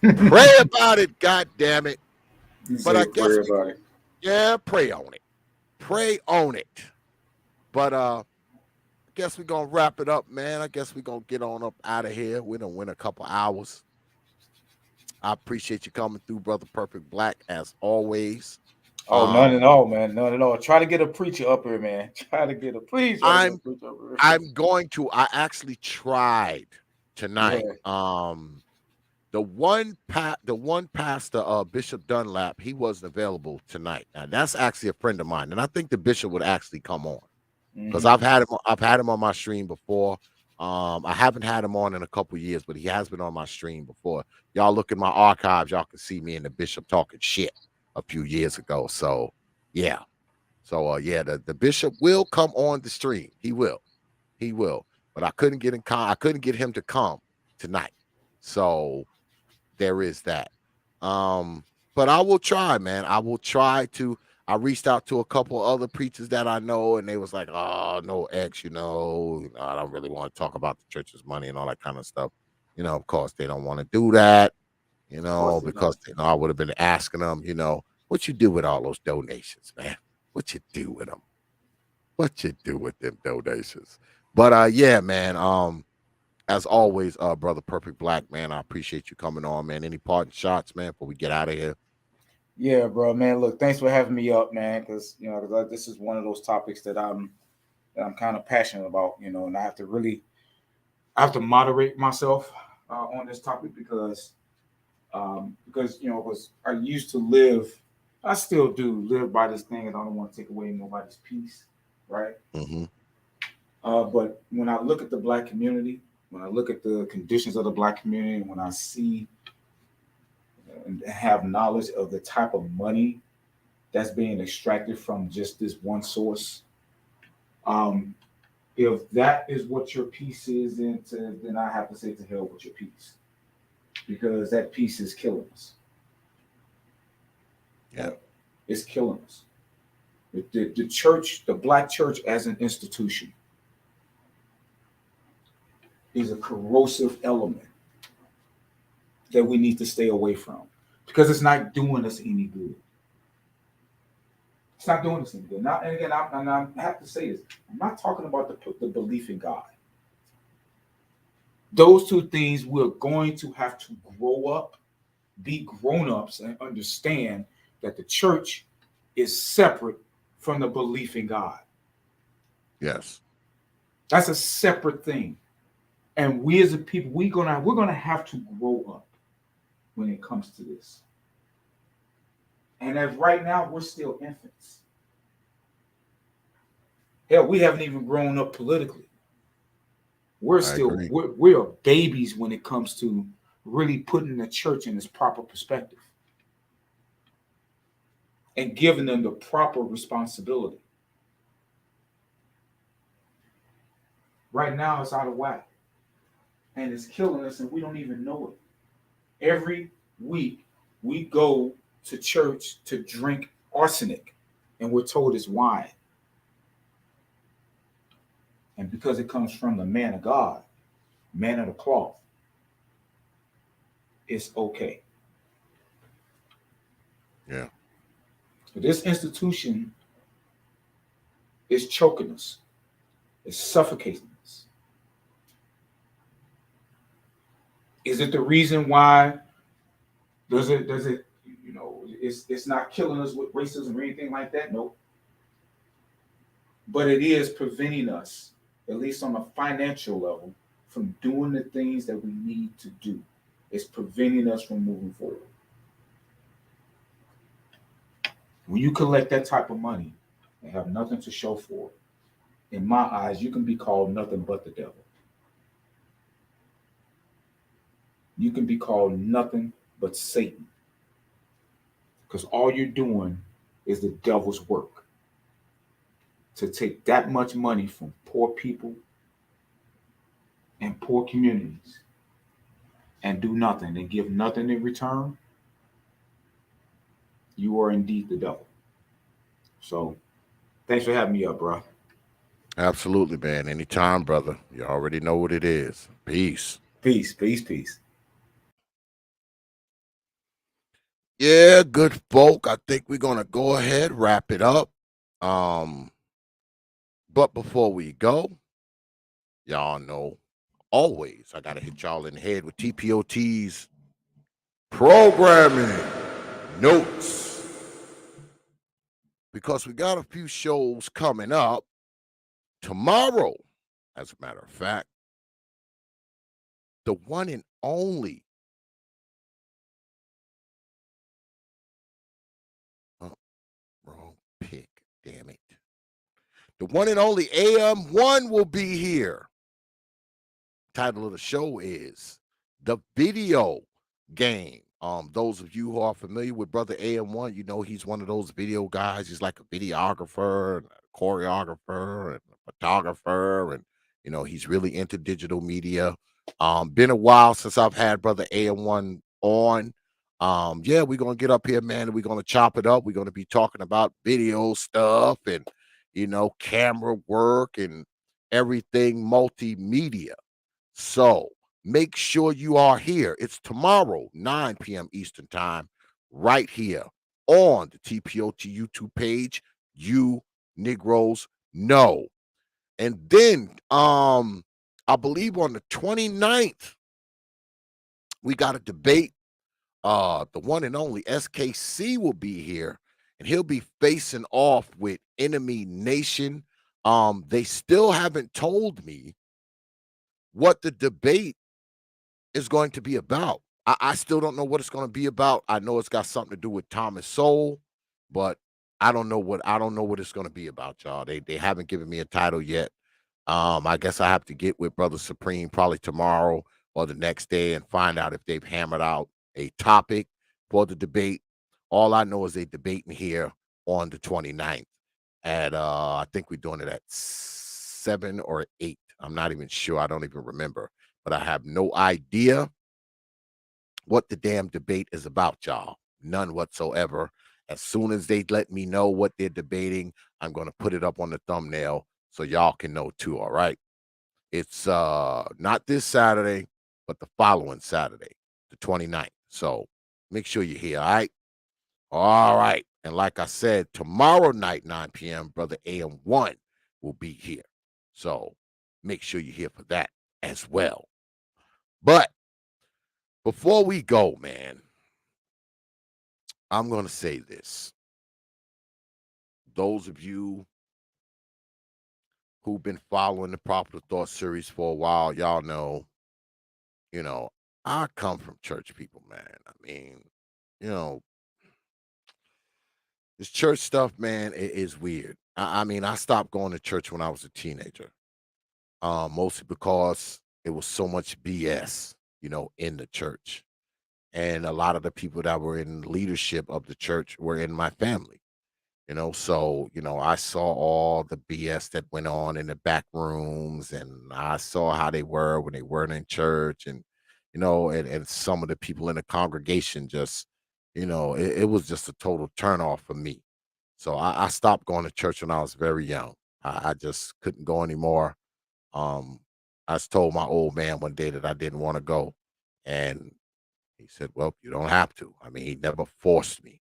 Pray about it, God damn it. But I guess pray on it. Pray on it. But I guess we're gonna wrap it up, man. I guess we're gonna get on up out of here. We done win a couple hours. I appreciate you coming through, Brother Perfect Black, as always. Oh, none at all, man. None at all. Try to get a preacher up here, man. Try to get a preacher up here. I'm going to. I actually tried tonight. Yeah. The one pastor, Bishop Dunlap, he wasn't available tonight. Now that's actually a friend of mine, and I think the bishop would actually come on because I've had him on my stream before. I haven't had him on in a couple of years, but he has been on my stream before. Y'all look in my archives, y'all can see me and the bishop talking shit a few years ago. So yeah. So the bishop will come on the stream. He will. But I couldn't get him to come tonight. So there is that. But I will try, man. I reached out to a couple other preachers that I know, and they was like, oh, no, X, I don't really want to talk about the church's money and all that kind of stuff. Of course, they don't want to do that, because I would have been asking them, what you do with all those donations, man? What you do with them? What you do with them donations? But yeah, man. As always, Brother Perfect Black, man, I appreciate you coming on, man. Any parting shots, man, before we get out of here? Yeah, bro, man. Look, thanks for having me up, man. Because this is one of those topics that I'm kind of passionate about, and I have to moderate myself on this topic because I used to live, I still do live by this thing, and I don't want to take away nobody's peace, right? Mm-hmm. But when I look at the Black community, when I look at the conditions of the Black community, and when I see and have knowledge of the type of money that's being extracted from just this one source, if that is what your peace is, then I have to say to hell with your peace, because that peace is killing us. Yeah, it's killing us. The church, the Black church as an institution, is a corrosive element that we need to stay away from because it's not doing us any good. It's not doing us any good. Now, and again, I have to say this: I'm not talking about the belief in God. Those two things we're going to have to grow up, be grown-ups, and understand that the church is separate from the belief in God. Yes, that's a separate thing. And we as a people, we're gonna have to grow up when it comes to this. And as right now, we're still infants. Hell, we haven't even grown up politically. We're babies when it comes to really putting the church in its proper perspective and giving them the proper responsibility. Right now, it's out of whack. And it's killing us, and we don't even know it. Every week we go to church to drink arsenic, and we're told it's wine. And because it comes from the man of God, man of the cloth, it's okay. Yeah. But this institution is choking us, it's suffocating us. Is it the reason why? Does it it's not killing us with racism or anything like that? Nope. But it is preventing us, at least on a financial level, from doing the things that we need to do. It's preventing us from moving forward. When you collect that type of money and have nothing to show for it, in my eyes, you can be called nothing but the devil. You can be called nothing but Satan. Because all you're doing is the devil's work. To take that much money from poor people and poor communities and do nothing and give nothing in return, you are indeed the devil. So thanks for having me up, bro. Absolutely, man. Anytime, brother. You already know what it is. Peace. Peace, peace, peace. Yeah, good folk. I think we're gonna go ahead, wrap it up. But before we go, y'all know always I gotta hit y'all in the head with T.P.O.T's programming notes. Because we got a few shows coming up tomorrow, as a matter of fact. The one and only wrong pick, damn it. The one and only AM1 will be here. Title of the show is The Video Game. Those of you who are familiar with Brother AM1, you know he's one of those video guys. He's like a videographer, and a choreographer, and a photographer, and he's really into digital media. Been a while since I've had Brother AM1 on. Yeah, we're gonna get up here, man, and we're gonna chop it up. We're gonna be talking about video stuff and camera work and everything multimedia. So make sure you are here. It's tomorrow, 9 p.m. Eastern time, right here on the T.P.O.T YouTube page. You Negroes know. And then I believe on the 29th, we got a debate. The one and only SKC will be here, and he'll be facing off with Enemy Nation. They still haven't told me what the debate is going to be about. I still don't know what it's going to be about. I know it's got something to do with Thomas Sowell, but I don't know what it's going to be about, y'all. They haven't given me a title yet. I guess I have to get with Brother Supreme probably tomorrow or the next day and find out if they've hammered out a topic for the debate. All I know is they debating here on the 29th. And I think we're doing it at 7 or 8. I'm not even sure. I don't even remember. But I have no idea what the damn debate is about, y'all. None whatsoever. As soon as they let me know what they're debating, I'm going to put it up on the thumbnail so y'all can know too, all right? It's not this Saturday, but the following Saturday, the 29th. So make sure you're here, all right? All right. And like I said, tomorrow night, 9 p.m., Brother AM1 will be here. So make sure you're here for that as well. But before we go, man, I'm going to say this. Those of you who've been following the Popular Thought series for a while, y'all know, I come from church people, man. I mean, this church stuff, man, it is weird. I mean, I stopped going to church when I was a teenager, mostly because it was so much BS, in the church. And a lot of the people that were in leadership of the church were in my family. So I saw all the BS that went on in the back rooms, and I saw how they were when they weren't in church, and and some of the people in the congregation just, it was just a total turnoff for me. So I stopped going to church when I was very young. I just couldn't go anymore. Um, I told my old man one day that I didn't want to go, and he said, "Well, you don't have to." I mean, he never forced me.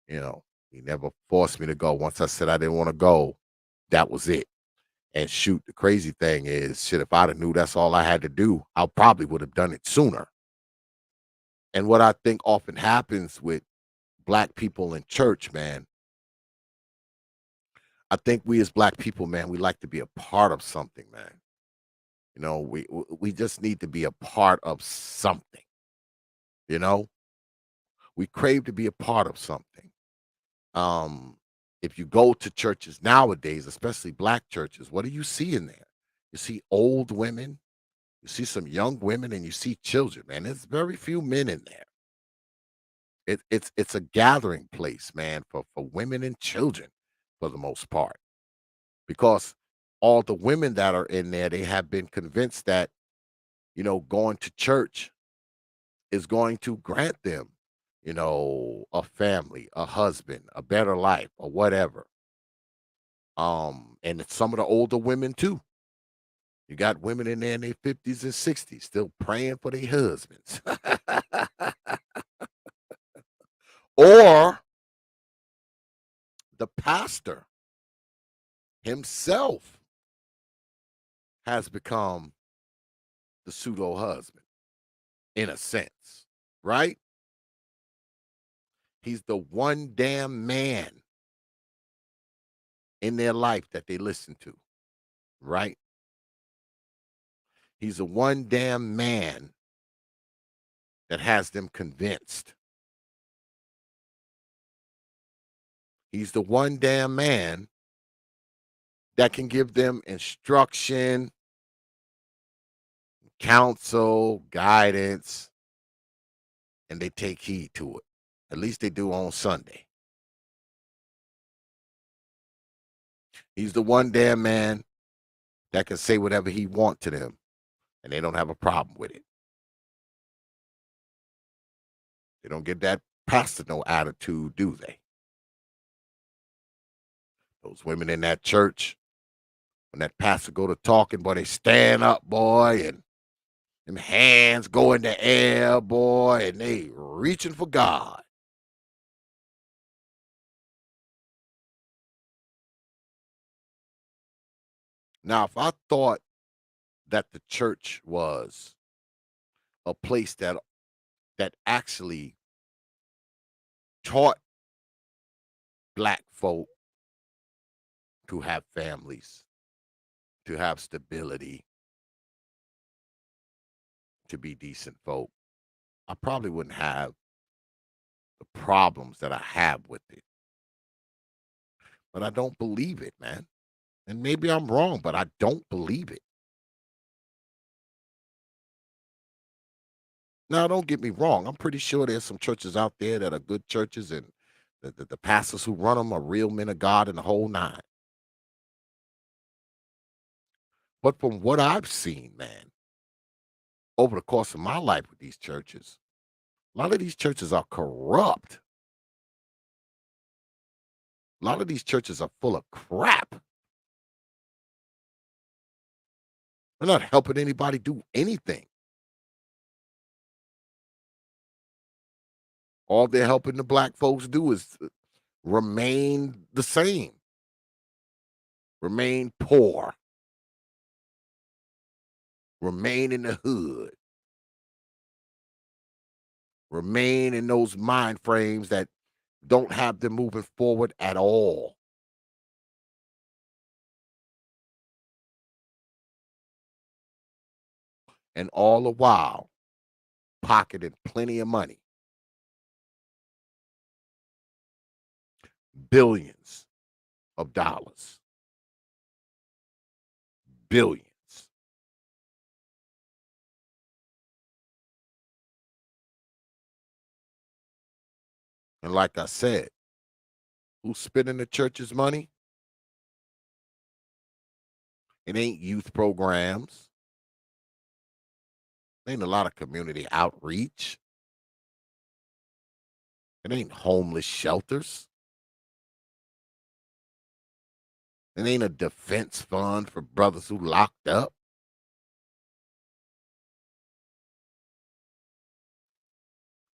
You know, he never forced me to go. Once I said I didn't want to go, that was it. And shoot, the crazy thing is, shit, if I'd have knew that's all I had to do, I probably would have done it sooner. And what I think often happens with black people in church, man, I think we as black people, man, we like to be a part of something, man. We just need to be a part of something. You know, we crave to be a part of something. Um, if you go to churches nowadays, especially black churches, what do you see in there? You see old women, you see some young women, and you see children, man. There's very few men in there. It's a gathering place, man, for women and children for the most part. Because all the women that are in there, they have been convinced that, going to church is going to grant them, a family, a husband, a better life, or whatever. And it's some of the older women too. You got women in there in their 50s and 60s still praying for their husbands. Or the pastor himself has become the pseudo husband in a sense, right? He's the one damn man in their life that they listen to, right? He's the one damn man that has them convinced. He's the one damn man that can give them instruction, counsel, guidance, and they take heed to it. At least they do on Sunday. He's the one damn man that can say whatever he wants to them, and they don't have a problem with it. They don't get that pastor no attitude, do they? Those women in that church, when that pastor go to talking, boy, they stand up, boy, and them hands go in the air, boy, and they reaching for God. Now, if I thought that the church was a place that actually taught black folk to have families, to have stability, to be decent folk, I probably wouldn't have the problems that I have with it. But I don't believe it, man. And maybe I'm wrong, but I don't believe it. Now, don't get me wrong. I'm pretty sure there's some churches out there that are good churches, and the pastors who run them are real men of God and the whole nine. But from what I've seen, man, over the course of my life with these churches, a lot of these churches are corrupt. A lot of these churches are full of crap. They're not helping anybody do anything. All they're helping the black folks do is remain the same, remain poor, remain in the hood, remain in those mind frames that don't have them moving forward at all. And all the while, pocketing plenty of money, billions of dollars, billions. And like I said, who's spending the church's money? It ain't youth programs. Ain't a lot of community outreach. It ain't homeless shelters. It ain't a defense fund for brothers who locked up.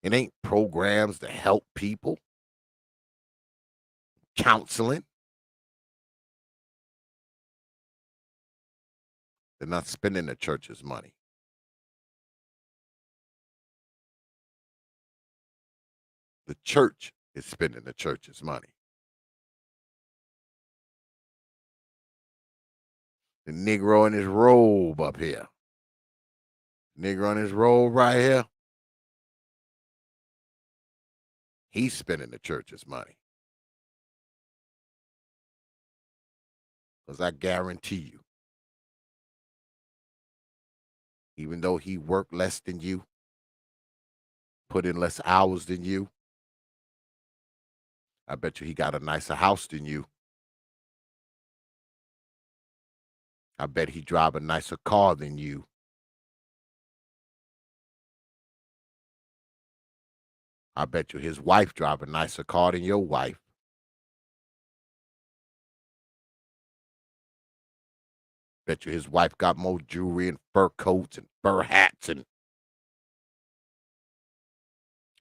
It ain't programs to help people. Counseling. They're not spending the church's money. The church is spending the church's money. The Negro in his robe up here. Negro in his robe right here. He's spending the church's money. Because I guarantee you, even though he worked less than you, put in less hours than you, I bet you he got a nicer house than you. I bet he drive a nicer car than you. I bet you his wife drive a nicer car than your wife. Bet you his wife got more jewelry and fur coats and fur hats and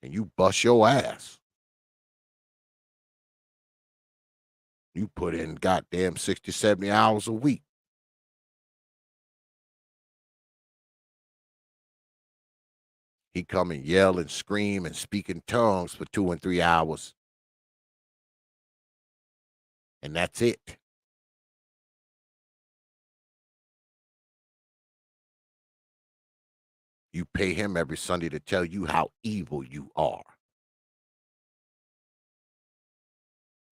you bust your ass. You put in goddamn 60, 70 hours a week. He come and yell and scream and speak in tongues for 2 and 3 hours. And that's it. You pay him every Sunday to tell you how evil you are.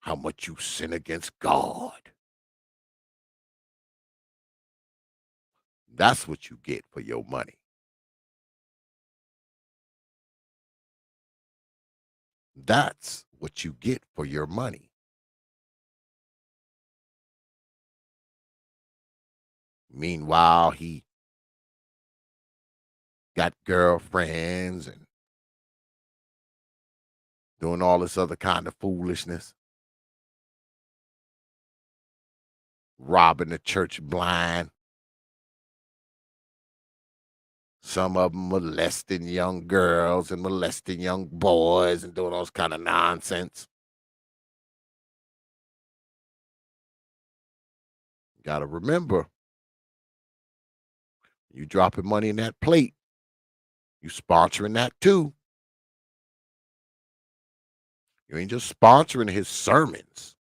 How much you sin against God. That's what you get for your money. That's what you get for your money. Meanwhile, he got girlfriends and doing all this other kind of foolishness. Robbing the church blind. Some of them molesting young girls and molesting young boys and doing all this kind of nonsense. You got to remember, you dropping money in that plate, you sponsoring that too. You ain't just sponsoring his sermons.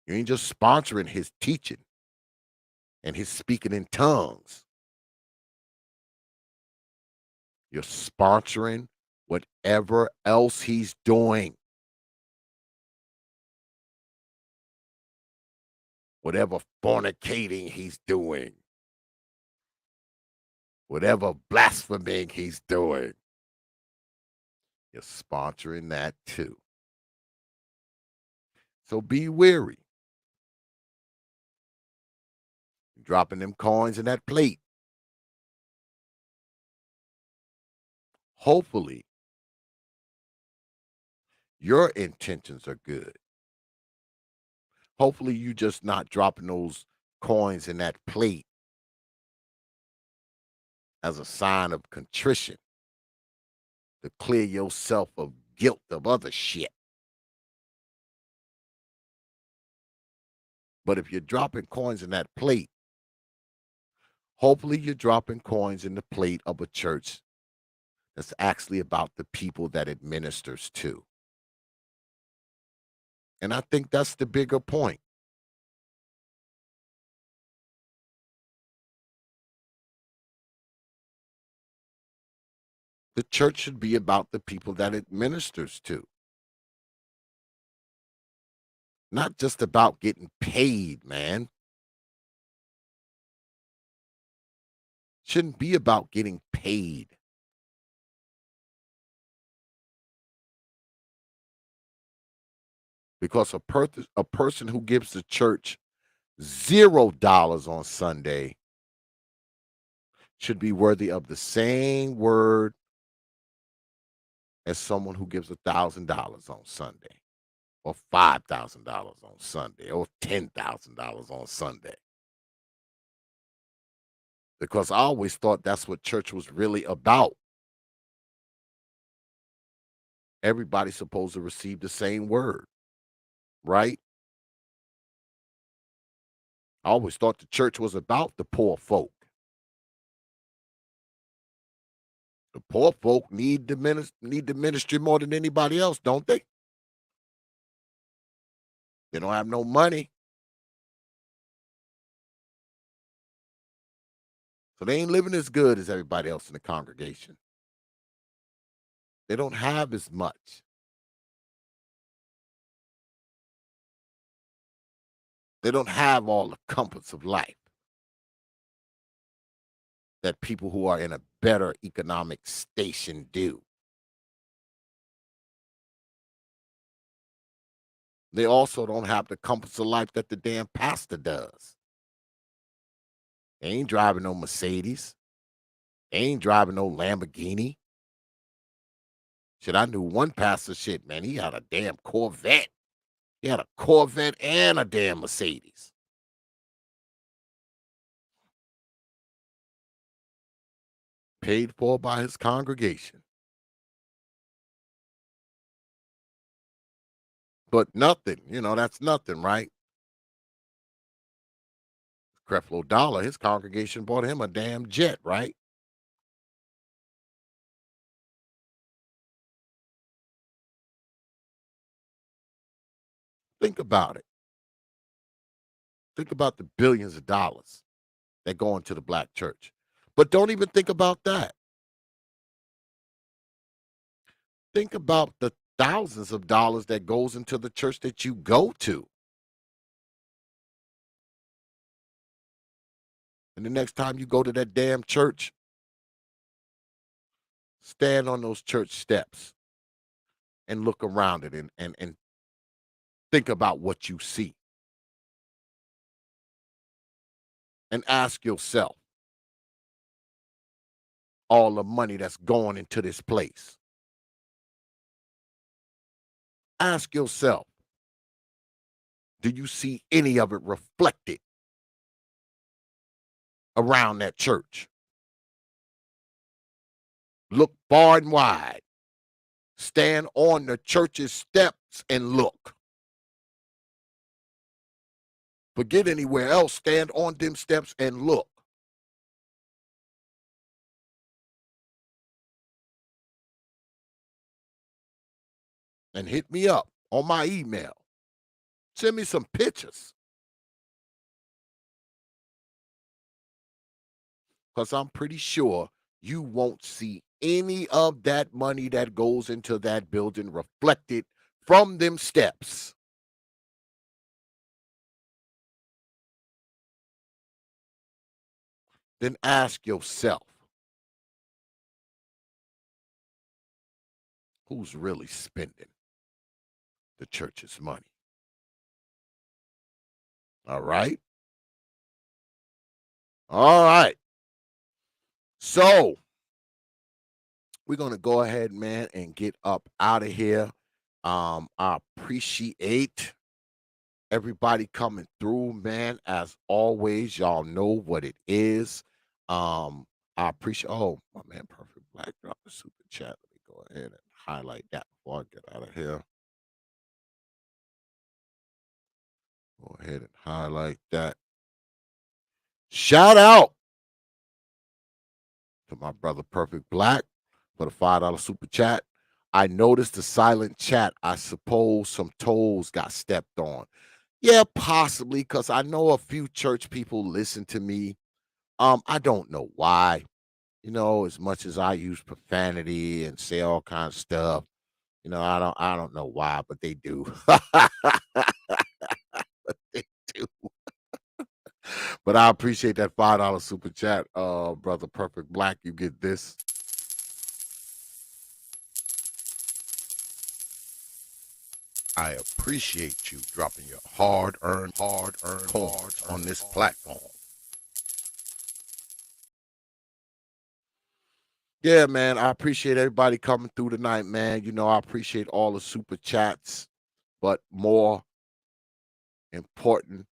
You ain't just sponsoring his teaching and his speaking in tongues. You're sponsoring whatever else he's doing. Whatever fornicating he's doing. Whatever blaspheming he's doing. You're sponsoring that too. So be wary. You're dropping them coins in that plate. Hopefully, your intentions are good. Hopefully, you just not dropping those coins in that plate as a sign of contrition to clear yourself of guilt of other shit. But if you're dropping coins in that plate, hopefully you're dropping coins in the plate of a church that's actually about the people that it ministers to. And I think that's the bigger point. The church should be about the people that it ministers to. Not just about getting paid, man. Shouldn't be about getting paid. Because a person who gives the church $0 on Sunday should be worthy of the same word as someone who gives $1,000 on Sunday, or $5,000 on Sunday, or $10,000 on Sunday. Because I always thought that's what church was really about. Everybody's supposed to receive the same word, right? I always thought the church was about the poor folk. The poor folk need the ministry more than anybody else, don't they? They don't have no money, so they ain't living as good as everybody else in the congregation. They don't have as much. They don't have all the comforts of life that people who are in a better economic station do. They also don't have the comforts of life that the damn pastor does. They ain't driving no Mercedes. They ain't driving no Lamborghini. Shit, I knew one pastor, shit, man, he had a damn Corvette. He had a Corvette and a damn Mercedes. Paid for by his congregation. But nothing, that's nothing, right? Creflo Dollar, his congregation bought him a damn jet, right? Think about it. Think about the billions of dollars that go into the black church. But don't even think about that. Think about the thousands of dollars that goes into the church that you go to. And the next time you go to that damn church, stand on those church steps and look around it and think about what you see. And ask yourself, all the money that's going into this place. Ask yourself, do you see any of it reflected around that church? Look far and wide. Stand on the church's steps and look. Forget anywhere else. Stand on them steps and look. And hit me up on my email. Send me some pictures. Because I'm pretty sure you won't see any of that money that goes into that building reflected from them steps. Then ask yourself, who's really spending the church's money? All right? All right. So, we're going to go ahead, man, and get up out of here. I appreciate everybody coming through, man. As always, y'all know what it is. I appreciate, my man, Perfect Black, drop the super chat. Let me go ahead and highlight that before I get out of here. Go ahead and highlight that. Shout out to my brother Perfect Black for the $5 super chat. I noticed the silent chat. I suppose some toes got stepped on. Yeah, possibly, because I know a few church people listen to me. I don't know why. As much as I use profanity and say all kinds of stuff, I don't know why, but they do. They do. But I appreciate that $5 super chat, brother Perfect Black. You get this. I appreciate you dropping your hard-earned coins on this platform. Yeah, man, I appreciate everybody coming through tonight, man. You know, I appreciate all the super chats, but more important,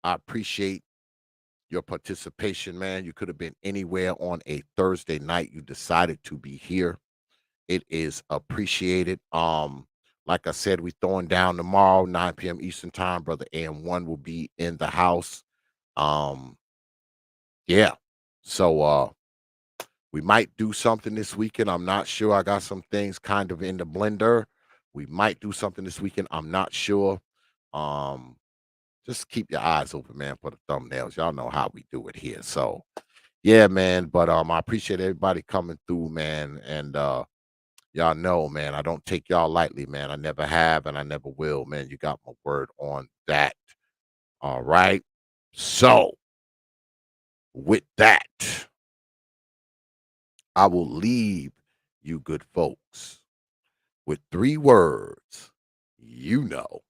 I appreciate your participation, man. You could have been anywhere on a Thursday night. You decided to be here. It is appreciated. Like I said, we throwing down tomorrow, 9 p.m. Eastern time. Brother AM1 will be in the house. Yeah. So we might do something this weekend. I'm not sure. I got some things kind of in the blender. We might do something this weekend. I'm not sure. Um, just keep your eyes open, man, for the thumbnails. Y'all know how we do it here. So yeah, man. But I appreciate everybody coming through, man. And y'all know, man, I don't take y'all lightly, man. I never have and I never will, man. You got my word on that. All right. So with that, I will leave you good folks with 3 words, you know,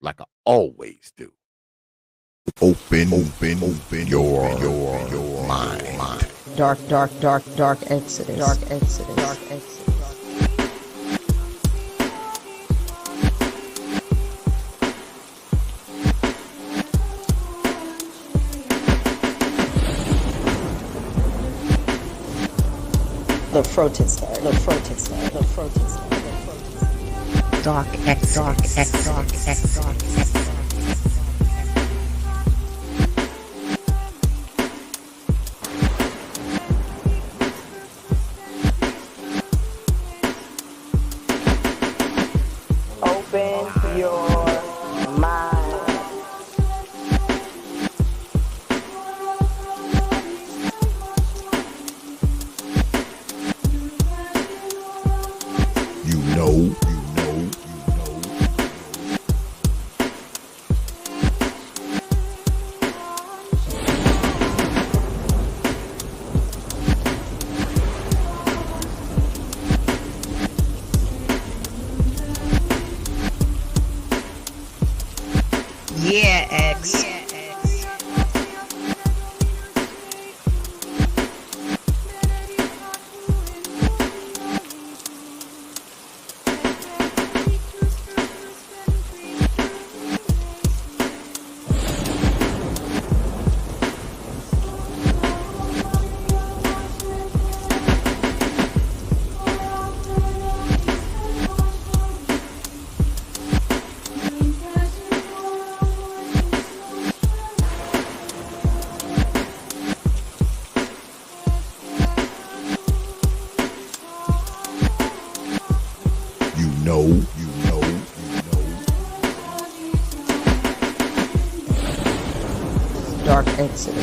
like I always do. Open your mind. Dark Exodus. Dark Exodus. The protester. Dark Exodus. Open your mind. You know. Yeah, X.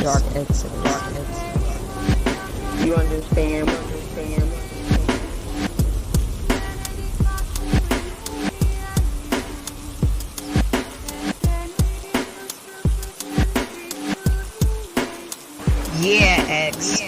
Dark Exodus. You understand? Yeah, X.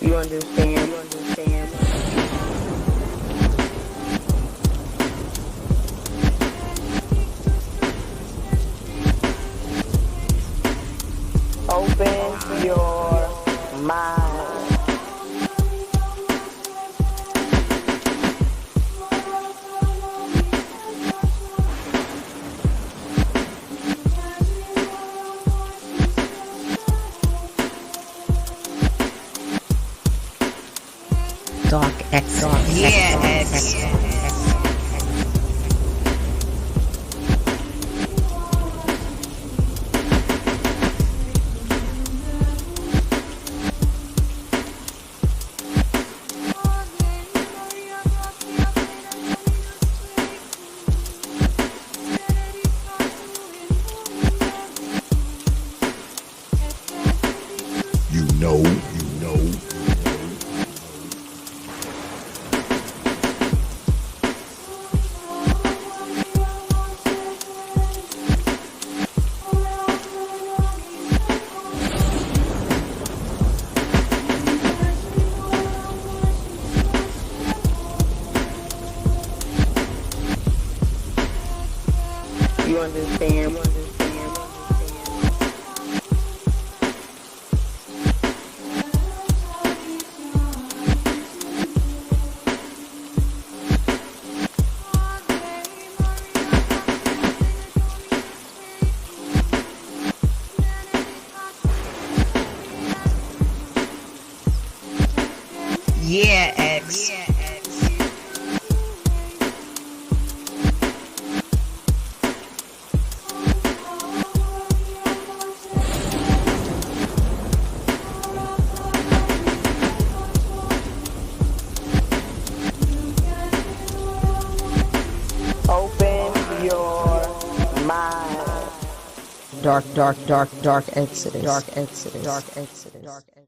You understand? Open your mind. Dark You understand? Yeah, X. Open your mind. Dark Exodus. Dark Exodus. Dark Exodus. Dark Exodus. Dark Exodus.